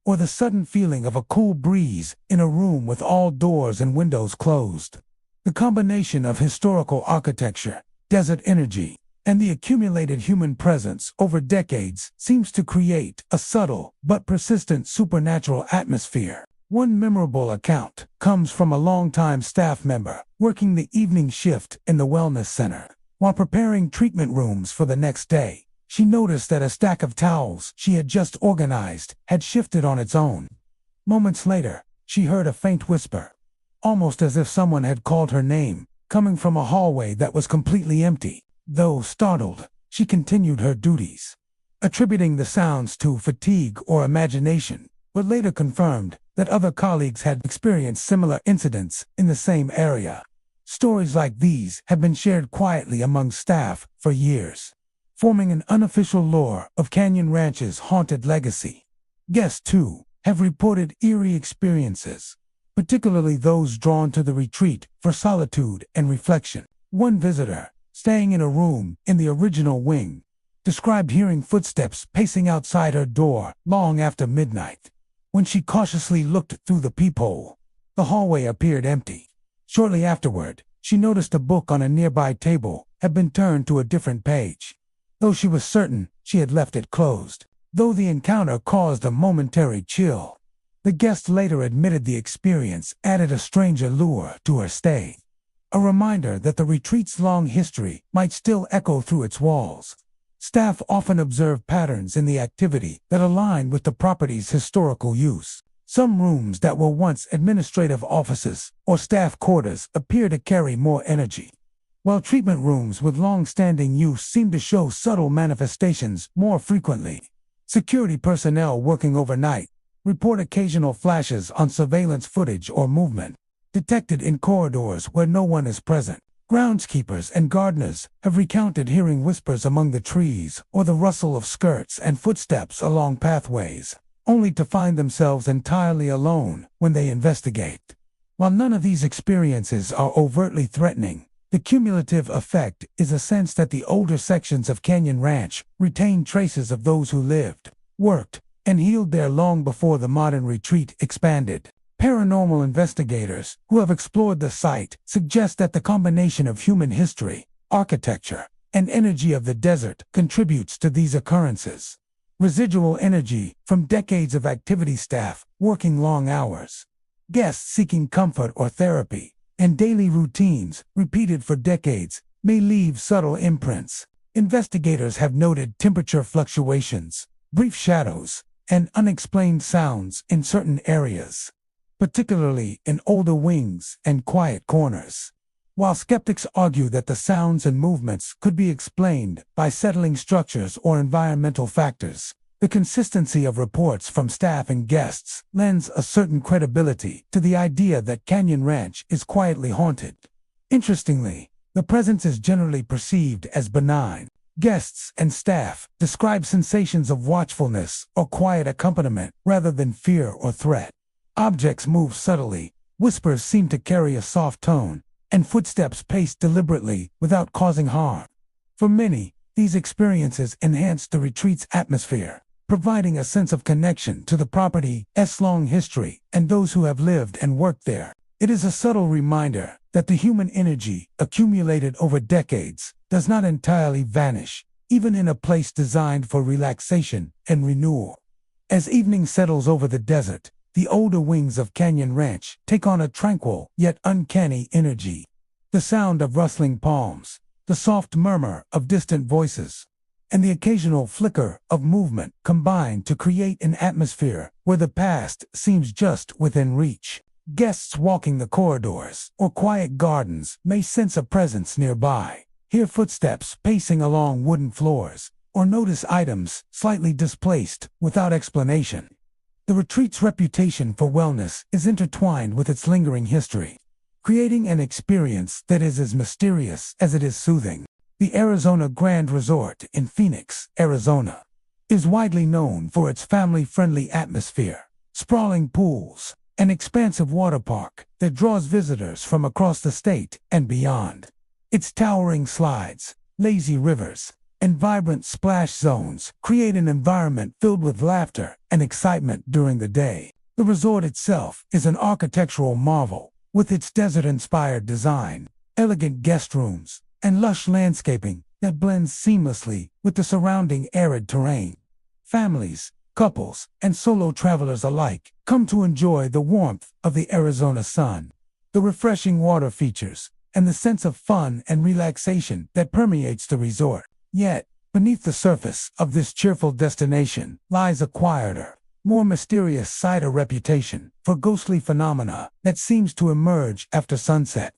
or the sudden feeling of a cool breeze in a room with all doors and windows closed. The combination of historical architecture, desert energy, and the accumulated human presence over decades seems to create a subtle but persistent supernatural atmosphere. One memorable account comes from a longtime staff member working the evening shift in the wellness center. While preparing treatment rooms for the next day, she noticed that a stack of towels she had just organized had shifted on its own. Moments later, she heard a faint whisper, almost as if someone had called her name, coming from a hallway that was completely empty. Though startled, she continued her duties, attributing the sounds to fatigue or imagination, but later confirmed that other colleagues had experienced similar incidents in the same area. Stories like these have been shared quietly among staff for years, forming an unofficial lore of Canyon Ranch's haunted legacy. Guests, too, have reported eerie experiences, particularly those drawn to the retreat for solitude and reflection. One visitor, staying in a room in the original wing, described hearing footsteps pacing outside her door long after midnight. When she cautiously looked through the peephole, the hallway appeared empty. Shortly afterward, she noticed a book on a nearby table had been turned to a different page, though she was certain she had left it closed. Though the encounter caused a momentary chill, the guest later admitted the experience added a strange allure to her stay, a reminder that the retreat's long history might still echo through its walls. Staff often observe patterns in the activity that align with the property's historical use, Some rooms that were once administrative offices or staff quarters appear to carry more energy, while treatment rooms with long-standing use seem to show subtle manifestations more frequently. Security personnel working overnight report occasional flashes on surveillance footage or movement detected in corridors where no one is present. Groundskeepers and gardeners have recounted hearing whispers among the trees or the rustle of skirts and footsteps along pathways, only to find themselves entirely alone when they investigate. While none of these experiences are overtly threatening, the cumulative effect is a sense that the older sections of Canyon Ranch retain traces of those who lived, worked, and healed there long before the modern retreat expanded. Paranormal investigators who have explored the site suggest that the combination of human history, architecture, and energy of the desert contributes to these occurrences. Residual energy from decades of activity, staff working long hours, guests seeking comfort or therapy, and daily routines repeated for decades may leave subtle imprints. Investigators have noted temperature fluctuations, brief shadows, and unexplained sounds in certain areas, particularly in older wings and quiet corners. While skeptics argue that the sounds and movements could be explained by settling structures or environmental factors, the consistency of reports from staff and guests lends a certain credibility to the idea that Canyon Ranch is quietly haunted. Interestingly, the presence is generally perceived as benign. Guests and staff describe sensations of watchfulness or quiet accompaniment rather than fear or threat. Objects move subtly, whispers seem to carry a soft tone, and footsteps pace deliberately without causing harm. For many, these experiences enhance the retreat's atmosphere, providing a sense of connection to the property's long history and those who have lived and worked there. It is a subtle reminder that the human energy accumulated over decades does not entirely vanish, even in a place designed for relaxation and renewal. As evening settles over the desert, the older wings of Canyon Ranch take on a tranquil yet uncanny energy. The sound of rustling palms, the soft murmur of distant voices, and the occasional flicker of movement combine to create an atmosphere where the past seems just within reach. Guests walking the corridors or quiet gardens may sense a presence nearby, hear footsteps pacing along wooden floors, or notice items slightly displaced without explanation. The retreat's reputation for wellness is intertwined with its lingering history, creating an experience that is as mysterious as it is soothing. The Arizona Grand Resort in Phoenix, Arizona, is widely known for its family-friendly atmosphere, sprawling pools, an expansive water park that draws visitors from across the state and beyond. Its towering slides, lazy rivers, and vibrant splash zones create an environment filled with laughter and excitement during the day. The resort itself is an architectural marvel, with its desert-inspired design, elegant guest rooms, and lush landscaping that blends seamlessly with the surrounding arid terrain. Families, couples, and solo travelers alike come to enjoy the warmth of the Arizona sun, the refreshing water features, and the sense of fun and relaxation that permeates the resort. Yet, beneath the surface of this cheerful destination lies a quieter, more mysterious side, a reputation for ghostly phenomena that seems to emerge after sunset.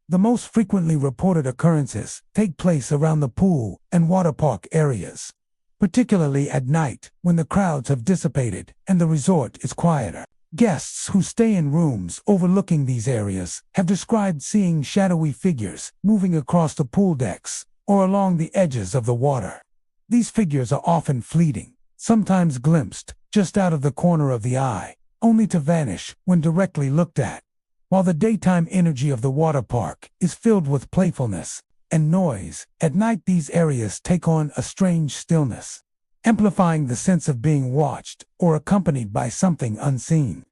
The most frequently reported occurrences take place around the pool and water park areas, particularly at night when the crowds have dissipated and the resort is quieter. Guests who stay in rooms overlooking these areas have described seeing shadowy figures moving across the pool decks or along the edges of the water. These figures are often fleeting, sometimes glimpsed just out of the corner of the eye, only to vanish when directly looked at. While the daytime energy of the water park is filled with playfulness and noise, at night these areas take on a strange stillness, amplifying the sense of being watched or accompanied by something unseen.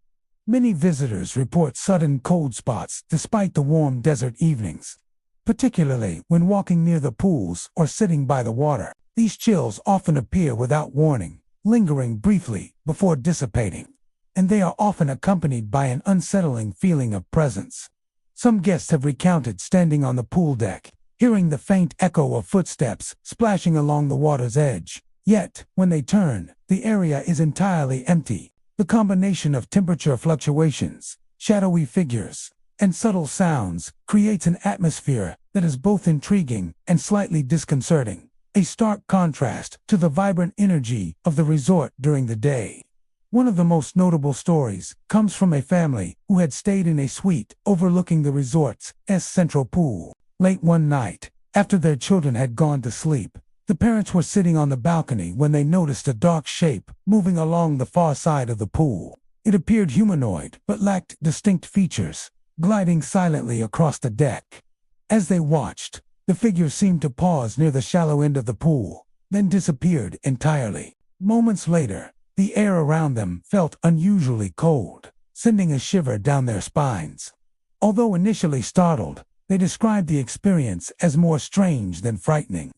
Many visitors report sudden cold spots despite the warm desert evenings, particularly when walking near the pools or sitting by the water. These chills often appear without warning, lingering briefly before dissipating, and they are often accompanied by an unsettling feeling of presence. Some guests have recounted standing on the pool deck, hearing the faint echo of footsteps splashing along the water's edge. Yet, when they turn, the area is entirely empty, The combination of temperature fluctuations, shadowy figures, and subtle sounds creates an atmosphere that is both intriguing and slightly disconcerting, a stark contrast to the vibrant energy of the resort during the day. One of the most notable stories comes from a family who had stayed in a suite overlooking the resort's central pool. Late one night, after their children had gone to sleep, the parents were sitting on the balcony when they noticed a dark shape moving along the far side of the pool. It appeared humanoid but lacked distinct features, gliding silently across the deck. As they watched, the figure seemed to pause near the shallow end of the pool, then disappeared entirely. Moments later, the air around them felt unusually cold, sending a shiver down their spines. Although initially startled, they described the experience as more strange than frightening,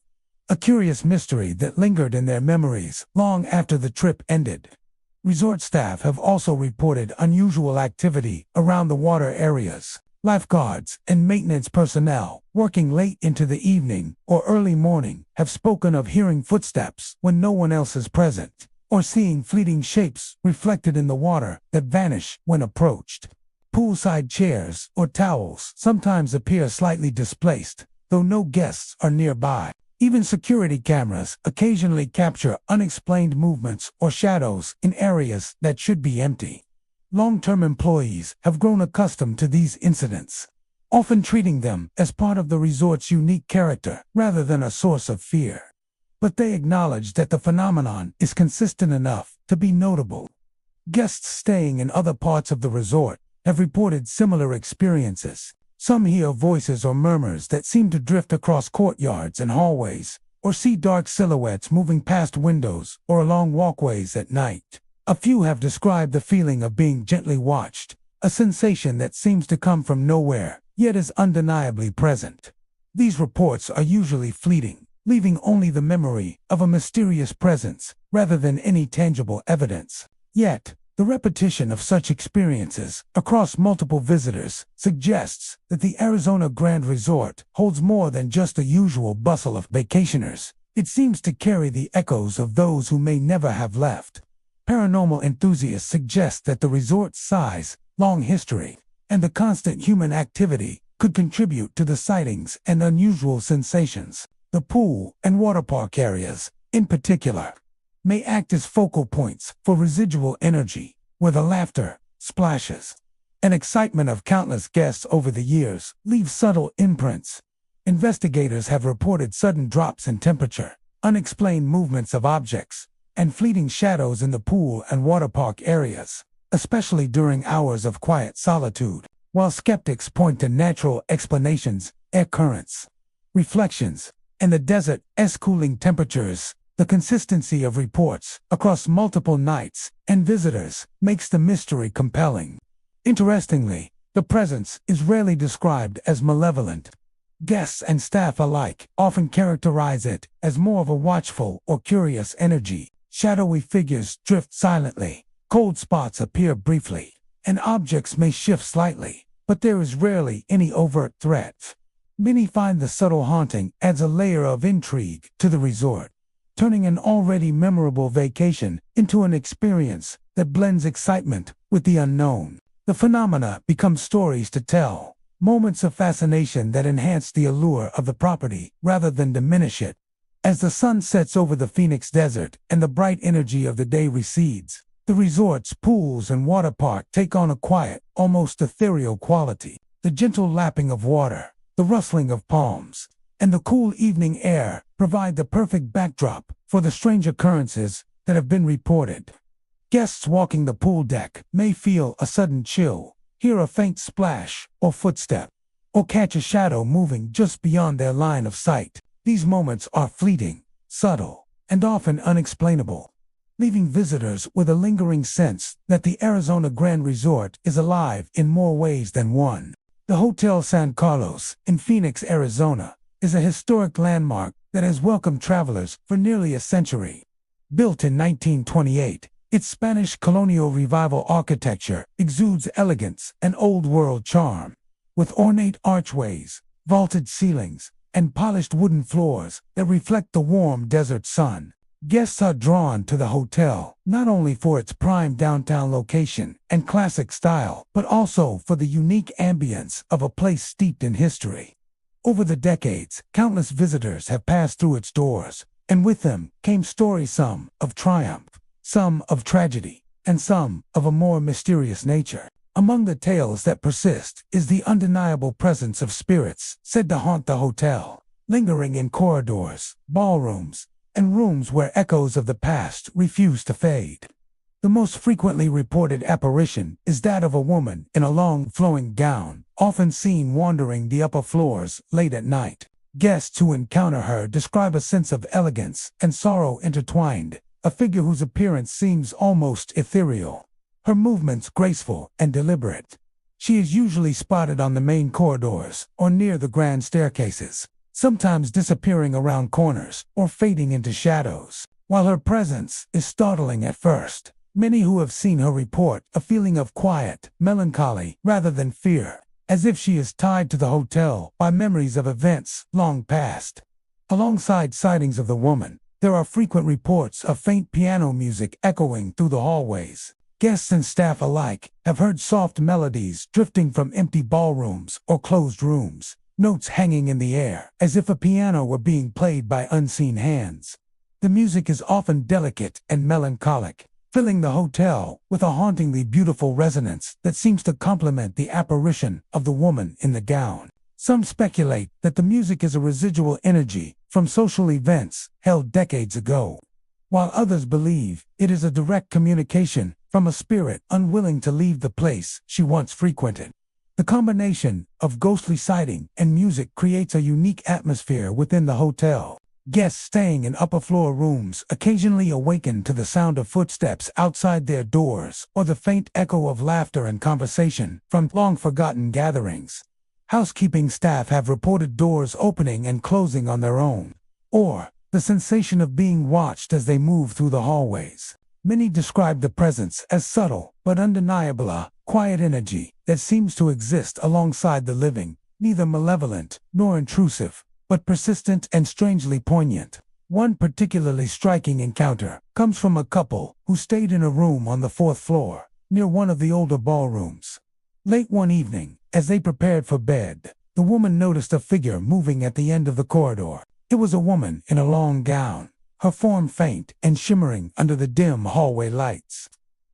a curious mystery that lingered in their memories long after the trip ended. Resort staff have also reported unusual activity around the water areas. Lifeguards and maintenance personnel working late into the evening or early morning have spoken of hearing footsteps when no one else is present, or seeing fleeting shapes reflected in the water that vanish when approached. Poolside chairs or towels sometimes appear slightly displaced, though no guests are nearby. Even security cameras occasionally capture unexplained movements or shadows in areas that should be empty. Long-term employees have grown accustomed to these incidents, often treating them as part of the resort's unique character rather than a source of fear. But they acknowledge that the phenomenon is consistent enough to be notable. Guests staying in other parts of the resort have reported similar experiences. Some hear voices or murmurs that seem to drift across courtyards and hallways, or see dark silhouettes moving past windows or along walkways at night. A few have described the feeling of being gently watched, a sensation that seems to come from nowhere, yet is undeniably present. These reports are usually fleeting, leaving only the memory of a mysterious presence rather than any tangible evidence. Yet, the repetition of such experiences across multiple visitors suggests that the Arizona Grand Resort holds more than just the usual bustle of vacationers. It seems to carry the echoes of those who may never have left. Paranormal enthusiasts suggest that the resort's size, long history, and the constant human activity could contribute to the sightings and unusual sensations. The pool and water park areas, in particular, may act as focal points for residual energy, where the laughter, splashes, and excitement of countless guests over the years leave subtle imprints. Investigators have reported sudden drops in temperature, unexplained movements of objects, and fleeting shadows in the pool and water park areas, especially during hours of quiet solitude, while skeptics point to natural explanations, air currents, reflections, and the desert's cooling temperatures. The consistency of reports across multiple nights and visitors makes the mystery compelling. Interestingly, the presence is rarely described as malevolent. Guests and staff alike often characterize it as more of a watchful or curious energy. Shadowy figures drift silently, cold spots appear briefly, and objects may shift slightly, but there is rarely any overt threat. Many find the subtle haunting adds a layer of intrigue to the resort, turning an already memorable vacation into an experience that blends excitement with the unknown. The phenomena become stories to tell, moments of fascination that enhance the allure of the property rather than diminish it. As the sun sets over the Phoenix Desert and the bright energy of the day recedes, the resort's pools and water park take on a quiet, almost ethereal quality. The gentle lapping of water, the rustling of palms, and the cool evening air provide the perfect backdrop for the strange occurrences that have been reported. Guests walking the pool deck may feel a sudden chill, hear a faint splash or footstep, or catch a shadow moving just beyond their line of sight. These moments are fleeting, subtle, and often unexplainable, leaving visitors with a lingering sense that the Arizona Grand Resort is alive in more ways than one. The Hotel San Carlos in Phoenix, Arizona, is a historic landmark that has welcomed travelers for nearly a century. Built in 1928, its Spanish colonial revival architecture exudes elegance and old-world charm. With ornate archways, vaulted ceilings, and polished wooden floors that reflect the warm desert sun, Guests are drawn to the hotel not only for its prime downtown location and classic style, but also for the unique ambience of a place steeped in history. Over the decades, countless visitors have passed through its doors, and with them came stories, some of triumph, some of tragedy, and some of a more mysterious nature. Among the tales that persist is the undeniable presence of spirits said to haunt the hotel, lingering in corridors, ballrooms, and rooms where echoes of the past refuse to fade. The most frequently reported apparition is that of a woman in a long, flowing gown, often seen wandering the upper floors late at night. Guests who encounter her describe a sense of elegance and sorrow intertwined, a figure whose appearance seems almost ethereal, her movements graceful and deliberate. She is usually spotted on the main corridors or near the grand staircases, sometimes disappearing around corners or fading into shadows. While her presence is startling at first, many who have seen her report a feeling of quiet melancholy rather than fear, as if she is tied to the hotel by memories of events long past. Alongside sightings of the woman, there are frequent reports of faint piano music echoing through the hallways. Guests and staff alike have heard soft melodies drifting from empty ballrooms or closed rooms, notes hanging in the air as if a piano were being played by unseen hands. The music is often delicate and melancholic, filling the hotel with a hauntingly beautiful resonance that seems to complement the apparition of the woman in the gown. Some speculate that the music is a residual energy from social events held decades ago, while others believe it is a direct communication from a spirit unwilling to leave the place she once frequented. The combination of ghostly sighting and music creates a unique atmosphere within the hotel. Guests staying in upper-floor rooms occasionally awaken to the sound of footsteps outside their doors or the faint echo of laughter and conversation from long-forgotten gatherings. Housekeeping staff have reported doors opening and closing on their own, or the sensation of being watched as they move through the hallways. Many describe the presence as subtle but undeniable, a quiet energy that seems to exist alongside the living, neither malevolent nor intrusive, but persistent and strangely poignant. One particularly striking encounter comes from a couple who stayed in a room on the 4th floor, near one of the older ballrooms. Late one evening, as they prepared for bed, the woman noticed a figure moving at the end of the corridor. It was a woman in a long gown, her form faint and shimmering under the dim hallway lights.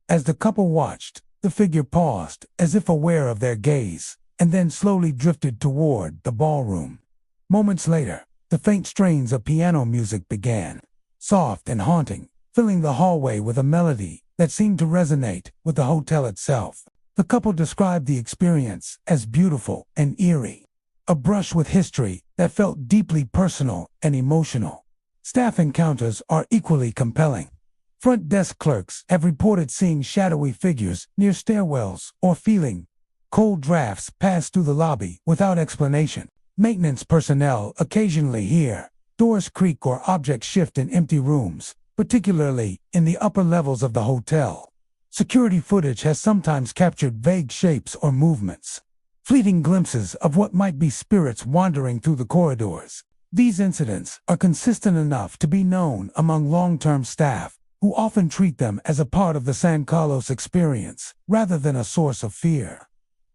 As the couple watched, the figure paused, as if aware of their gaze, and then slowly drifted toward the ballroom. Moments later, the faint strains of piano music began, soft and haunting, filling the hallway with a melody that seemed to resonate with the hotel itself. The couple described the experience as beautiful and eerie, a brush with history that felt deeply personal and emotional. Staff encounters are equally compelling. Front desk clerks have reported seeing shadowy figures near stairwells or feeling cold drafts pass through the lobby without explanation. Maintenance personnel occasionally hear doors creak or objects shift in empty rooms, particularly in the upper levels of the hotel. Security footage has sometimes captured vague shapes or movements, fleeting glimpses of what might be spirits wandering through the corridors. These incidents are consistent enough to be known among long-term staff, who often treat them as a part of the San Carlos experience, rather than a source of fear.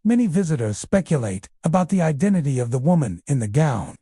Many visitors speculate about the identity of the woman in the gown.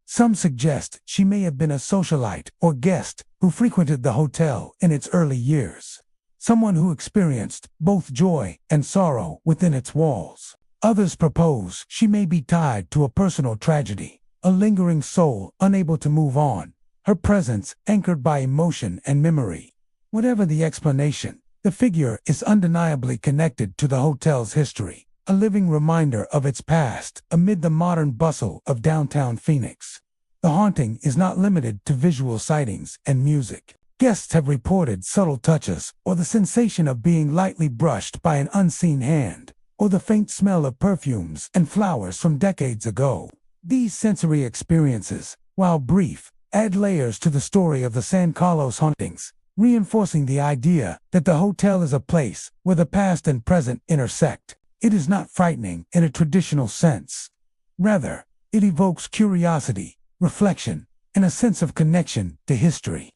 Some suggest she may have been a socialite or guest who frequented the hotel in its early years, someone who experienced both joy and sorrow within its walls. Others propose she may be tied to a personal tragedy, a lingering soul unable to move on, her presence anchored by emotion and memory. Whatever the explanation, the figure is undeniably connected to the hotel's history, a living reminder of its past amid the modern bustle of downtown Phoenix. The haunting is not limited to visual sightings and music. Guests have reported subtle touches, or the sensation of being lightly brushed by an unseen hand, or the faint smell of perfumes and flowers from decades ago. These sensory experiences, while brief, add layers to the story of the San Carlos hauntings, reinforcing the idea that the hotel is a place where the past and present intersect. It is not frightening in a traditional sense. Rather, it evokes curiosity, reflection, and a sense of connection to history.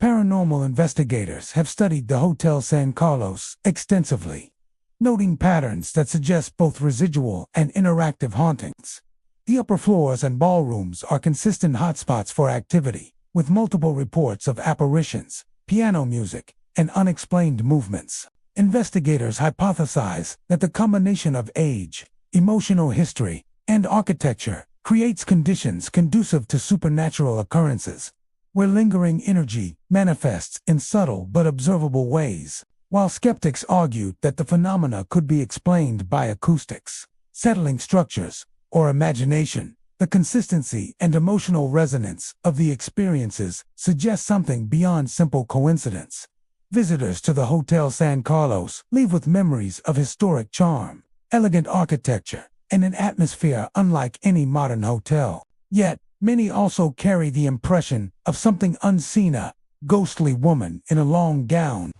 Paranormal investigators have studied the Hotel San Carlos extensively, noting patterns that suggest both residual and interactive hauntings. The upper floors and ballrooms are consistent hotspots for activity, with multiple reports of apparitions, piano music, and unexplained movements. Investigators hypothesize that the combination of age, emotional history, and architecture creates conditions conducive to supernatural occurrences, where lingering energy manifests in subtle but observable ways, while skeptics argue that the phenomena could be explained by acoustics, settling structures, or imagination. The consistency and emotional resonance of the experiences suggest something beyond simple coincidence. Visitors to the Hotel San Carlos leave with memories of historic charm, elegant architecture, and an atmosphere unlike any modern hotel. Yet, many also carry the impression of something unseen, a ghostly woman in a long gown.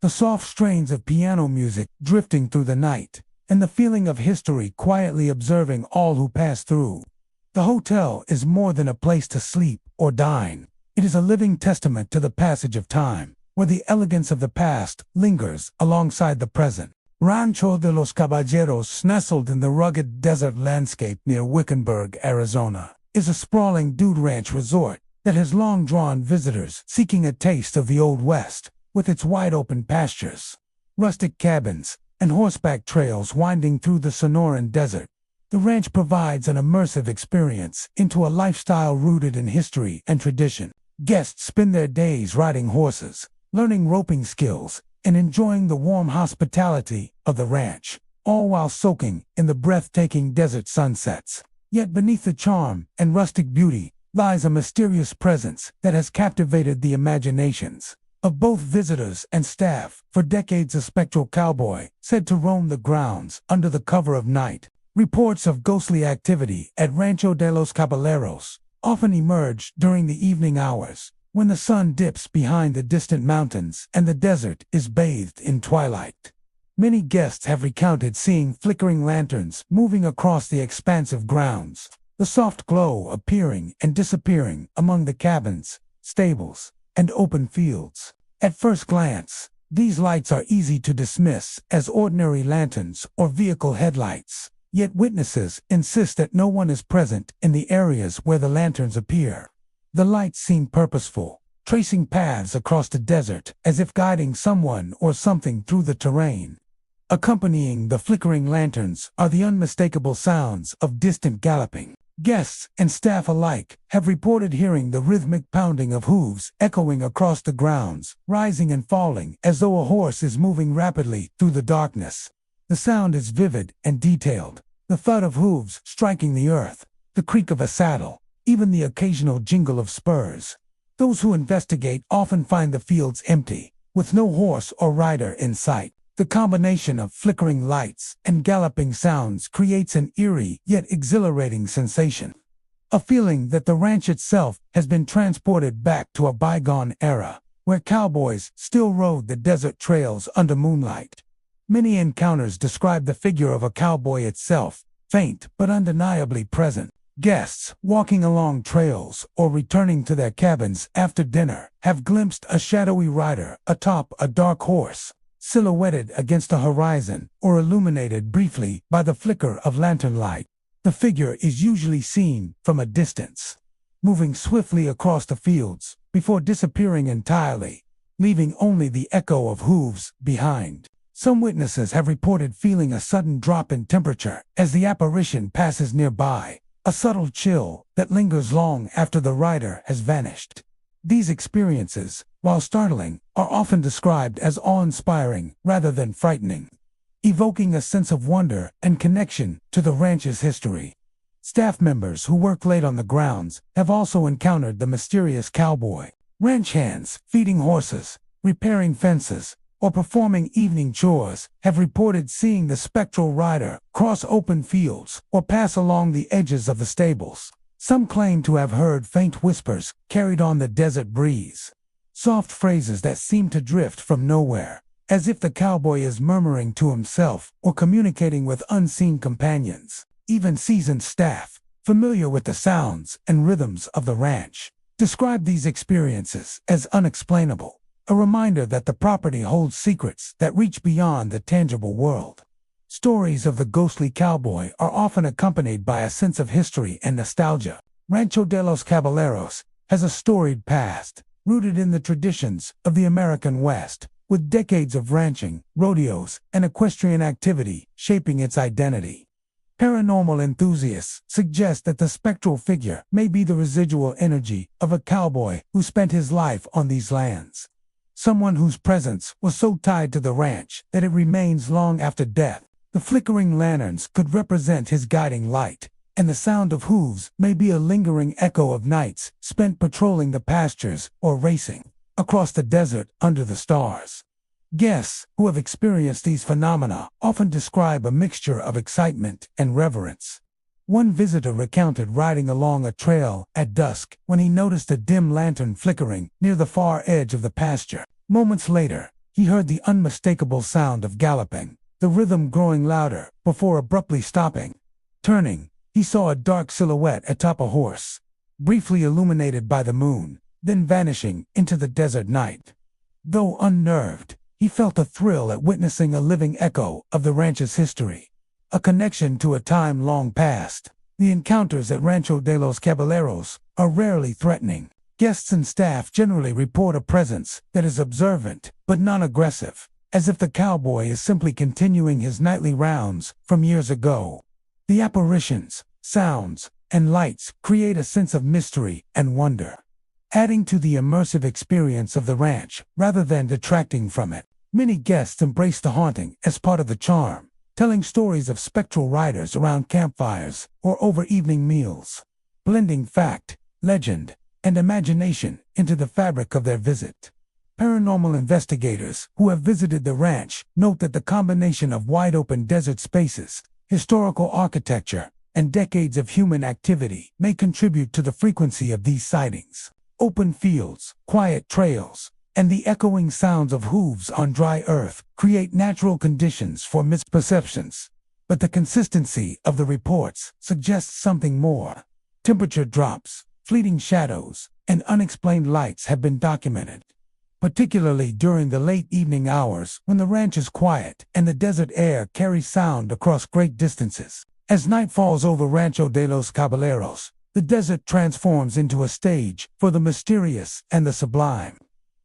The soft strains of piano music drifting through the night, and the feeling of history quietly observing all who pass through. The hotel is more than a place to sleep or dine. It is a living testament to the passage of time, where the elegance of the past lingers alongside the present. Rancho de los Caballeros, nestled in the rugged desert landscape near Wickenburg, Arizona, is a sprawling dude ranch resort that has long drawn visitors seeking a taste of the Old West, with its wide-open pastures, rustic cabins, and horseback trails winding through the Sonoran Desert. The ranch provides an immersive experience into a lifestyle rooted in history and tradition. Guests spend their days riding horses, learning roping skills, and enjoying the warm hospitality of the ranch, all while soaking in the breathtaking desert sunsets. Yet beneath the charm and rustic beauty lies a mysterious presence that has captivated the imaginations of both visitors and staff. For decades, a spectral cowboy said to roam the grounds under the cover of night. Reports of ghostly activity at Rancho de los Caballeros often emerge during the evening hours, when the sun dips behind the distant mountains and the desert is bathed in twilight. Many guests have recounted seeing flickering lanterns moving across the expansive grounds, the soft glow appearing and disappearing among the cabins, stables, and open fields. At first glance, these lights are easy to dismiss as ordinary lanterns or vehicle headlights. Yet witnesses insist that no one is present in the areas where the lanterns appear. The lights seem purposeful, tracing paths across the desert as if guiding someone or something through the terrain. Accompanying the flickering lanterns are the unmistakable sounds of distant galloping. Guests and staff alike have reported hearing the rhythmic pounding of hooves echoing across the grounds, rising and falling as though a horse is moving rapidly through the darkness. The sound is vivid and detailed, the thud of hooves striking the earth, the creak of a saddle, even the occasional jingle of spurs. Those who investigate often find the fields empty, with no horse or rider in sight. The combination of flickering lights and galloping sounds creates an eerie yet exhilarating sensation. A feeling that the ranch itself has been transported back to a bygone era, where cowboys still rode the desert trails under moonlight. Many encounters describe the figure of a cowboy itself, faint but undeniably present. Guests walking along trails or returning to their cabins after dinner have glimpsed a shadowy rider atop a dark horse, silhouetted against the horizon or illuminated briefly by the flicker of lantern light. The figure is usually seen from a distance, moving swiftly across the fields before disappearing entirely, leaving only the echo of hooves behind. Some witnesses have reported feeling a sudden drop in temperature as the apparition passes nearby, a subtle chill that lingers long after the rider has vanished. These experiences, while startling, are often described as awe-inspiring rather than frightening, evoking a sense of wonder and connection to the ranch's history. Staff members who work late on the grounds have also encountered the mysterious cowboy. Ranch hands feeding horses, repairing fences, or performing evening chores have reported seeing the spectral rider cross open fields or pass along the edges of the stables. Some claim to have heard faint whispers carried on the desert breeze, soft phrases that seem to drift from nowhere, as if the cowboy is murmuring to himself or communicating with unseen companions. Even seasoned staff, familiar with the sounds and rhythms of the ranch, describe these experiences as unexplainable, a reminder that the property holds secrets that reach beyond the tangible world. Stories of the ghostly cowboy are often accompanied by a sense of history and nostalgia. Rancho de los Caballeros has a storied past, rooted in the traditions of the American West, with decades of ranching, rodeos, and equestrian activity shaping its identity. Paranormal enthusiasts suggest that the spectral figure may be the residual energy of a cowboy who spent his life on these lands. Someone whose presence was so tied to the ranch that it remains long after death. The flickering lanterns could represent his guiding light, and the sound of hooves may be a lingering echo of nights spent patrolling the pastures or racing across the desert under the stars. Guests who have experienced these phenomena often describe a mixture of excitement and reverence. One visitor recounted riding along a trail at dusk when he noticed a dim lantern flickering near the far edge of the pasture. Moments later, he heard the unmistakable sound of galloping, the rhythm growing louder before abruptly stopping. Turning, he saw a dark silhouette atop a horse, briefly illuminated by the moon, then vanishing into the desert night. Though unnerved, he felt a thrill at witnessing a living echo of the ranch's history, a connection to a time long past. The encounters at Rancho de los Caballeros are rarely threatening. Guests and staff generally report a presence that is observant but non-aggressive, as if the cowboy is simply continuing his nightly rounds from years ago. The apparitions, sounds, and lights create a sense of mystery and wonder, adding to the immersive experience of the ranch rather than detracting from it. Many guests embrace the haunting as part of the charm, telling stories of spectral riders around campfires or over evening meals, blending fact, legend, and imagination into the fabric of their visit. Paranormal investigators who have visited the ranch note that the combination of wide-open desert spaces, historical architecture, and decades of human activity may contribute to the frequency of these sightings. Open fields, quiet trails, and the echoing sounds of hooves on dry earth create natural conditions for misperceptions. But the consistency of the reports suggests something more. Temperature drops, fleeting shadows, and unexplained lights have been documented, particularly during the late evening hours when the ranch is quiet and the desert air carries sound across great distances. As night falls over Rancho de los Caballeros, the desert transforms into a stage for the mysterious and the sublime.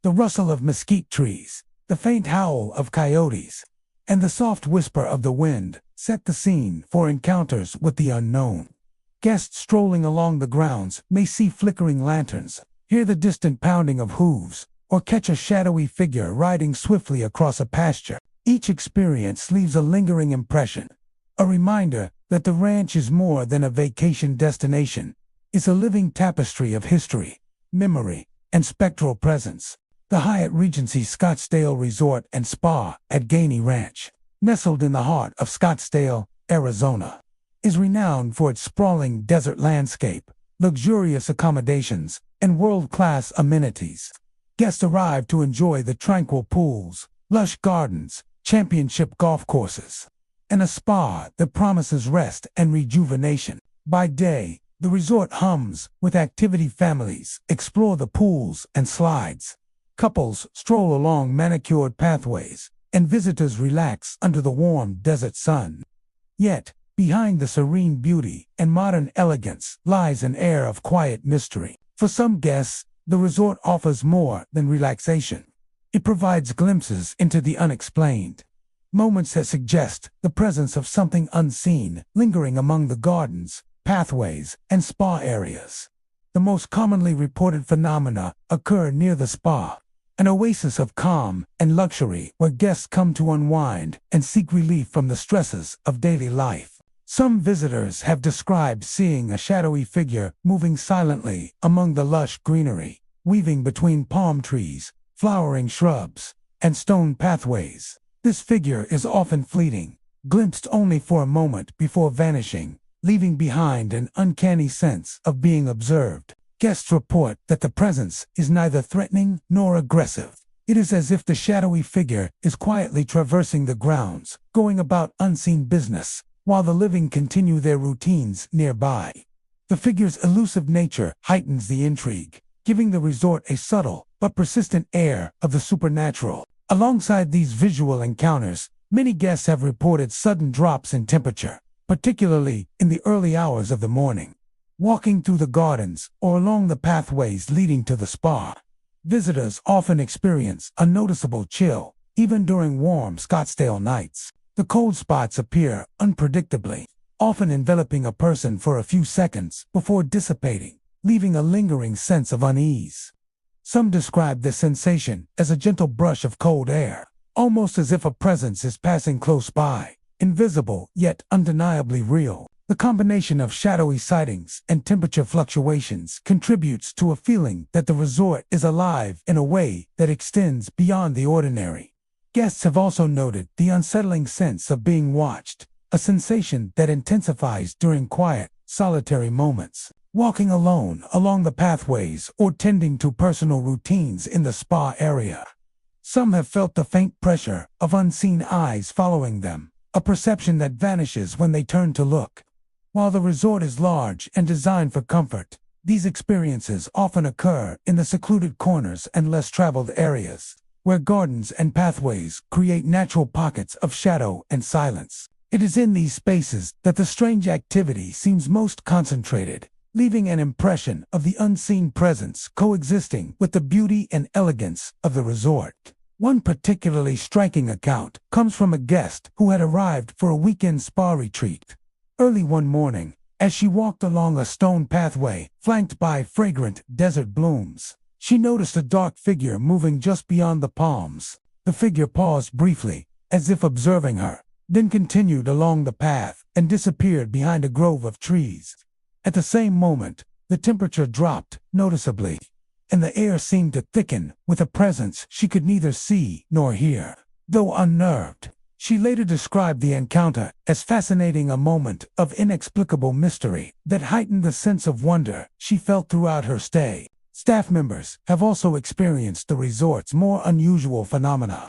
The rustle of mesquite trees, the faint howl of coyotes, and the soft whisper of the wind set the scene for encounters with the unknown. Guests strolling along the grounds may see flickering lanterns, hear the distant pounding of hooves, or catch a shadowy figure riding swiftly across a pasture. Each experience leaves a lingering impression, a reminder that the ranch is more than a vacation destination. It's a living tapestry of history, memory, and spectral presence. The Hyatt Regency Scottsdale Resort and Spa at Gainey Ranch, nestled in the heart of Scottsdale, Arizona, is renowned for its sprawling desert landscape, luxurious accommodations, and world-class amenities. Guests arrive to enjoy the tranquil pools, lush gardens, championship golf courses, and a spa that promises rest and rejuvenation. By day, the resort hums with activity. Families explore the pools and slides. Couples stroll along manicured pathways, and visitors relax under the warm desert sun. Yet, behind the serene beauty and modern elegance lies an air of quiet mystery. For some guests, the resort offers more than relaxation. It provides glimpses into the unexplained, moments that suggest the presence of something unseen lingering among the gardens, pathways, and spa areas. The most commonly reported phenomena occur near the spa, an oasis of calm and luxury where guests come to unwind and seek relief from the stresses of daily life. Some visitors have described seeing a shadowy figure moving silently among the lush greenery, weaving between palm trees, flowering shrubs, and stone pathways. This figure is often fleeting, glimpsed only for a moment before vanishing, leaving behind an uncanny sense of being observed. Guests report that the presence is neither threatening nor aggressive. It is as if the shadowy figure is quietly traversing the grounds, going about unseen business, while the living continue their routines nearby. The figure's elusive nature heightens the intrigue, giving the resort a subtle but persistent air of the supernatural. Alongside these visual encounters, many guests have reported sudden drops in temperature, particularly in the early hours of the morning. Walking through the gardens or along the pathways leading to the spa, visitors often experience a noticeable chill, even during warm Scottsdale nights. The cold spots appear unpredictably, often enveloping a person for a few seconds before dissipating, leaving a lingering sense of unease. Some describe this sensation as a gentle brush of cold air, almost as if a presence is passing close by, invisible yet undeniably real. The combination of shadowy sightings and temperature fluctuations contributes to a feeling that the resort is alive in a way that extends beyond the ordinary. Guests have also noted the unsettling sense of being watched, a sensation that intensifies during quiet, solitary moments. Walking alone along the pathways or tending to personal routines in the spa area. Some have felt the faint pressure of unseen eyes following them, a perception that vanishes when they turn to look. While the resort is large and designed for comfort, these experiences often occur in the secluded corners and less traveled areas, where gardens and pathways create natural pockets of shadow and silence. It is in these spaces that the strange activity seems most concentrated, leaving an impression of the unseen presence coexisting with the beauty and elegance of the resort. One particularly striking account comes from a guest who had arrived for a weekend spa retreat. Early one morning, as she walked along a stone pathway flanked by fragrant desert blooms, she noticed a dark figure moving just beyond the palms. The figure paused briefly, as if observing her, then continued along the path and disappeared behind a grove of trees. At the same moment, the temperature dropped noticeably, and the air seemed to thicken with a presence she could neither see nor hear. Though unnerved, she later described the encounter as fascinating, a moment of inexplicable mystery that heightened the sense of wonder she felt throughout her stay. Staff members have also experienced the resort's more unusual phenomena,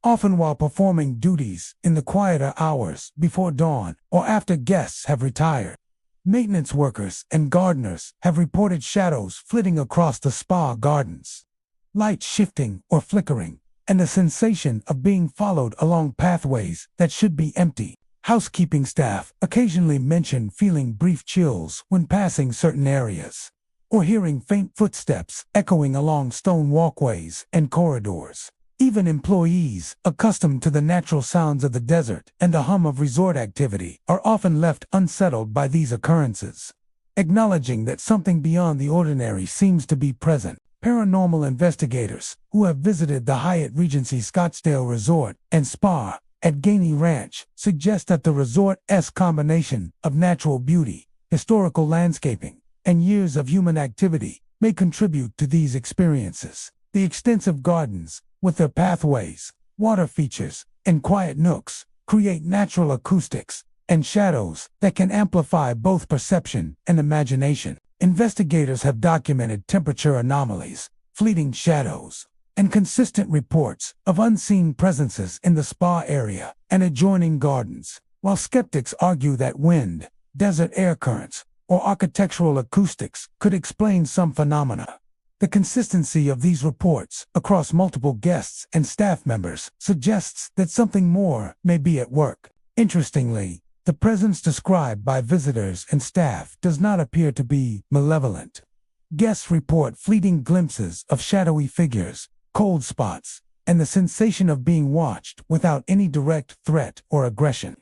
often while performing duties in the quieter hours before dawn or after guests have retired. Maintenance workers and gardeners have reported shadows flitting across the spa gardens, lights shifting or flickering, and the sensation of being followed along pathways that should be empty. Housekeeping staff occasionally mention feeling brief chills when passing certain areas, or hearing faint footsteps echoing along stone walkways and corridors. Even employees, accustomed to the natural sounds of the desert and the hum of resort activity, are often left unsettled by these occurrences. Acknowledging that something beyond the ordinary seems to be present, paranormal investigators who have visited the Hyatt Regency Scottsdale Resort and Spa at Gainey Ranch suggest that the resort's combination of natural beauty, historical landscaping, and years of human activity may contribute to these experiences. The extensive gardens, with their pathways, water features, and quiet nooks, create natural acoustics and shadows that can amplify both perception and imagination. Investigators have documented temperature anomalies, fleeting shadows, and consistent reports of unseen presences in the spa area and adjoining gardens, while skeptics argue that wind, desert air currents, or architectural acoustics could explain some phenomena. The consistency of these reports across multiple guests and staff members suggests that something more may be at work. Interestingly, the presence described by visitors and staff does not appear to be malevolent. Guests report fleeting glimpses of shadowy figures, cold spots, and the sensation of being watched without any direct threat or aggression.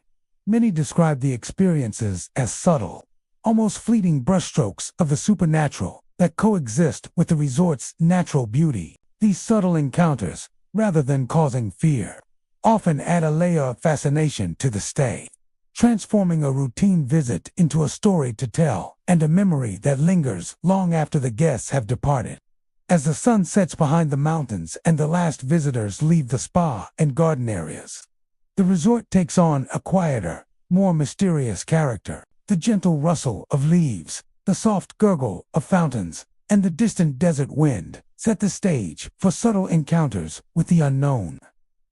Many describe the experiences as subtle, almost fleeting brushstrokes of the supernatural that coexist with the resort's natural beauty. These subtle encounters, rather than causing fear, often add a layer of fascination to the stay, transforming a routine visit into a story to tell and a memory that lingers long after the guests have departed. As the sun sets behind the mountains and the last visitors leave the spa and garden areas, the resort takes on a quieter, more mysterious character. The gentle rustle of leaves, the soft gurgle of fountains, and the distant desert wind set the stage for subtle encounters with the unknown.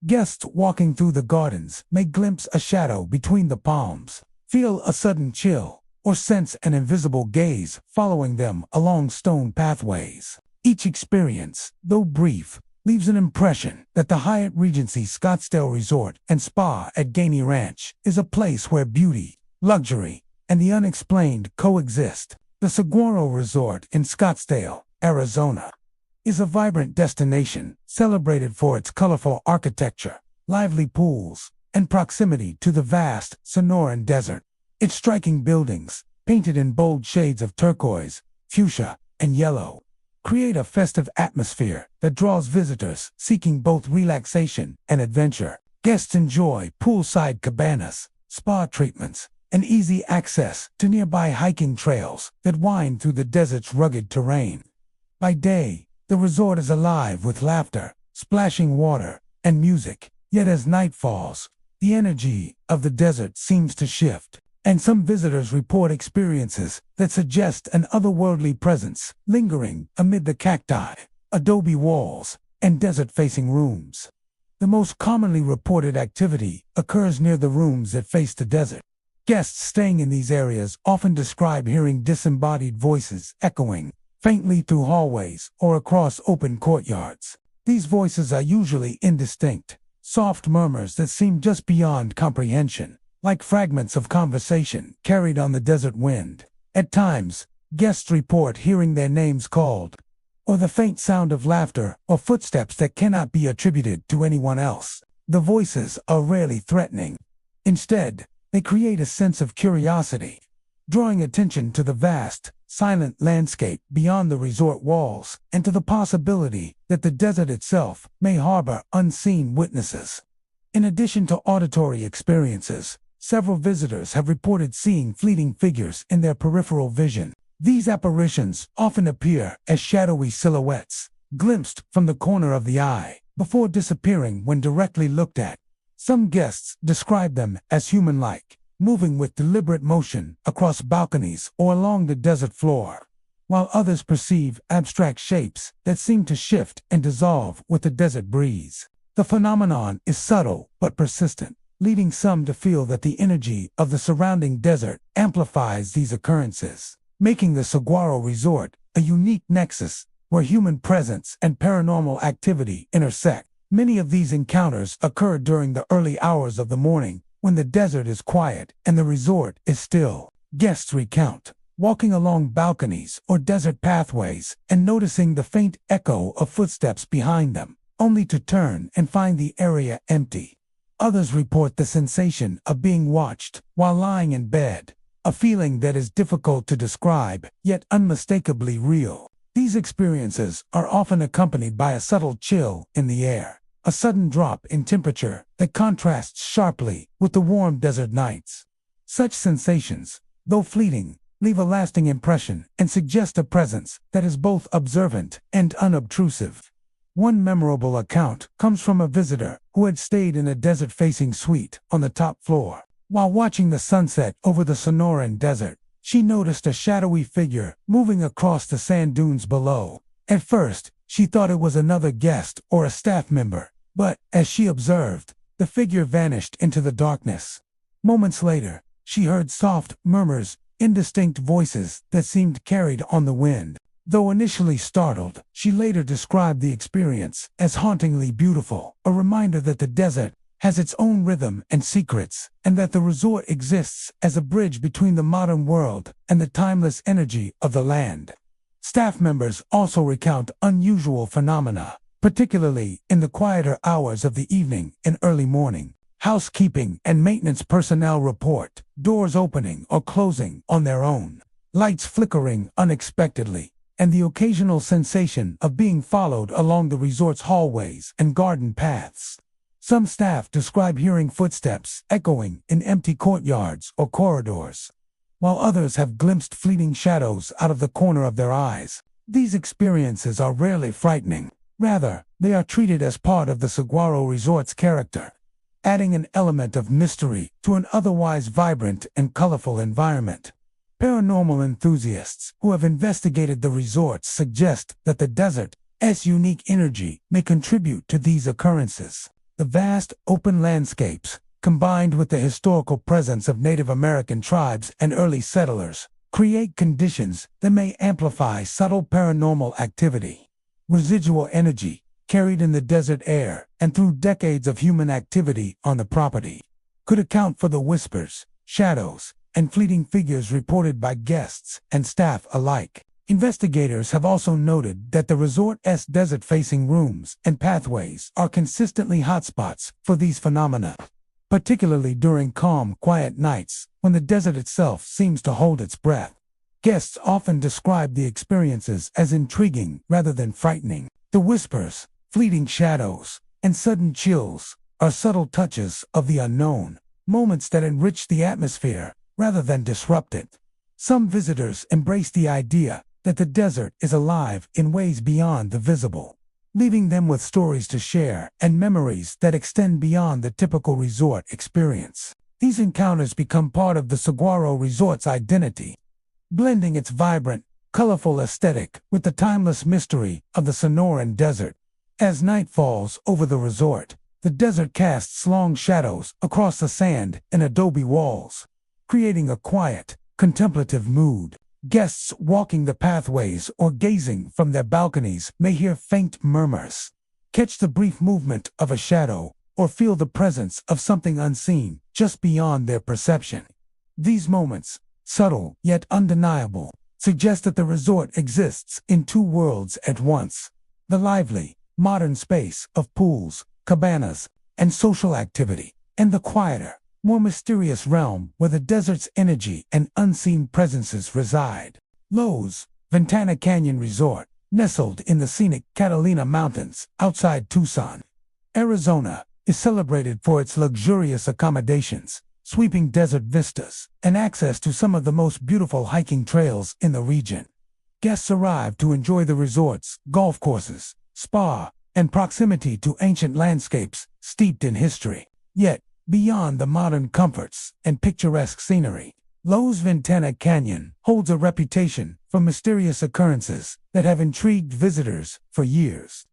Guests walking through the gardens may glimpse a shadow between the palms, feel a sudden chill, or sense an invisible gaze following them along stone pathways. Each experience, though brief, leaves an impression that the Hyatt Regency Scottsdale Resort and Spa at Gainey Ranch is a place where beauty, luxury, and the unexplained coexist. The Saguaro Resort in Scottsdale, Arizona, is a vibrant destination celebrated for its colorful architecture, lively pools, and proximity to the vast Sonoran Desert. Its striking buildings, painted in bold shades of turquoise, fuchsia, and yellow, create a festive atmosphere that draws visitors seeking both relaxation and adventure. Guests enjoy poolside cabanas, spa treatments, and easy access to nearby hiking trails that wind through the desert's rugged terrain. By day, the resort is alive with laughter, splashing water, and music. Yet as night falls, the energy of the desert seems to shift, and some visitors report experiences that suggest an otherworldly presence lingering amid the cacti, adobe walls, and desert-facing rooms. The most commonly reported activity occurs near the rooms that face the desert. Guests staying in these areas often describe hearing disembodied voices echoing faintly through hallways or across open courtyards. These voices are usually indistinct, soft murmurs that seem just beyond comprehension, like fragments of conversation carried on the desert wind. At times, guests report hearing their names called, or the faint sound of laughter or footsteps that cannot be attributed to anyone else. The voices are rarely threatening. Instead, they create a sense of curiosity, drawing attention to the vast, silent landscape beyond the resort walls and to the possibility that the desert itself may harbor unseen witnesses. In addition to auditory experiences, several visitors have reported seeing fleeting figures in their peripheral vision. These apparitions often appear as shadowy silhouettes, glimpsed from the corner of the eye, before disappearing when directly looked at. Some guests describe them as human-like, moving with deliberate motion across balconies or along the desert floor, while others perceive abstract shapes that seem to shift and dissolve with the desert breeze. The phenomenon is subtle but persistent, leading some to feel that the energy of the surrounding desert amplifies these occurrences, making the Saguaro Resort a unique nexus where human presence and paranormal activity intersect. Many of these encounters occur during the early hours of the morning, when the desert is quiet and the resort is still. Guests recount walking along balconies or desert pathways and noticing the faint echo of footsteps behind them, only to turn and find the area empty. Others report the sensation of being watched while lying in bed, a feeling that is difficult to describe, yet unmistakably real. These experiences are often accompanied by a subtle chill in the air, a sudden drop in temperature that contrasts sharply with the warm desert nights. Such sensations, though fleeting, leave a lasting impression and suggest a presence that is both observant and unobtrusive. One memorable account comes from a visitor who had stayed in a desert-facing suite on the top floor. While watching the sunset over the Sonoran Desert, she noticed a shadowy figure moving across the sand dunes below. At first, she thought it was another guest or a staff member, but, as she observed, the figure vanished into the darkness. Moments later, she heard soft murmurs, indistinct voices that seemed carried on the wind. Though initially startled, she later described the experience as hauntingly beautiful, a reminder that the desert has its own rhythm and secrets, and that the resort exists as a bridge between the modern world and the timeless energy of the land. Staff members also recount unusual phenomena, particularly in the quieter hours of the evening and early morning. Housekeeping and maintenance personnel report doors opening or closing on their own, lights flickering unexpectedly, and the occasional sensation of being followed along the resort's hallways and garden paths. Some staff describe hearing footsteps echoing in empty courtyards or corridors, while others have glimpsed fleeting shadows out of the corner of their eyes. These experiences are rarely frightening. Rather, they are treated as part of the Saguaro Resort's character, adding an element of mystery to an otherwise vibrant and colorful environment. Paranormal enthusiasts who have investigated the resorts suggest that the desert's unique energy may contribute to these occurrences. The vast, open landscapes, combined with the historical presence of Native American tribes and early settlers, create conditions that may amplify subtle paranormal activity. residual energy carried in the desert air and through decades of human activity on the property could account for the whispers, shadows, and fleeting figures reported by guests and staff alike. Investigators have also noted that the resort's desert-facing rooms and pathways are consistently hotspots for these phenomena, particularly during calm, quiet nights when the desert itself seems to hold its breath. Guests often describe the experiences as intriguing rather than frightening. The whispers, fleeting shadows, and sudden chills are subtle touches of the unknown, moments that enrich the atmosphere rather than disrupt it. Some visitors embrace the idea that the desert is alive in ways beyond the visible, leaving them with stories to share and memories that extend beyond the typical resort experience. These encounters become part of the Saguaro Resort's identity, blending its vibrant, colorful aesthetic with the timeless mystery of the Sonoran Desert. As night falls over the resort, the desert casts long shadows across the sand and adobe walls, creating a quiet, contemplative mood. Guests walking the pathways or gazing from their balconies may hear faint murmurs, catch the brief movement of a shadow, or feel the presence of something unseen just beyond their perception. These moments, subtle yet undeniable, suggest that the resort exists in two worlds at once: the lively, modern space of pools, cabanas, and social activity, and the quieter, more mysterious realm where the desert's energy and unseen presences reside. Lowe's Ventana Canyon Resort, nestled in the scenic Catalina Mountains outside Tucson, Arizona, is celebrated for its luxurious accommodations, sweeping desert vistas, and access to some of the most beautiful hiking trails in the region. Guests arrive to enjoy the resort's golf courses, spa, and proximity to ancient landscapes steeped in history. Yet, beyond the modern comforts and picturesque scenery, Lowe's Ventana Canyon holds a reputation for mysterious occurrences that have intrigued visitors for years.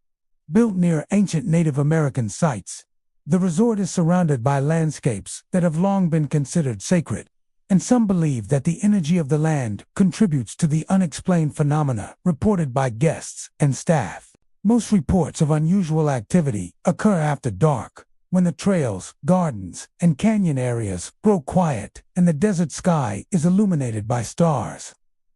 Built near ancient Native American sites, the resort is surrounded by landscapes that have long been considered sacred, and some believe that the energy of the land contributes to the unexplained phenomena reported by guests and staff. Most reports of unusual activity occur after dark, when the trails, gardens, and canyon areas grow quiet and the desert sky is illuminated by stars.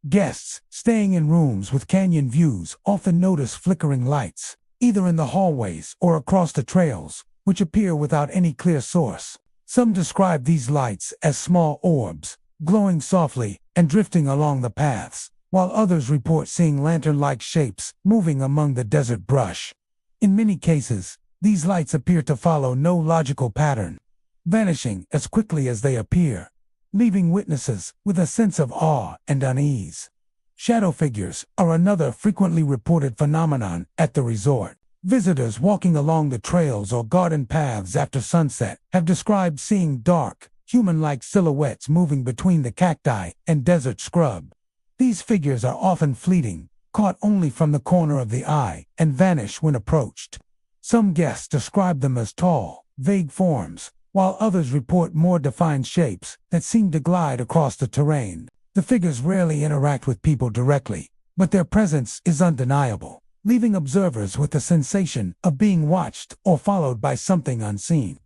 Guests staying in rooms with canyon views often notice flickering lights, either in the hallways or across the trails, which appear without any clear source. Some describe these lights as small orbs, glowing softly and drifting along the paths, while others report seeing lantern-like shapes moving among the desert brush. In many cases, these lights appear to follow no logical pattern, vanishing as quickly as they appear, leaving witnesses with a sense of awe and unease. Shadow figures are another frequently reported phenomenon at the resort. Visitors walking along the trails or garden paths after sunset have described seeing dark, human-like silhouettes moving between the cacti and desert scrub. These figures are often fleeting, caught only from the corner of the eye, and vanish when approached. Some guests describe them as tall, vague forms, while others report more defined shapes that seem to glide across the terrain. The figures rarely interact with people directly, but their presence is undeniable, leaving observers with the sensation of being watched or followed by something unseen.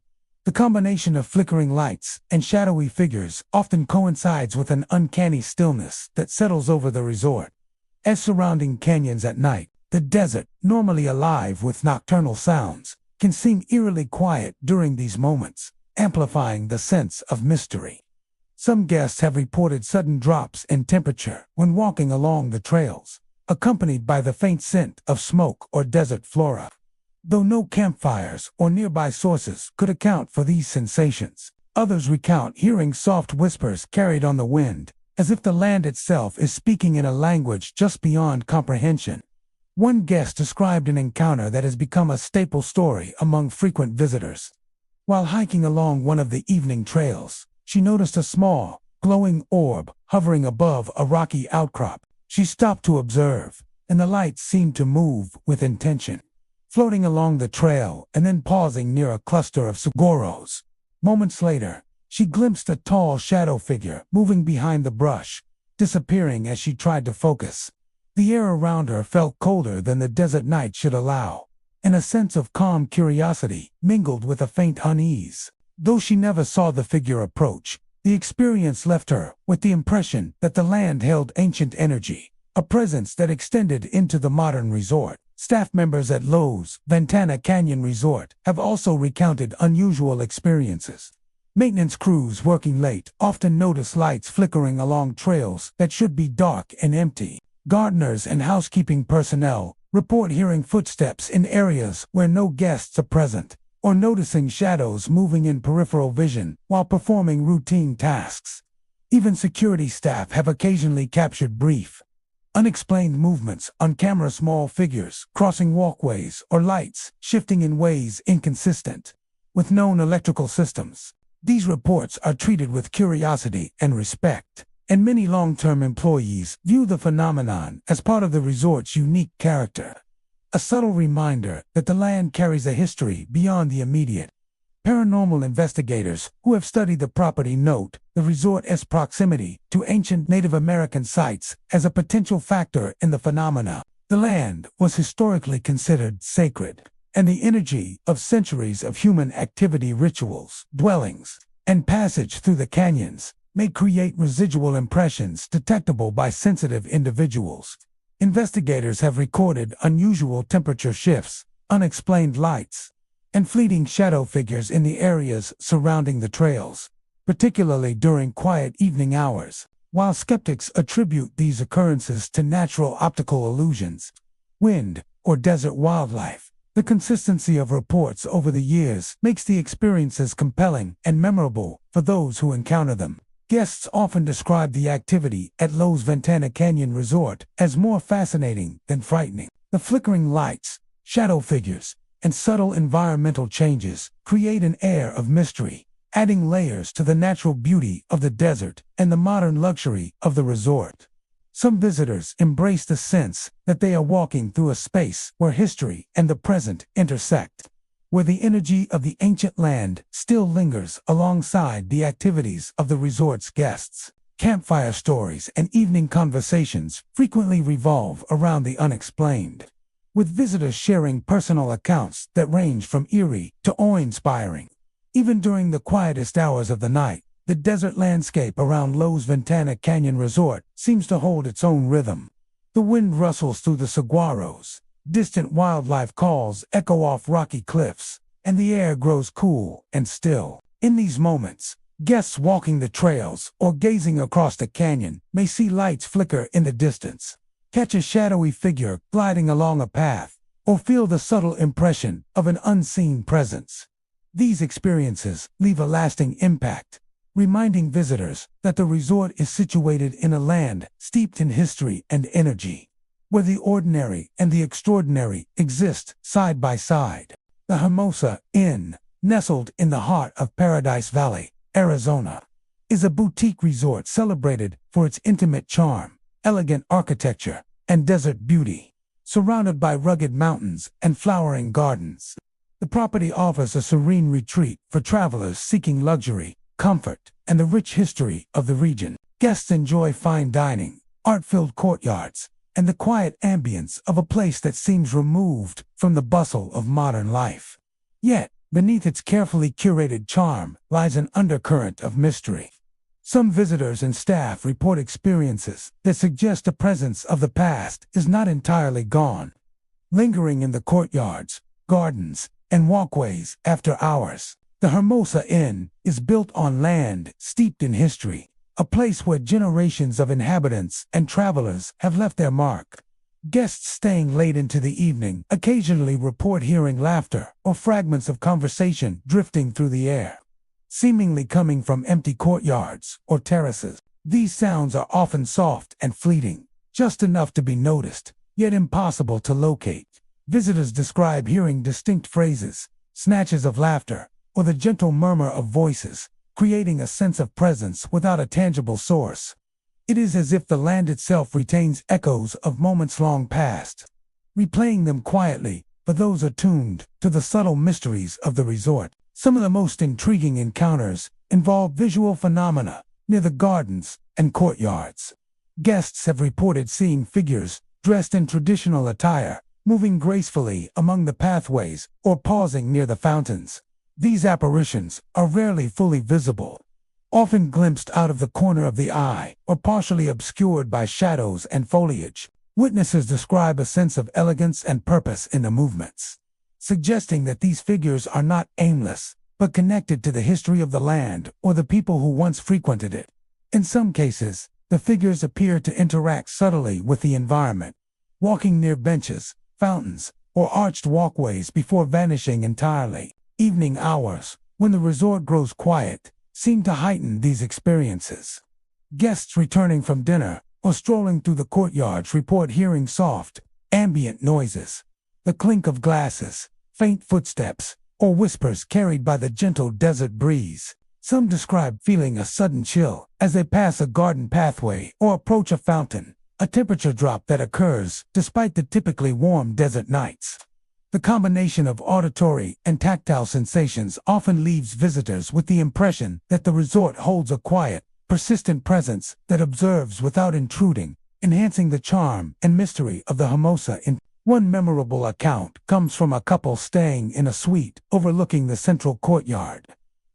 The combination of flickering lights and shadowy figures often coincides with an uncanny stillness that settles over the resort. As surrounding canyons at night, the desert, normally alive with nocturnal sounds, can seem eerily quiet during these moments, amplifying the sense of mystery. Some guests have reported sudden drops in temperature when walking along the trails, accompanied by the faint scent of smoke or desert flora. Though no campfires or nearby sources could account for these sensations, others recount hearing soft whispers carried on the wind, as if the land itself is speaking in a language just beyond comprehension. One guest described an encounter that has become a staple story among frequent visitors. While hiking along one of the evening trails, she noticed a small, glowing orb hovering above a rocky outcrop. She stopped to observe, and the light seemed to move with intention, floating along the trail and then pausing near a cluster of saguaros. Moments later, she glimpsed a tall shadow figure moving behind the brush, disappearing as she tried to focus. The air around her felt colder than the desert night should allow, and a sense of calm curiosity mingled with a faint unease. Though she never saw the figure approach, the experience left her with the impression that the land held ancient energy, a presence that extended into the modern resort. Staff members at Lowe's Ventana Canyon Resort have also recounted unusual experiences. Maintenance crews working late often notice lights flickering along trails that should be dark and empty. Gardeners and housekeeping personnel report hearing footsteps in areas where no guests are present, or noticing shadows moving in peripheral vision while performing routine tasks. Even security staff have occasionally captured brief, unexplained movements on camera, small figures crossing walkways or lights shifting in ways inconsistent with known electrical systems. These reports are treated with curiosity and respect, and many long-term employees view the phenomenon as part of the resort's unique character, a subtle reminder that the land carries a history beyond the immediate. Paranormal investigators who have studied the property note the resort's proximity to ancient Native American sites as a potential factor in the phenomena. The land was historically considered sacred, and the energy of centuries of human activity, rituals, dwellings, and passage through the canyons may create residual impressions detectable by sensitive individuals. Investigators have recorded unusual temperature shifts, unexplained lights, and fleeting shadow figures in the areas surrounding the trails, particularly during quiet evening hours. While skeptics attribute these occurrences to natural optical illusions, wind, or desert wildlife, the consistency of reports over the years makes the experiences compelling and memorable for those who encounter them. Guests often describe the activity at Lowe's Ventana Canyon Resort as more fascinating than frightening. The flickering lights, shadow figures, and subtle environmental changes create an air of mystery, adding layers to the natural beauty of the desert and the modern luxury of the resort. Some visitors embrace the sense that they are walking through a space where history and the present intersect, where the energy of the ancient land still lingers alongside the activities of the resort's guests. Campfire stories and evening conversations frequently revolve around the unexplained, with visitors sharing personal accounts that range from eerie to awe-inspiring. Even during the quietest hours of the night, the desert landscape around Lowe's Ventana Canyon Resort seems to hold its own rhythm. The wind rustles through the saguaros, distant wildlife calls echo off rocky cliffs, and the air grows cool and still. In these moments, guests walking the trails or gazing across the canyon may see lights flicker in the distance, catch a shadowy figure gliding along a path, or feel the subtle impression of an unseen presence. These experiences leave a lasting impact, reminding visitors that the resort is situated in a land steeped in history and energy, where the ordinary and the extraordinary exist side by side. The Hermosa Inn, nestled in the heart of Paradise Valley, Arizona, is a boutique resort celebrated for its intimate charm, elegant architecture, and desert beauty. Surrounded by rugged mountains and flowering gardens, the property offers a serene retreat for travelers seeking luxury, comfort, and the rich history of the region. Guests enjoy fine dining, art-filled courtyards, and the quiet ambience of a place that seems removed from the bustle of modern life. Yet, beneath its carefully curated charm lies an undercurrent of mystery. Some visitors and staff report experiences that suggest the presence of the past is not entirely gone, lingering in the courtyards, gardens, and walkways after hours. The Hermosa Inn is built on land steeped in history, a place where generations of inhabitants and travelers have left their mark. Guests staying late into the evening occasionally report hearing laughter or fragments of conversation drifting through the air, seemingly coming from empty courtyards or terraces. These sounds are often soft and fleeting, just enough to be noticed, yet impossible to locate. Visitors describe hearing distinct phrases, snatches of laughter, or the gentle murmur of voices, creating a sense of presence without a tangible source. It is as if the land itself retains echoes of moments long past, replaying them quietly for those attuned to the subtle mysteries of the resort. Some of the most intriguing encounters involve visual phenomena near the gardens and courtyards. Guests have reported seeing figures dressed in traditional attire, moving gracefully among the pathways or pausing near the fountains. These apparitions are rarely fully visible, often glimpsed out of the corner of the eye or partially obscured by shadows and foliage. Witnesses describe a sense of elegance and purpose in the movements, suggesting that these figures are not aimless, but connected to the history of the land or the people who once frequented it. In some cases, the figures appear to interact subtly with the environment, walking near benches, fountains, or arched walkways before vanishing entirely. Evening hours, when the resort grows quiet, seem to heighten these experiences. Guests returning from dinner or strolling through the courtyards report hearing soft, ambient noises, the clink of glasses, faint footsteps, or whispers carried by the gentle desert breeze. Some describe feeling a sudden chill as they pass a garden pathway or approach a fountain, a temperature drop that occurs despite the typically warm desert nights. The combination of auditory and tactile sensations often leaves visitors with the impression that the resort holds a quiet, persistent presence that observes without intruding, enhancing the charm and mystery of the Hermosa Inn. One memorable account comes from a couple staying in a suite overlooking the central courtyard.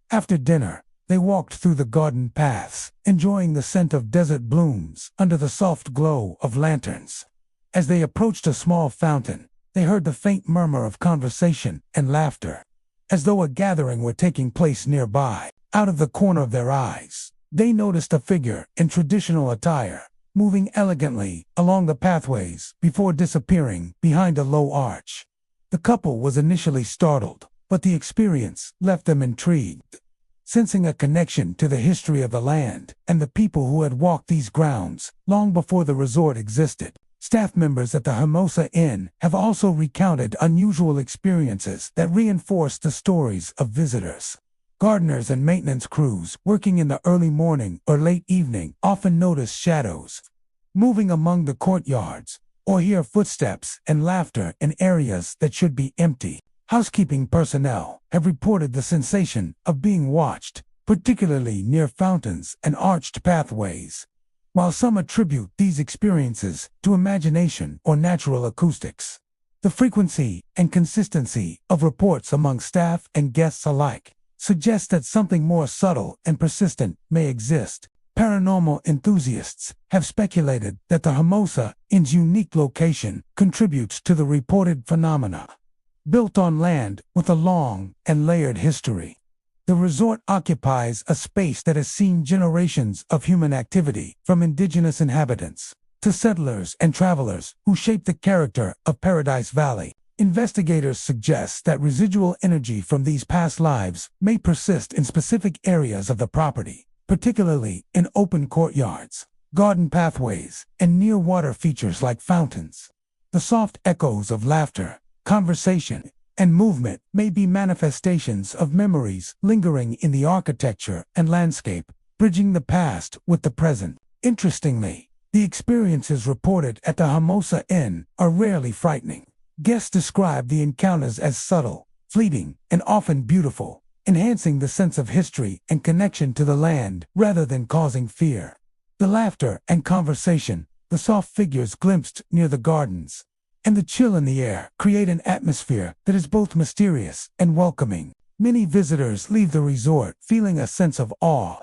After dinner, they walked through the garden paths, enjoying the scent of desert blooms under the soft glow of lanterns. As they approached a small fountain, they heard the faint murmur of conversation and laughter, as though a gathering were taking place nearby. Out of the corner of their eyes, they noticed a figure in traditional attire, moving elegantly along the pathways before disappearing behind a low arch. The couple was initially startled, but the experience left them intrigued. Sensing a connection to the history of the land and the people who had walked these grounds long before the resort existed, staff members at the Hermosa Inn have also recounted unusual experiences that reinforce the stories of visitors. Gardeners and maintenance crews working in the early morning or late evening often notice shadows moving among the courtyards or hear footsteps and laughter in areas that should be empty. Housekeeping personnel have reported the sensation of being watched, particularly near fountains and arched pathways, while some attribute these experiences to imagination or natural acoustics. The frequency and consistency of reports among staff and guests alike suggests that something more subtle and persistent may exist. Paranormal enthusiasts have speculated that the Hermosa Inn's unique location contributes to the reported phenomena. Built on land with a long and layered history, the resort occupies a space that has seen generations of human activity, from indigenous inhabitants to settlers and travelers who shaped the character of Paradise Valley. Investigators suggest that residual energy from these past lives may persist in specific areas of the property, particularly in open courtyards, garden pathways, and near water features like fountains. The soft echoes of laughter, conversation, and movement may be manifestations of memories lingering in the architecture and landscape, bridging the past with the present. Interestingly, the experiences reported at the Hermosa Inn are rarely frightening. Guests describe the encounters as subtle, fleeting, and often beautiful, enhancing the sense of history and connection to the land rather than causing fear. The laughter and conversation, the soft figures glimpsed near the gardens, and the chill in the air create an atmosphere that is both mysterious and welcoming. Many visitors leave the resort feeling a sense of awe,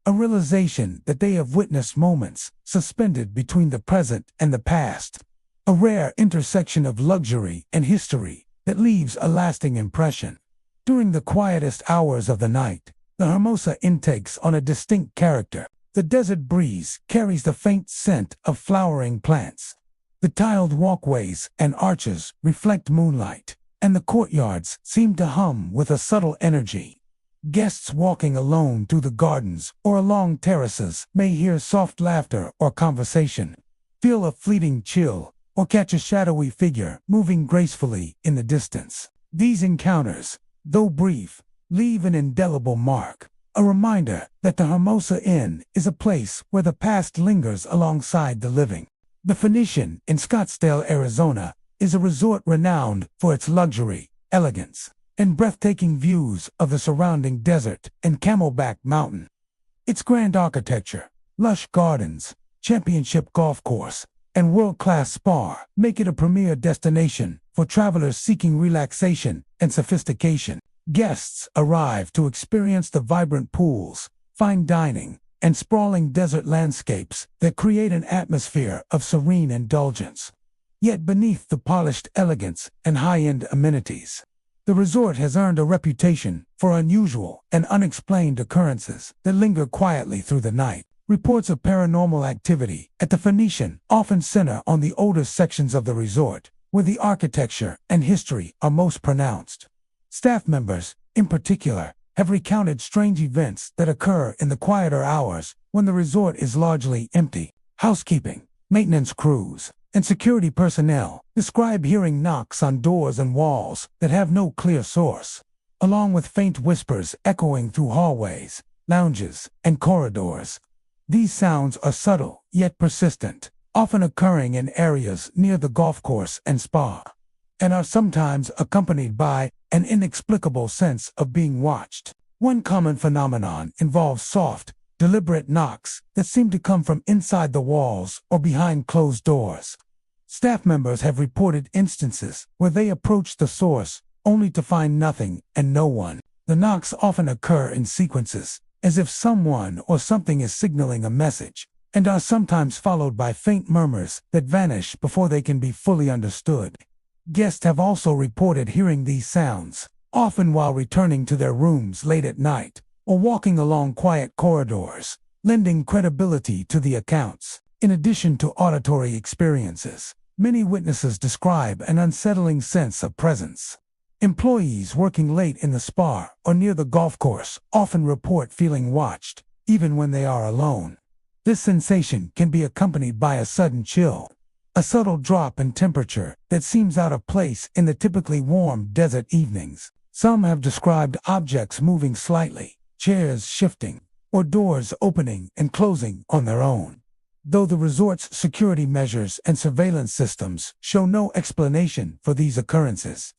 a realization that they have witnessed moments suspended between the present and the past, a rare intersection of luxury and history that leaves a lasting impression. During the quietest hours of the night, the Hermosa Inn takes on a distinct character. The desert breeze carries the faint scent of flowering plants. The tiled walkways and arches reflect moonlight, and the courtyards seem to hum with a subtle energy. Guests walking alone through the gardens or along terraces may hear soft laughter or conversation, feel a fleeting chill, or catch a shadowy figure moving gracefully in the distance. These encounters, though brief, leave an indelible mark, a reminder that the Hermosa Inn is a place where the past lingers alongside the living. The Phoenician in Scottsdale, Arizona, is a resort renowned for its luxury, elegance, and breathtaking views of the surrounding desert and Camelback Mountain. Its grand architecture, lush gardens, championship golf course, and world-class spa make it a premier destination for travelers seeking relaxation and sophistication. Guests arrive to experience the vibrant pools, fine dining, and sprawling desert landscapes that create an atmosphere of serene indulgence. Yet beneath the polished elegance and high-end amenities, the resort has earned a reputation for unusual and unexplained occurrences that linger quietly through the night. Reports of paranormal activity at the Phoenician often center on the older sections of the resort, where the architecture and history are most pronounced. Staff members, in particular, have recounted strange events that occur in the quieter hours when the resort is largely empty. Housekeeping, maintenance crews, and security personnel describe hearing knocks on doors and walls that have no clear source, along with faint whispers echoing through hallways, lounges, and corridors. These sounds are subtle yet persistent, often occurring in areas near the golf course and spa, and are sometimes accompanied by an inexplicable sense of being watched. One common phenomenon involves soft, deliberate knocks that seem to come from inside the walls or behind closed doors. Staff members have reported instances where they approach the source only to find nothing and no one. The knocks often occur in sequences, as if someone or something is signaling a message, and are sometimes followed by faint murmurs that vanish before they can be fully understood. Guests have also reported hearing these sounds, often while returning to their rooms late at night, or walking along quiet corridors, lending credibility to the accounts. In addition to auditory experiences, many witnesses describe an unsettling sense of presence. Employees working late in the spa or near the golf course often report feeling watched, even when they are alone. This sensation can be accompanied by a sudden chill, a subtle drop in temperature that seems out of place in the typically warm desert evenings. Some have described objects moving slightly, chairs shifting, or doors opening and closing on their own. Though the resort's security measures and surveillance systems show no explanation for these occurrences,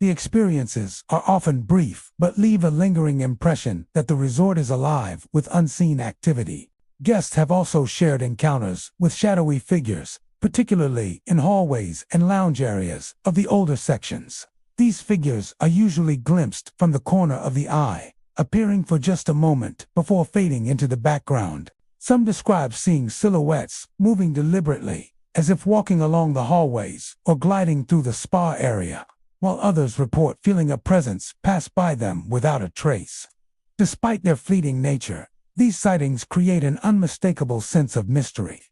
the experiences are often brief but leave a lingering impression that the resort is alive with unseen activity. Guests have also shared encounters with shadowy figures, particularly in hallways and lounge areas of the older sections. These figures are usually glimpsed from the corner of the eye, appearing for just a moment before fading into the background. Some describe seeing silhouettes moving deliberately, as if walking along the hallways or gliding through the spa area, while others report feeling a presence pass by them without a trace. Despite their fleeting nature, these sightings create an unmistakable sense of mystery,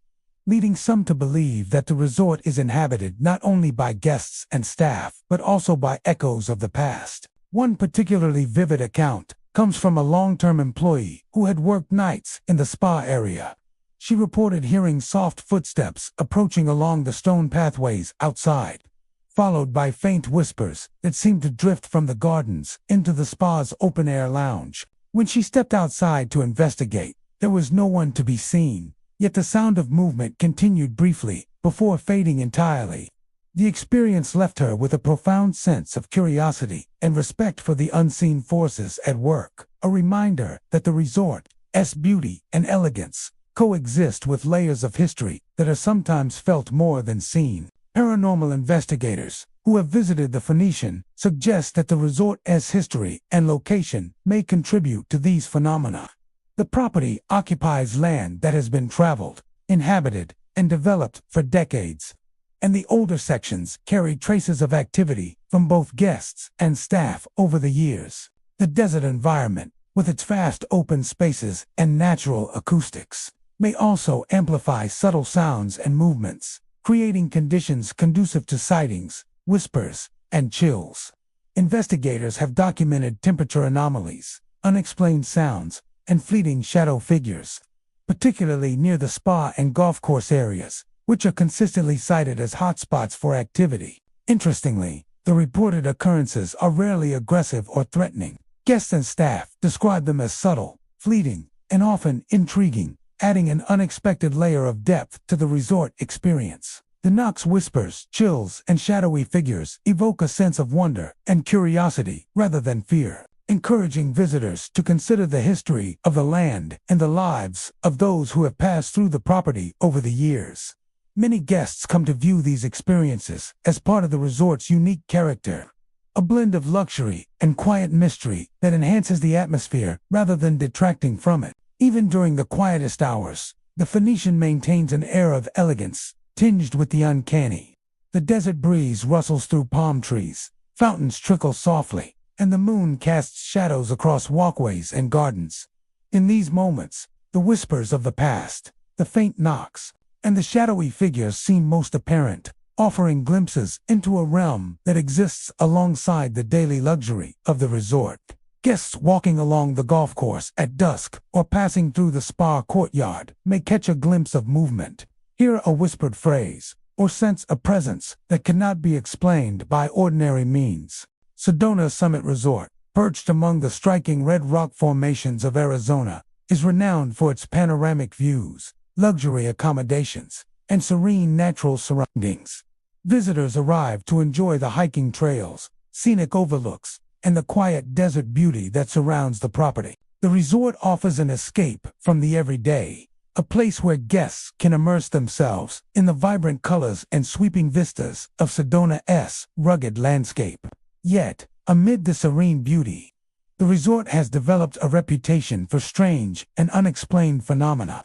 leading some to believe that the resort is inhabited not only by guests and staff, but also by echoes of the past. One particularly vivid account comes from a long-term employee who had worked nights in the spa area. She reported hearing soft footsteps approaching along the stone pathways outside, followed by faint whispers that seemed to drift from the gardens into the spa's open-air lounge. When she stepped outside to investigate, there was no one to be seen, yet the sound of movement continued briefly before fading entirely. The experience left her with a profound sense of curiosity and respect for the unseen forces at work, a reminder that the resort's beauty and elegance coexist with layers of history that are sometimes felt more than seen. Paranormal investigators who have visited the Phoenician suggest that the resort's history and location may contribute to these phenomena. The property occupies land that has been traveled, inhabited, and developed for decades, and the older sections carry traces of activity from both guests and staff over the years. The desert environment, with its vast open spaces and natural acoustics, may also amplify subtle sounds and movements, creating conditions conducive to sightings, whispers, and chills. Investigators have documented temperature anomalies, unexplained sounds, and fleeting shadow figures, particularly near the spa and golf course areas, which are consistently cited as hotspots for activity. Interestingly, the reported occurrences are rarely aggressive or threatening. Guests and staff describe them as subtle, fleeting, and often intriguing, adding an unexpected layer of depth to the resort experience. The knocks, whispers, chills, and shadowy figures evoke a sense of wonder and curiosity rather than fear, encouraging visitors to consider the history of the land and the lives of those who have passed through the property over the years. Many guests come to view these experiences as part of the resort's unique character, a blend of luxury and quiet mystery that enhances the atmosphere rather than detracting from it. Even during the quietest hours, the Phoenician maintains an air of elegance, tinged with the uncanny. The desert breeze rustles through palm trees, fountains trickle softly, and the moon casts shadows across walkways and gardens. In these moments, the whispers of the past, the faint knocks, and the shadowy figures seem most apparent, offering glimpses into a realm that exists alongside the daily luxury of the resort. Guests walking along the golf course at dusk or passing through the spa courtyard may catch a glimpse of movement, hear a whispered phrase, or sense a presence that cannot be explained by ordinary means. Sedona Summit Resort, perched among the striking red rock formations of Arizona, is renowned for its panoramic views, luxury accommodations, and serene natural surroundings. Visitors arrive to enjoy the hiking trails, scenic overlooks, and the quiet desert beauty that surrounds the property. The resort offers an escape from the everyday, a place where guests can immerse themselves in the vibrant colors and sweeping vistas of Sedona's rugged landscape. Yet, amid the serene beauty, the resort has developed a reputation for strange and unexplained phenomena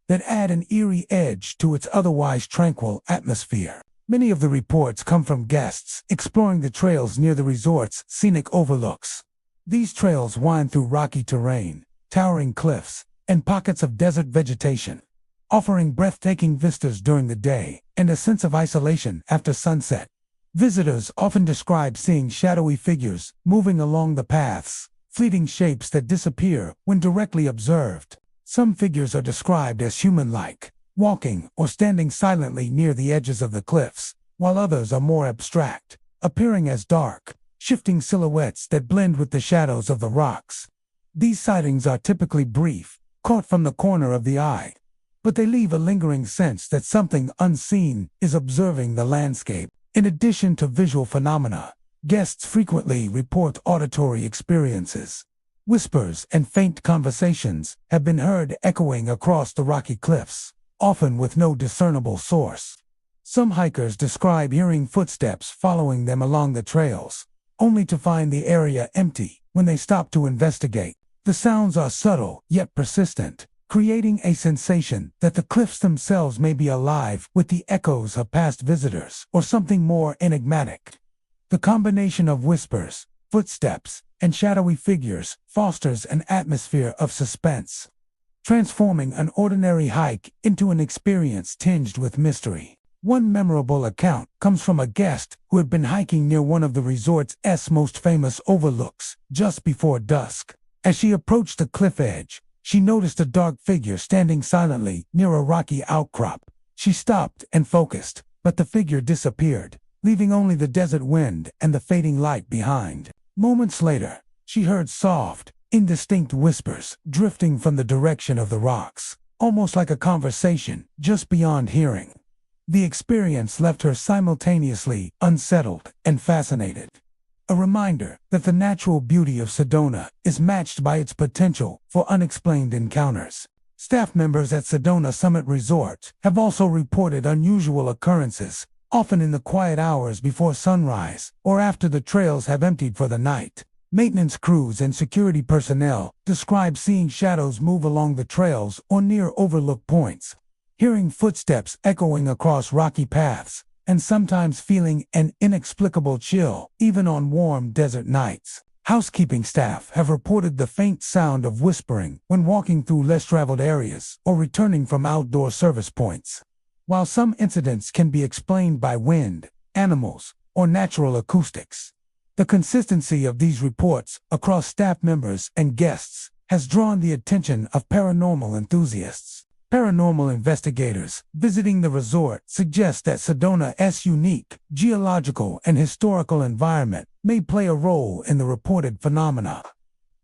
that add an eerie edge to its otherwise tranquil atmosphere. Many of the reports come from guests exploring the trails near the resort's scenic overlooks. These trails wind through rocky terrain, towering cliffs, and pockets of desert vegetation, offering breathtaking vistas during the day and a sense of isolation after sunset. Visitors often describe seeing shadowy figures moving along the paths, fleeting shapes that disappear when directly observed. Some figures are described as human-like, walking or standing silently near the edges of the cliffs, while others are more abstract, appearing as dark, shifting silhouettes that blend with the shadows of the rocks. These sightings are typically brief, caught from the corner of the eye, but they leave a lingering sense that something unseen is observing the landscape. In addition to visual phenomena, guests frequently report auditory experiences. Whispers and faint conversations have been heard echoing across the rocky cliffs, often with no discernible source. Some hikers describe hearing footsteps following them along the trails, only to find the area empty when they stop to investigate. The sounds are subtle yet persistent, creating a sensation that the cliffs themselves may be alive with the echoes of past visitors or something more enigmatic. The combination of whispers, footsteps, and shadowy figures fosters an atmosphere of suspense, transforming an ordinary hike into an experience tinged with mystery. One memorable account comes from a guest who had been hiking near one of the resort's most famous overlooks just before dusk. As she approached the cliff edge, she noticed a dark figure standing silently near a rocky outcrop. She stopped and focused, but the figure disappeared, leaving only the desert wind and the fading light behind. Moments later, she heard soft, indistinct whispers drifting from the direction of the rocks, almost like a conversation just beyond hearing. The experience left her simultaneously unsettled and fascinated. A reminder that the natural beauty of Sedona is matched by its potential for unexplained encounters. Staff members at Sedona Summit Resort have also reported unusual occurrences, often in the quiet hours before sunrise or after the trails have emptied for the night. Maintenance crews and security personnel describe seeing shadows move along the trails or near overlook points, hearing footsteps echoing across rocky paths, and sometimes feeling an inexplicable chill, even on warm desert nights. Housekeeping staff have reported the faint sound of whispering when walking through less traveled areas or returning from outdoor service points. While some incidents can be explained by wind, animals, or natural acoustics, the consistency of these reports across staff members and guests has drawn the attention of paranormal enthusiasts. Paranormal investigators visiting the resort suggest that Sedona's unique geological and historical environment may play a role in the reported phenomena.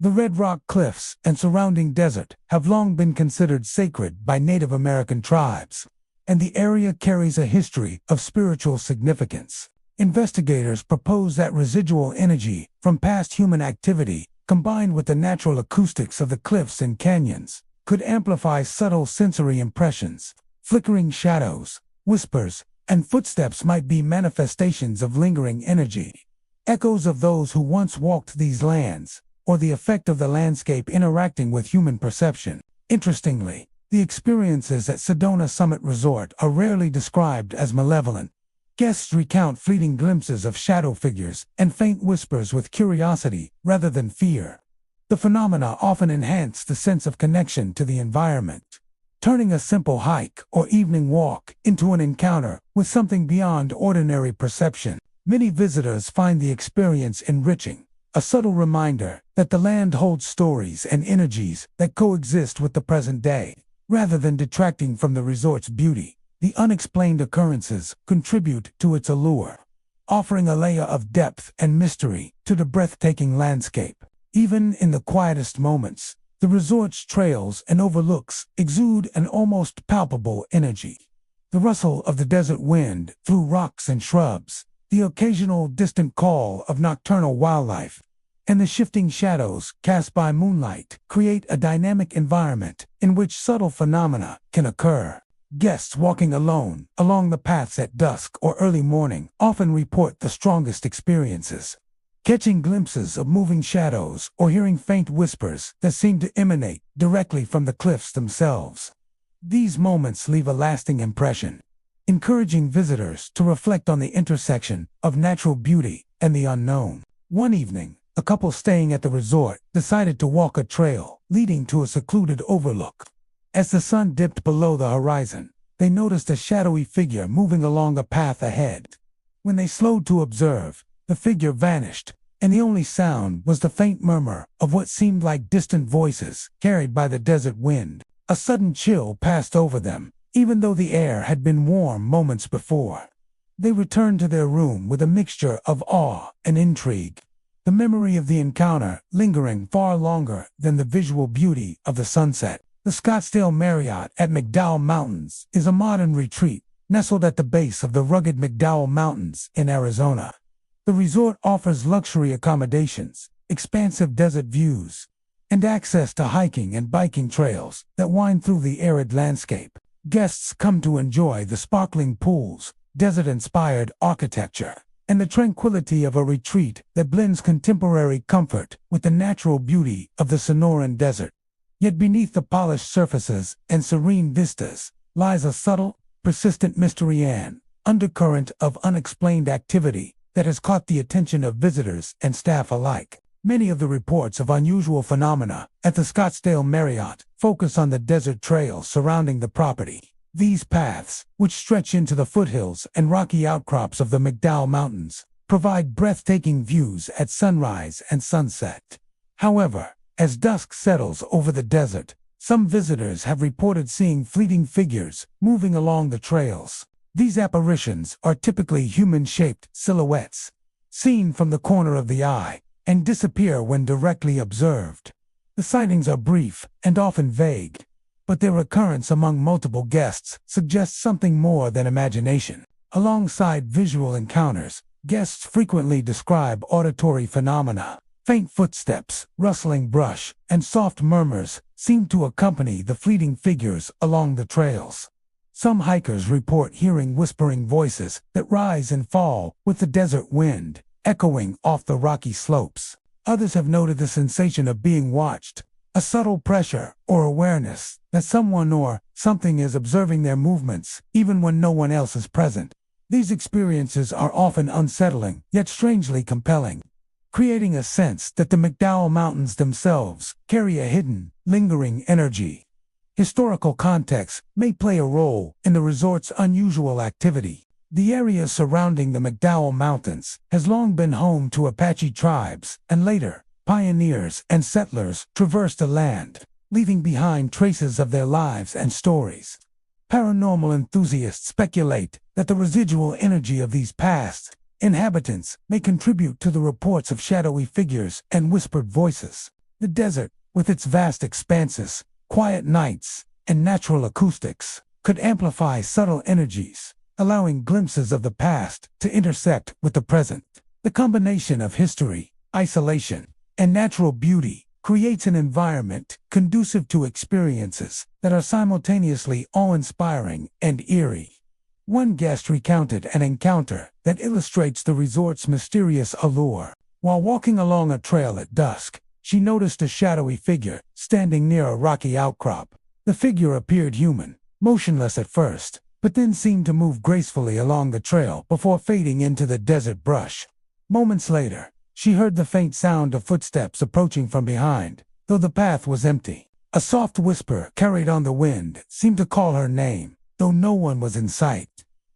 The Red Rock Cliffs and surrounding desert have long been considered sacred by Native American tribes, and the area carries a history of spiritual significance. Investigators propose that residual energy from past human activity, combined with the natural acoustics of the cliffs and canyons, could amplify subtle sensory impressions, flickering shadows, whispers, and footsteps might be manifestations of lingering energy, echoes of those who once walked these lands, or the effect of the landscape interacting with human perception. Interestingly, the experiences at Sedona Summit Resort are rarely described as malevolent. Guests recount fleeting glimpses of shadow figures and faint whispers with curiosity rather than fear. The phenomena often enhance the sense of connection to the environment, turning a simple hike or evening walk into an encounter with something beyond ordinary perception. Many visitors find the experience enriching, a subtle reminder that the land holds stories and energies that coexist with the present day. Rather than detracting from the resort's beauty, the unexplained occurrences contribute to its allure, offering a layer of depth and mystery to the breathtaking landscape. Even in the quietest moments, the resort's trails and overlooks exude an almost palpable energy. The rustle of the desert wind through rocks and shrubs, the occasional distant call of nocturnal wildlife, and the shifting shadows cast by moonlight create a dynamic environment in which subtle phenomena can occur. Guests walking alone along the paths at dusk or early morning often report the strongest experiences, catching glimpses of moving shadows or hearing faint whispers that seem to emanate directly from the cliffs themselves. These moments leave a lasting impression, encouraging visitors to reflect on the intersection of natural beauty and the unknown. One evening, a couple staying at the resort decided to walk a trail leading to a secluded overlook. As the sun dipped below the horizon, they noticed a shadowy figure moving along a path ahead. When they slowed to observe, the figure vanished, and the only sound was the faint murmur of what seemed like distant voices carried by the desert wind. A sudden chill passed over them, even though the air had been warm moments before. They returned to their room with a mixture of awe and intrigue, the memory of the encounter lingering far longer than the visual beauty of the sunset. The Scottsdale Marriott at McDowell Mountains is a modern retreat nestled at the base of the rugged McDowell Mountains in Arizona. The resort offers luxury accommodations, expansive desert views, and access to hiking and biking trails that wind through the arid landscape. Guests come to enjoy the sparkling pools, desert-inspired architecture, and the tranquility of a retreat that blends contemporary comfort with the natural beauty of the Sonoran Desert. Yet beneath the polished surfaces and serene vistas lies a subtle, persistent mystery and undercurrent of unexplained activity that has caught the attention of visitors and staff alike. Many of the reports of unusual phenomena at the Scottsdale Marriott focus on the desert trails surrounding the property. These paths, which stretch into the foothills and rocky outcrops of the McDowell Mountains, provide breathtaking views at sunrise and sunset. However, as dusk settles over the desert, some visitors have reported seeing fleeting figures moving along the trails. These apparitions are typically human-shaped silhouettes, seen from the corner of the eye, and disappear when directly observed. The sightings are brief and often vague, but their occurrence among multiple guests suggests something more than imagination. Alongside visual encounters, guests frequently describe auditory phenomena. Faint footsteps, rustling brush, and soft murmurs seem to accompany the fleeting figures along the trails. Some hikers report hearing whispering voices that rise and fall with the desert wind, echoing off the rocky slopes. Others have noted the sensation of being watched, a subtle pressure or awareness that someone or something is observing their movements, even when no one else is present. These experiences are often unsettling, yet strangely compelling, creating a sense that the McDowell Mountains themselves carry a hidden, lingering energy. Historical context may play a role in the resort's unusual activity. The area surrounding the McDowell Mountains has long been home to Apache tribes, and later, pioneers and settlers traversed the land, leaving behind traces of their lives and stories. Paranormal enthusiasts speculate that the residual energy of these past inhabitants may contribute to the reports of shadowy figures and whispered voices. The desert, with its vast expanses, quiet nights, and natural acoustics, could amplify subtle energies, allowing glimpses of the past to intersect with the present. The combination of history, isolation, and natural beauty creates an environment conducive to experiences that are simultaneously awe-inspiring and eerie. One guest recounted an encounter that illustrates the resort's mysterious allure. While walking along a trail at dusk, she noticed a shadowy figure standing near a rocky outcrop. The figure appeared human, motionless at first, but then seemed to move gracefully along the trail before fading into the desert brush. Moments later, she heard the faint sound of footsteps approaching from behind, though the path was empty. A soft whisper carried on the wind seemed to call her name, though no one was in sight.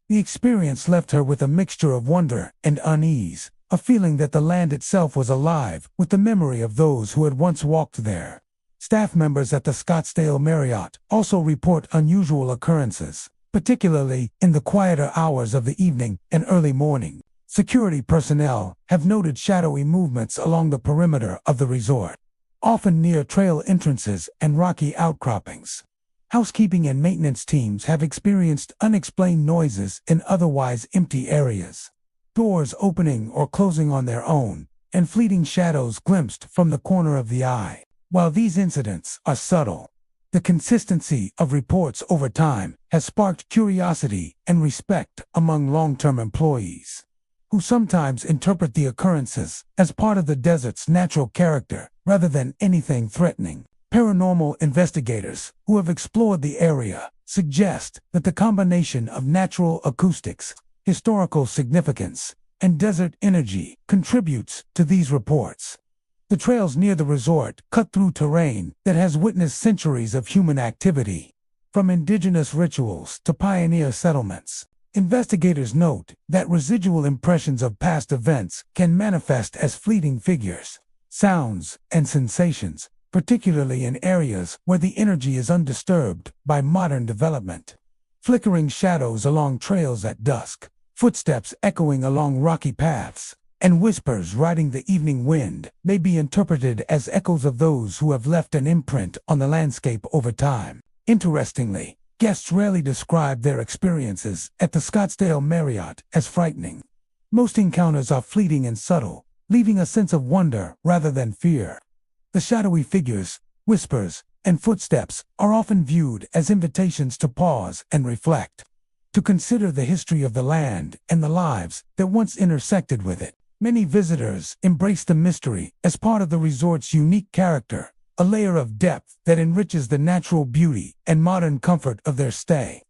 The experience left her with a mixture of wonder and unease, a feeling that the land itself was alive with the memory of those who had once walked there. Staff members at the Scottsdale Marriott also report unusual occurrences, particularly in the quieter hours of the evening and early morning. Security personnel have noted shadowy movements along the perimeter of the resort, often near trail entrances and rocky outcroppings. Housekeeping and maintenance teams have experienced unexplained noises in otherwise empty areas, doors opening or closing on their own, and fleeting shadows glimpsed from the corner of the eye. While these incidents are subtle, the consistency of reports over time has sparked curiosity and respect among long-term employees, who sometimes interpret the occurrences as part of the desert's natural character rather than anything threatening. Paranormal investigators who have explored the area suggest that the combination of natural acoustics, historical significance, and desert energy contributes to these reports. The trails near the resort cut through terrain that has witnessed centuries of human activity, from indigenous rituals to pioneer settlements. Investigators note that residual impressions of past events can manifest as fleeting figures, sounds, and sensations, particularly in areas where the energy is undisturbed by modern development. Flickering shadows along trails at dusk, footsteps echoing along rocky paths, and whispers riding the evening wind may be interpreted as echoes of those who have left an imprint on the landscape over time. Interestingly, guests rarely describe their experiences at the Scottsdale Marriott as frightening. Most encounters are fleeting and subtle, leaving a sense of wonder rather than fear. The shadowy figures, whispers, and footsteps are often viewed as invitations to pause and reflect, to consider the history of the land and the lives that once intersected with it. Many visitors embrace the mystery as part of the resort's unique character, a layer of depth that enriches the natural beauty and modern comfort of their stay.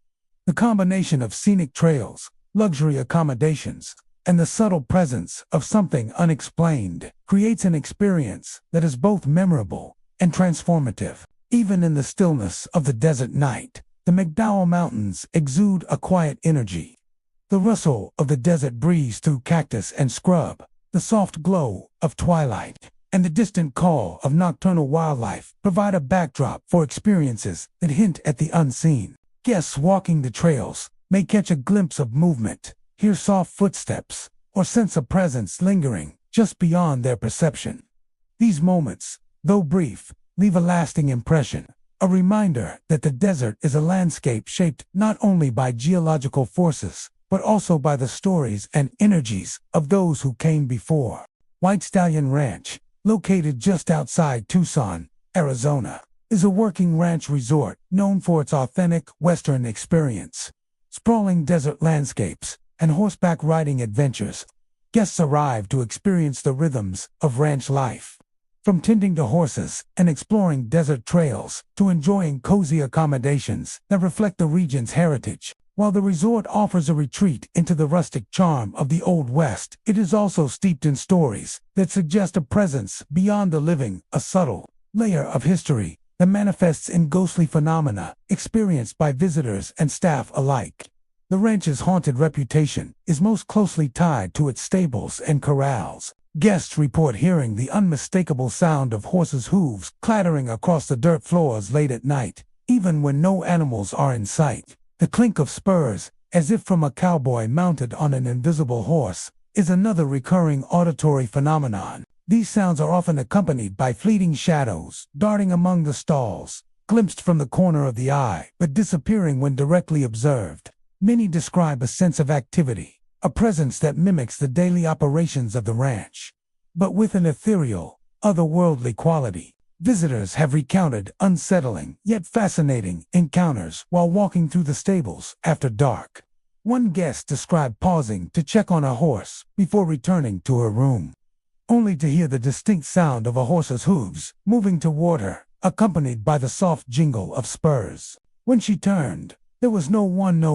The combination of scenic trails, luxury accommodations, and the subtle presence of something unexplained creates an experience that is both memorable and transformative. Even in the stillness of the desert night, the McDowell Mountains exude a quiet energy. The rustle of the desert breeze through cactus and scrub, the soft glow of twilight, and the distant call of nocturnal wildlife provide a backdrop for experiences that hint at the unseen. Guests walking the trails may catch a glimpse of movement, hear soft footsteps, or sense a presence lingering just beyond their perception. These moments, though brief, leave a lasting impression, a reminder that the desert is a landscape shaped not only by geological forces, but also by the stories and energies of those who came before. White Stallion Ranch, located just outside Tucson, Arizona, is a working ranch resort known for its authentic Western experience. Sprawling desert landscapes and horseback riding adventures, guests arrive to experience the rhythms of ranch life. From tending to horses and exploring desert trails to enjoying cozy accommodations that reflect the region's heritage. While the resort offers a retreat into the rustic charm of the Old West, it is also steeped in stories that suggest a presence beyond the living, a subtle layer of history that manifests in ghostly phenomena experienced by visitors and staff alike. The ranch's haunted reputation is most closely tied to its stables and corrals. Guests report hearing the unmistakable sound of horses' hooves clattering across the dirt floors late at night, even when no animals are in sight. The clink of spurs, as if from a cowboy mounted on an invisible horse, is another recurring auditory phenomenon. These sounds are often accompanied by fleeting shadows, darting among the stalls, glimpsed from the corner of the eye, but disappearing when directly observed. Many describe a sense of activity, a presence that mimics the daily operations of the ranch, but with an ethereal, otherworldly quality. Visitors have recounted unsettling yet fascinating encounters while walking through the stables after dark. One guest described pausing to check on a horse before returning to her room, only to hear the distinct sound of a horse's hooves moving toward her, accompanied by the soft jingle of spurs. When she turned, there was no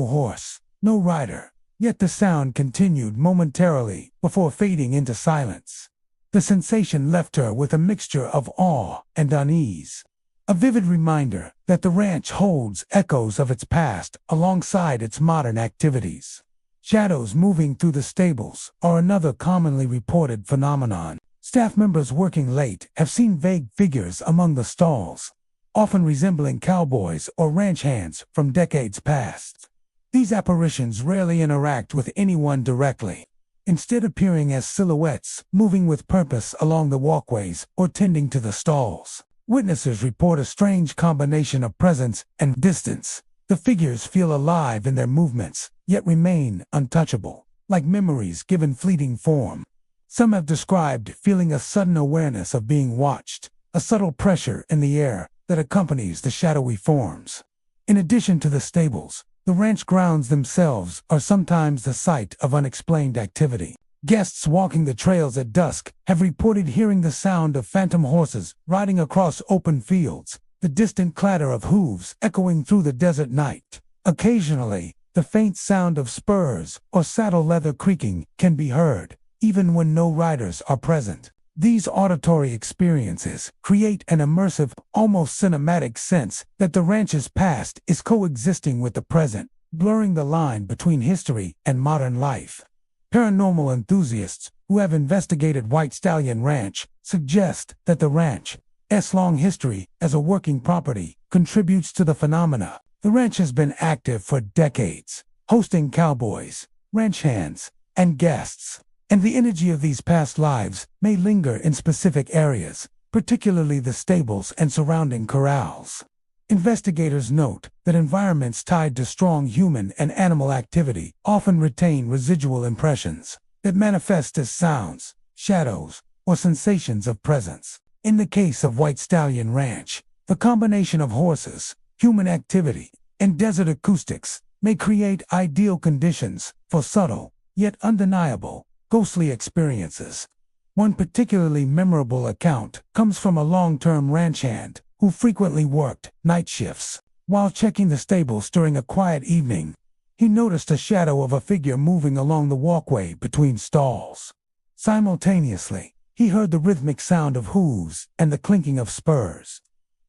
horse, no rider, yet the sound continued momentarily before fading into silence. The sensation left her with a mixture of awe and unease, a vivid reminder that the ranch holds echoes of its past alongside its modern activities. Shadows moving through the stables are another commonly reported phenomenon. Staff members working late have seen vague figures among the stalls, often resembling cowboys or ranch hands from decades past. These apparitions rarely interact with anyone directly, instead appearing as silhouettes moving with purpose along the walkways or tending to the stalls. Witnesses report a strange combination of presence and distance. The figures feel alive in their movements, yet remain untouchable, like memories given fleeting form. Some have described feeling a sudden awareness of being watched, a subtle pressure in the air that accompanies the shadowy forms. In addition to the stables, the ranch grounds themselves are sometimes the site of unexplained activity. Guests walking the trails at dusk have reported hearing the sound of phantom horses riding across open fields, the distant clatter of hooves echoing through the desert night. Occasionally, the faint sound of spurs or saddle leather creaking can be heard, even when no riders are present. These auditory experiences create an immersive, almost cinematic sense that the ranch's past is coexisting with the present, blurring the line between history and modern life. Paranormal enthusiasts who have investigated White Stallion Ranch suggest that the ranch's long history as a working property contributes to the phenomena. The ranch has been active for decades, hosting cowboys, ranch hands, and guests, and the energy of these past lives may linger in specific areas, particularly the stables and surrounding corrals. Investigators note that environments tied to strong human and animal activity often retain residual impressions that manifest as sounds, shadows, or sensations of presence. In the case of White Stallion Ranch, the combination of horses, human activity, and desert acoustics may create ideal conditions for subtle, yet undeniable, ghostly experiences. One particularly memorable account comes from a long-term ranch hand who frequently worked night shifts. While checking the stables during a quiet evening, he noticed a shadow of a figure moving along the walkway between stalls. Simultaneously, he heard the rhythmic sound of hooves and the clinking of spurs.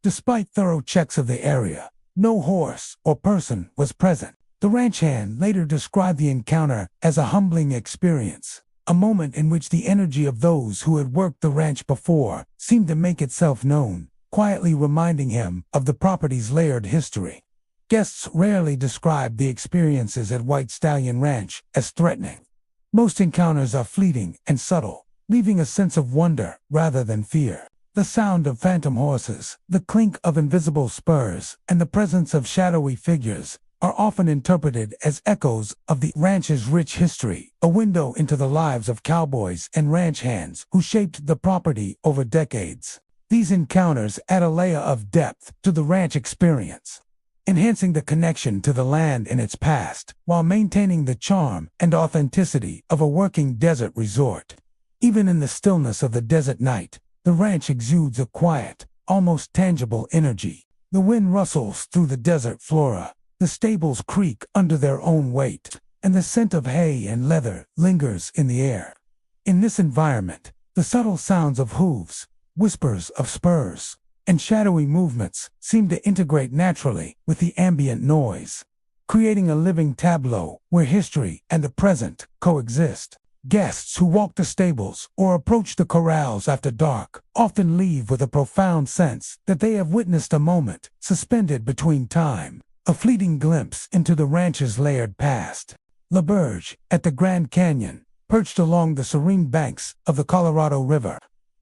Despite thorough checks of the area, no horse or person was present. The ranch hand later described the encounter as a humbling experience, a moment in which the energy of those who had worked the ranch before seemed to make itself known, quietly reminding him of the property's layered history. Guests rarely described the experiences at White Stallion Ranch as threatening. Most encounters are fleeting and subtle, leaving a sense of wonder rather than fear. The sound of phantom horses, the clink of invisible spurs, and the presence of shadowy figures are often interpreted as echoes of the ranch's rich history, a window into the lives of cowboys and ranch hands who shaped the property over decades. These encounters add a layer of depth to the ranch experience, enhancing the connection to the land and its past, while maintaining the charm and authenticity of a working desert resort. Even in the stillness of the desert night, the ranch exudes a quiet, almost tangible energy. The wind rustles through the desert flora, the stables creak under their own weight, and the scent of hay and leather lingers in the air. In this environment, the subtle sounds of hooves, whispers of spurs, and shadowy movements seem to integrate naturally with the ambient noise, creating a living tableau where history and the present coexist. Guests who walk the stables or approach the corrals after dark often leave with a profound sense that they have witnessed a moment suspended between time, a fleeting glimpse into the ranch's layered past. La Berge, at the Grand Canyon, perched along the serene banks of the Colorado River,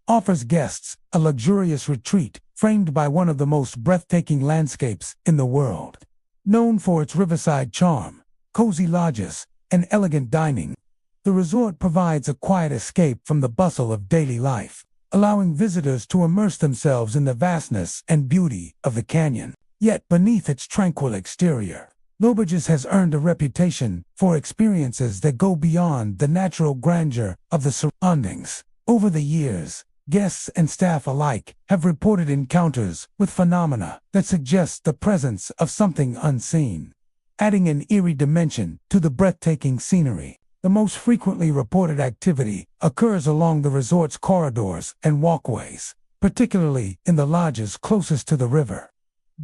offers guests a luxurious retreat framed by one of the most breathtaking landscapes in the world. Known for its riverside charm, cozy lodges, and elegant dining, the resort provides a quiet escape from the bustle of daily life, allowing visitors to immerse themselves in the vastness and beauty of the canyon. Yet beneath its tranquil exterior Loberges has earned a reputation for experiences that go beyond the natural grandeur of the surroundings. Over the years, guests and staff alike have reported encounters with phenomena that suggest the presence of something unseen, adding an eerie dimension to the breathtaking scenery. The most frequently reported activity occurs along the resort's corridors and walkways, particularly in the lodges closest to the river.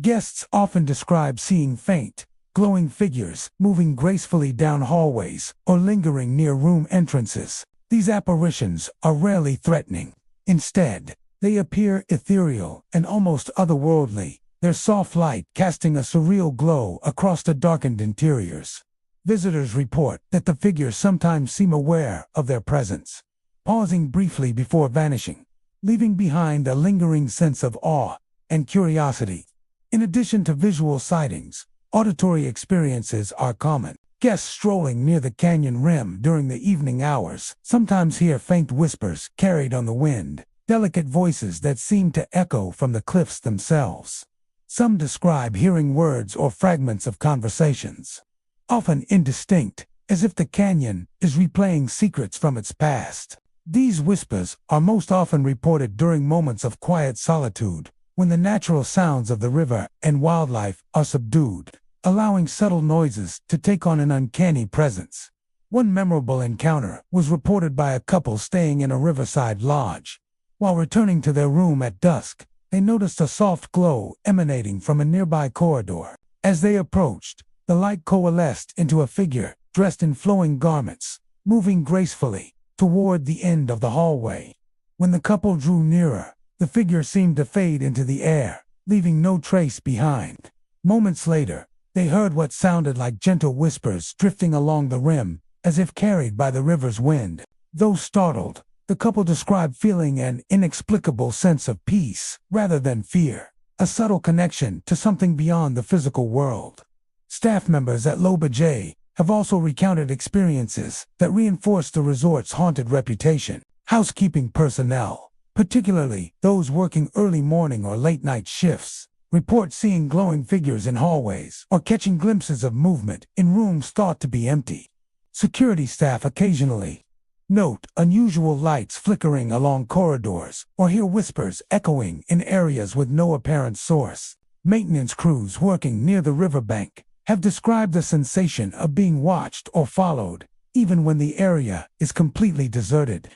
Guests often describe seeing faint, glowing figures moving gracefully down hallways or lingering near room entrances. These apparitions are rarely threatening. Instead, they appear ethereal and almost otherworldly, their soft light casting a surreal glow across the darkened interiors. Visitors report that the figures sometimes seem aware of their presence, pausing briefly before vanishing, leaving behind a lingering sense of awe and curiosity. In addition to visual sightings, auditory experiences are common. Guests strolling near the canyon rim during the evening hours sometimes hear faint whispers carried on the wind, delicate voices that seem to echo from the cliffs themselves. Some describe hearing words or fragments of conversations, often indistinct, as if the canyon is replaying secrets from its past. These whispers are most often reported during moments of quiet solitude, when the natural sounds of the river and wildlife are subdued, allowing subtle noises to take on an uncanny presence. One memorable encounter was reported by a couple staying in a riverside lodge. While returning to their room at dusk, they noticed a soft glow emanating from a nearby corridor. As they approached, the light coalesced into a figure dressed in flowing garments, moving gracefully toward the end of the hallway. When the couple drew nearer, the figure seemed to fade into the air, leaving no trace behind. Moments later, they heard what sounded like gentle whispers drifting along the rim, as if carried by the river's wind. Though startled, the couple described feeling an inexplicable sense of peace rather than fear, a subtle connection to something beyond the physical world. Staff members at Loberges have also recounted experiences that reinforce the resort's haunted reputation. Housekeeping personnel, particularly those working early morning or late night shifts, report seeing glowing figures in hallways or catching glimpses of movement in rooms thought to be empty. Security staff occasionally note unusual lights flickering along corridors or hear whispers echoing in areas with no apparent source. Maintenance crews working near the riverbank have described the sensation of being watched or followed, even when the area is completely deserted.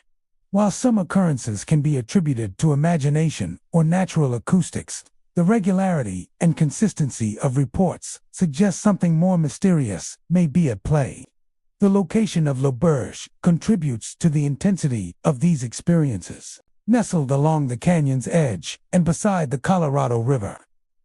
While some occurrences can be attributed to imagination or natural acoustics, the regularity and consistency of reports suggest something more mysterious may be at play. The location of Loberges contributes to the intensity of these experiences. Nestled along the canyon's edge and beside the Colorado River,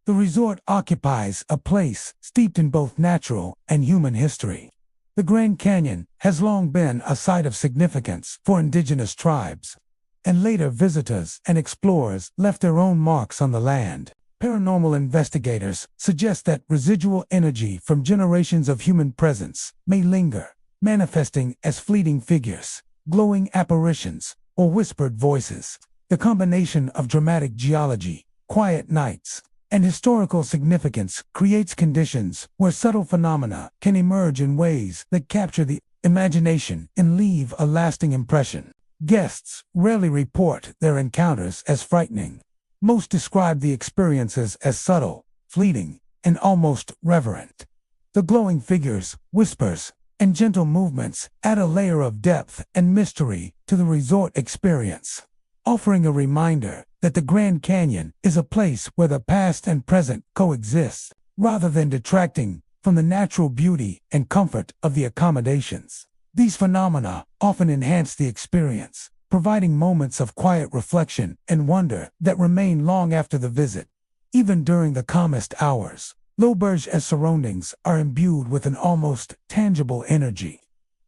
the resort occupies a place steeped in both natural and human history. The Grand Canyon has long been a site of significance for indigenous tribes, and later visitors and explorers left their own marks on the land. Paranormal investigators suggest that residual energy from generations of human presence may linger, manifesting as fleeting figures, glowing apparitions, or whispered voices. The combination of dramatic geology, quiet nights, and historical significance creates conditions where subtle phenomena can emerge in ways that capture the imagination and leave a lasting impression. Guests rarely report their encounters as frightening. Most describe the experiences as subtle, fleeting, and almost reverent. The glowing figures, whispers, and gentle movements add a layer of depth and mystery to the resort experience, offering a reminder that the Grand Canyon is a place where the past and present coexist, rather than detracting from the natural beauty and comfort of the accommodations. These phenomena often enhance the experience, providing moments of quiet reflection and wonder that remain long after the visit. Even during the calmest hours, Loberges' surroundings are imbued with an almost tangible energy.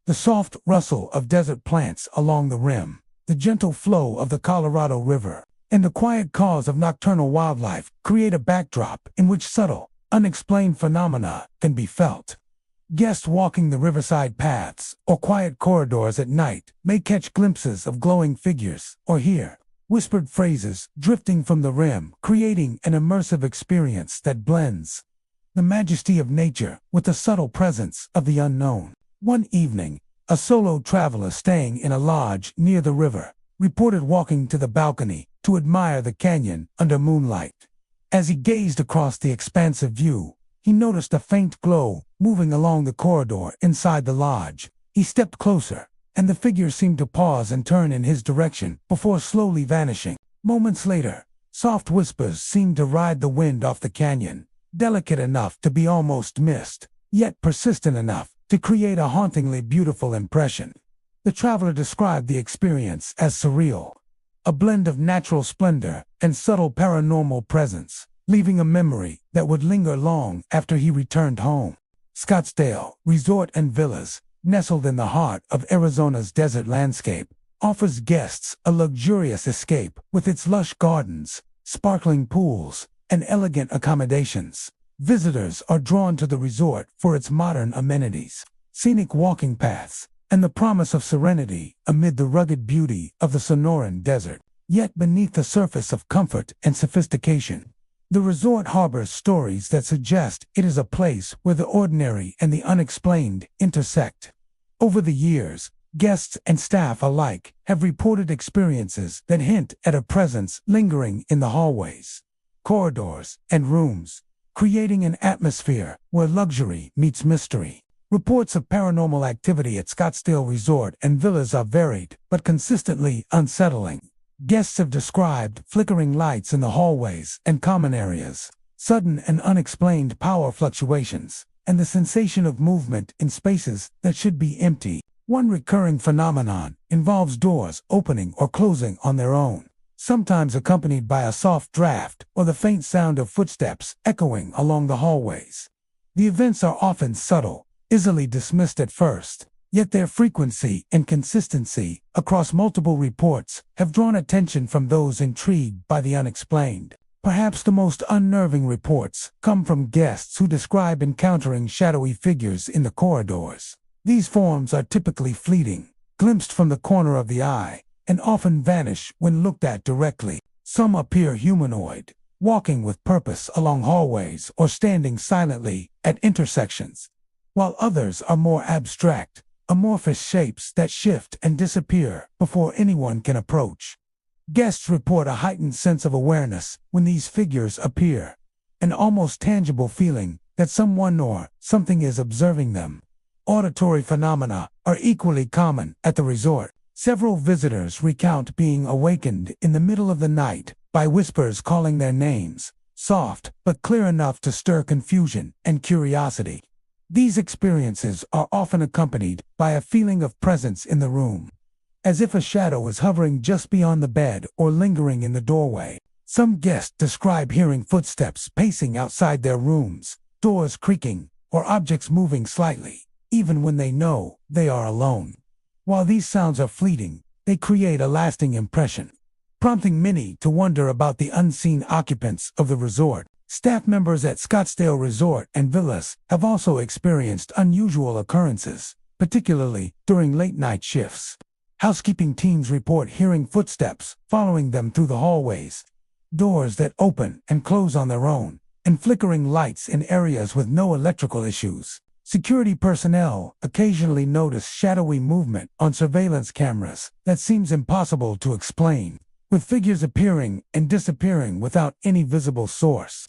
The soft rustle of desert plants along the rim, the gentle flow of the Colorado River, and the quiet calls of nocturnal wildlife create a backdrop in which subtle, unexplained phenomena can be felt. Guests walking the riverside paths or quiet corridors at night may catch glimpses of glowing figures or hear whispered phrases drifting from the rim, creating an immersive experience that blends the majesty of nature with the subtle presence of the unknown. One evening, a solo traveler staying in a lodge near the river reported walking to the balcony to admire the canyon under moonlight. As he gazed across the expansive view, he noticed a faint glow moving along the corridor inside the lodge. He stepped closer, and the figure seemed to pause and turn in his direction before slowly vanishing. Moments later, soft whispers seemed to ride the wind off the canyon, delicate enough to be almost missed, yet persistent enough to create a hauntingly beautiful impression. The traveler described the experience as surreal, a blend of natural splendor and subtle paranormal presence, leaving a memory that would linger long after he returned home. Scottsdale Resort and Villas, nestled in the heart of Arizona's desert landscape, offers guests a luxurious escape with its lush gardens, sparkling pools, and elegant accommodations. Visitors are drawn to the resort for its modern amenities, scenic walking paths, and the promise of serenity amid the rugged beauty of the Sonoran Desert. Yet beneath the surface of comfort and sophistication, the resort harbors stories that suggest it is a place where the ordinary and the unexplained intersect. Over the years, guests and staff alike have reported experiences that hint at a presence lingering in the hallways, corridors, and rooms, creating an atmosphere where luxury meets mystery. Reports of paranormal activity at Scottsdale Resort and Villas are varied but consistently unsettling. Guests have described flickering lights in the hallways and common areas, sudden and unexplained power fluctuations, and the sensation of movement in spaces that should be empty. One recurring phenomenon involves doors opening or closing on their own, sometimes accompanied by a soft draft or the faint sound of footsteps echoing along the hallways. The events are often subtle, easily dismissed at first, yet their frequency and consistency across multiple reports have drawn attention from those intrigued by the unexplained. Perhaps the most unnerving reports come from guests who describe encountering shadowy figures in the corridors. These forms are typically fleeting, glimpsed from the corner of the eye, and often vanish when looked at directly. Some appear humanoid, walking with purpose along hallways or standing silently at intersections, while others are more abstract, amorphous shapes that shift and disappear before anyone can approach. Guests report a heightened sense of awareness when these figures appear, an almost tangible feeling that someone or something is observing them. Auditory phenomena are equally common at the resort. Several visitors recount being awakened in the middle of the night by whispers calling their names, soft but clear enough to stir confusion and curiosity. These experiences are often accompanied by a feeling of presence in the room, as if a shadow is hovering just beyond the bed or lingering in the doorway. Some guests describe hearing footsteps pacing outside their rooms, doors creaking, or objects moving slightly, even when they know they are alone. While these sounds are fleeting, they create a lasting impression, prompting many to wonder about the unseen occupants of the resort. Staff members at Scottsdale Resort and Villas have also experienced unusual occurrences, particularly during late-night shifts. Housekeeping teams report hearing footsteps following them through the hallways, doors that open and close on their own, and flickering lights in areas with no electrical issues. Security personnel occasionally notice shadowy movement on surveillance cameras that seems impossible to explain, with figures appearing and disappearing without any visible source.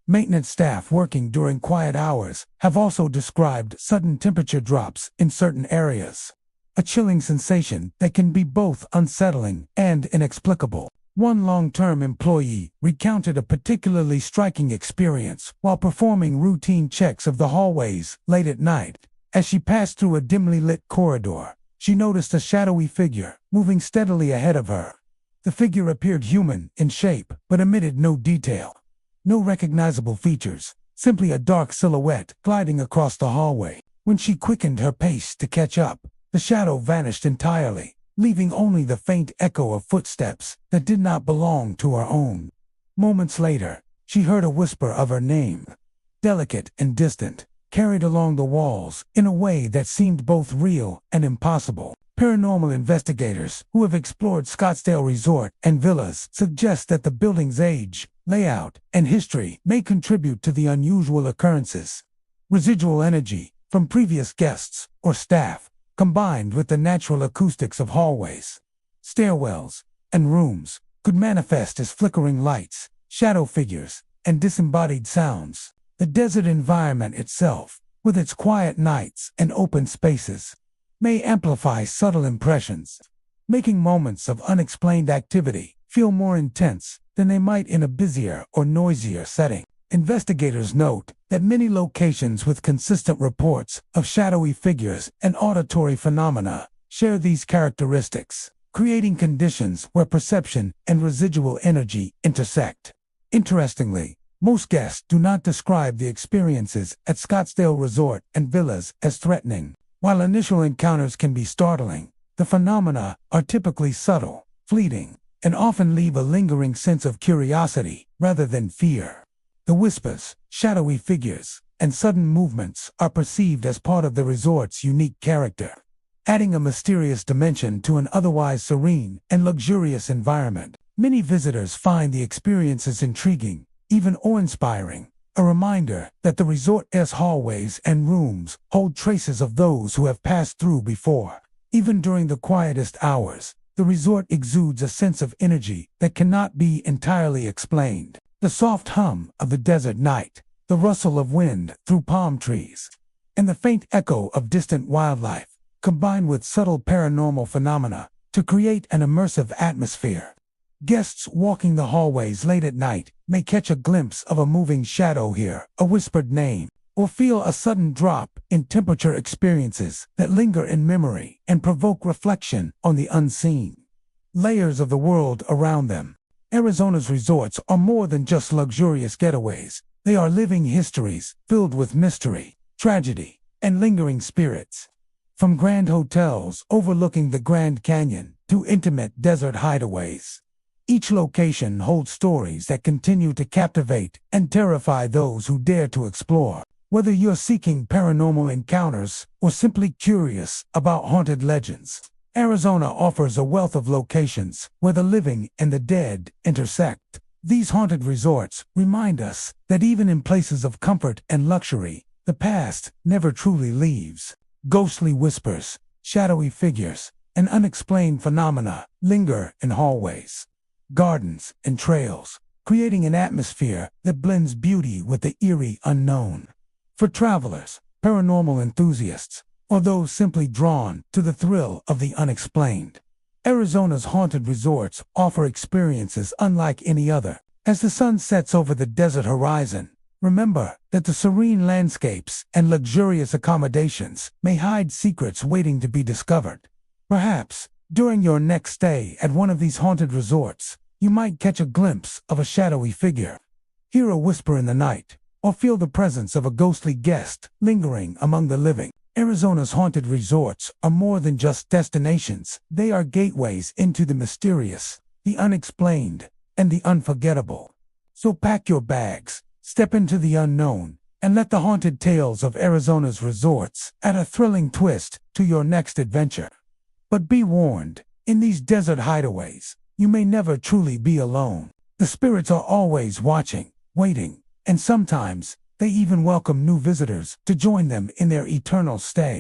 Maintenance staff working during quiet hours have also described sudden temperature drops in certain areas, a chilling sensation that can be both unsettling and inexplicable. One long-term employee recounted a particularly striking experience while performing routine checks of the hallways late at night. As she passed through a dimly lit corridor, she noticed a shadowy figure moving steadily ahead of her. The figure appeared human in shape, but emitted no detail. No recognizable features, simply a dark silhouette gliding across the hallway. When she quickened her pace to catch up, the shadow vanished entirely, leaving only the faint echo of footsteps that did not belong to her own. Moments later, she heard a whisper of her name, delicate and distant, carried along the walls in a way that seemed both real and impossible. Paranormal investigators who have explored Scottsdale Resort and Villas suggest that the building's age, layout, and history may contribute to the unusual occurrences. Residual energy from previous guests or staff, combined with the natural acoustics of hallways, stairwells, and rooms, could manifest as flickering lights, shadow figures, and disembodied sounds. The desert environment itself, with its quiet nights and open spaces, may amplify subtle impressions, making moments of unexplained activity feel more intense than they might in a busier or noisier setting. Investigators note that many locations with consistent reports of shadowy figures and auditory phenomena share these characteristics, creating conditions where perception and residual energy intersect. Interestingly, most guests do not describe the experiences at Scottsdale Resort and Villas as threatening. While initial encounters can be startling, the phenomena are typically subtle, fleeting, and often leave a lingering sense of curiosity rather than fear. The whispers, shadowy figures, and sudden movements are perceived as part of the resort's unique character, adding a mysterious dimension to an otherwise serene and luxurious environment. Many visitors find the experiences intriguing, even awe-inspiring, a reminder that the resort's hallways and rooms hold traces of those who have passed through before. Even during the quietest hours, the resort exudes a sense of energy that cannot be entirely explained. The soft hum of the desert night, the rustle of wind through palm trees, and the faint echo of distant wildlife combine with subtle paranormal phenomena to create an immersive atmosphere. Guests walking the hallways late at night may catch a glimpse of a moving shadow, hear a whispered name, or feel a sudden drop in temperature, experiences that linger in memory and provoke reflection on the unseen layers of the world around them. Arizona's resorts are more than just luxurious getaways. They are living histories filled with mystery, tragedy, and lingering spirits. From grand hotels overlooking the Grand Canyon to intimate desert hideaways, each location holds stories that continue to captivate and terrify those who dare to explore. Whether you're seeking paranormal encounters or simply curious about haunted legends, Arizona offers a wealth of locations where the living and the dead intersect. These haunted resorts remind us that even in places of comfort and luxury, the past never truly leaves. Ghostly whispers, shadowy figures, and unexplained phenomena linger in hallways, gardens, and trails, creating an atmosphere that blends beauty with the eerie unknown. For travelers, paranormal enthusiasts, or those simply drawn to the thrill of the unexplained, Arizona's haunted resorts offer experiences unlike any other. As the sun sets over the desert horizon, remember that the serene landscapes and luxurious accommodations may hide secrets waiting to be discovered. Perhaps, during your next stay at one of these haunted resorts, you might catch a glimpse of a shadowy figure, hear a whisper in the night, or feel the presence of a ghostly guest lingering among the living. Arizona's haunted resorts are more than just destinations. They are gateways into the mysterious, the unexplained, and the unforgettable. So pack your bags, step into the unknown, and let the haunted tales of Arizona's resorts add a thrilling twist to your next adventure. But be warned, in these desert hideaways, you may never truly be alone. The spirits are always watching, waiting, and sometimes they even welcome new visitors to join them in their eternal stay.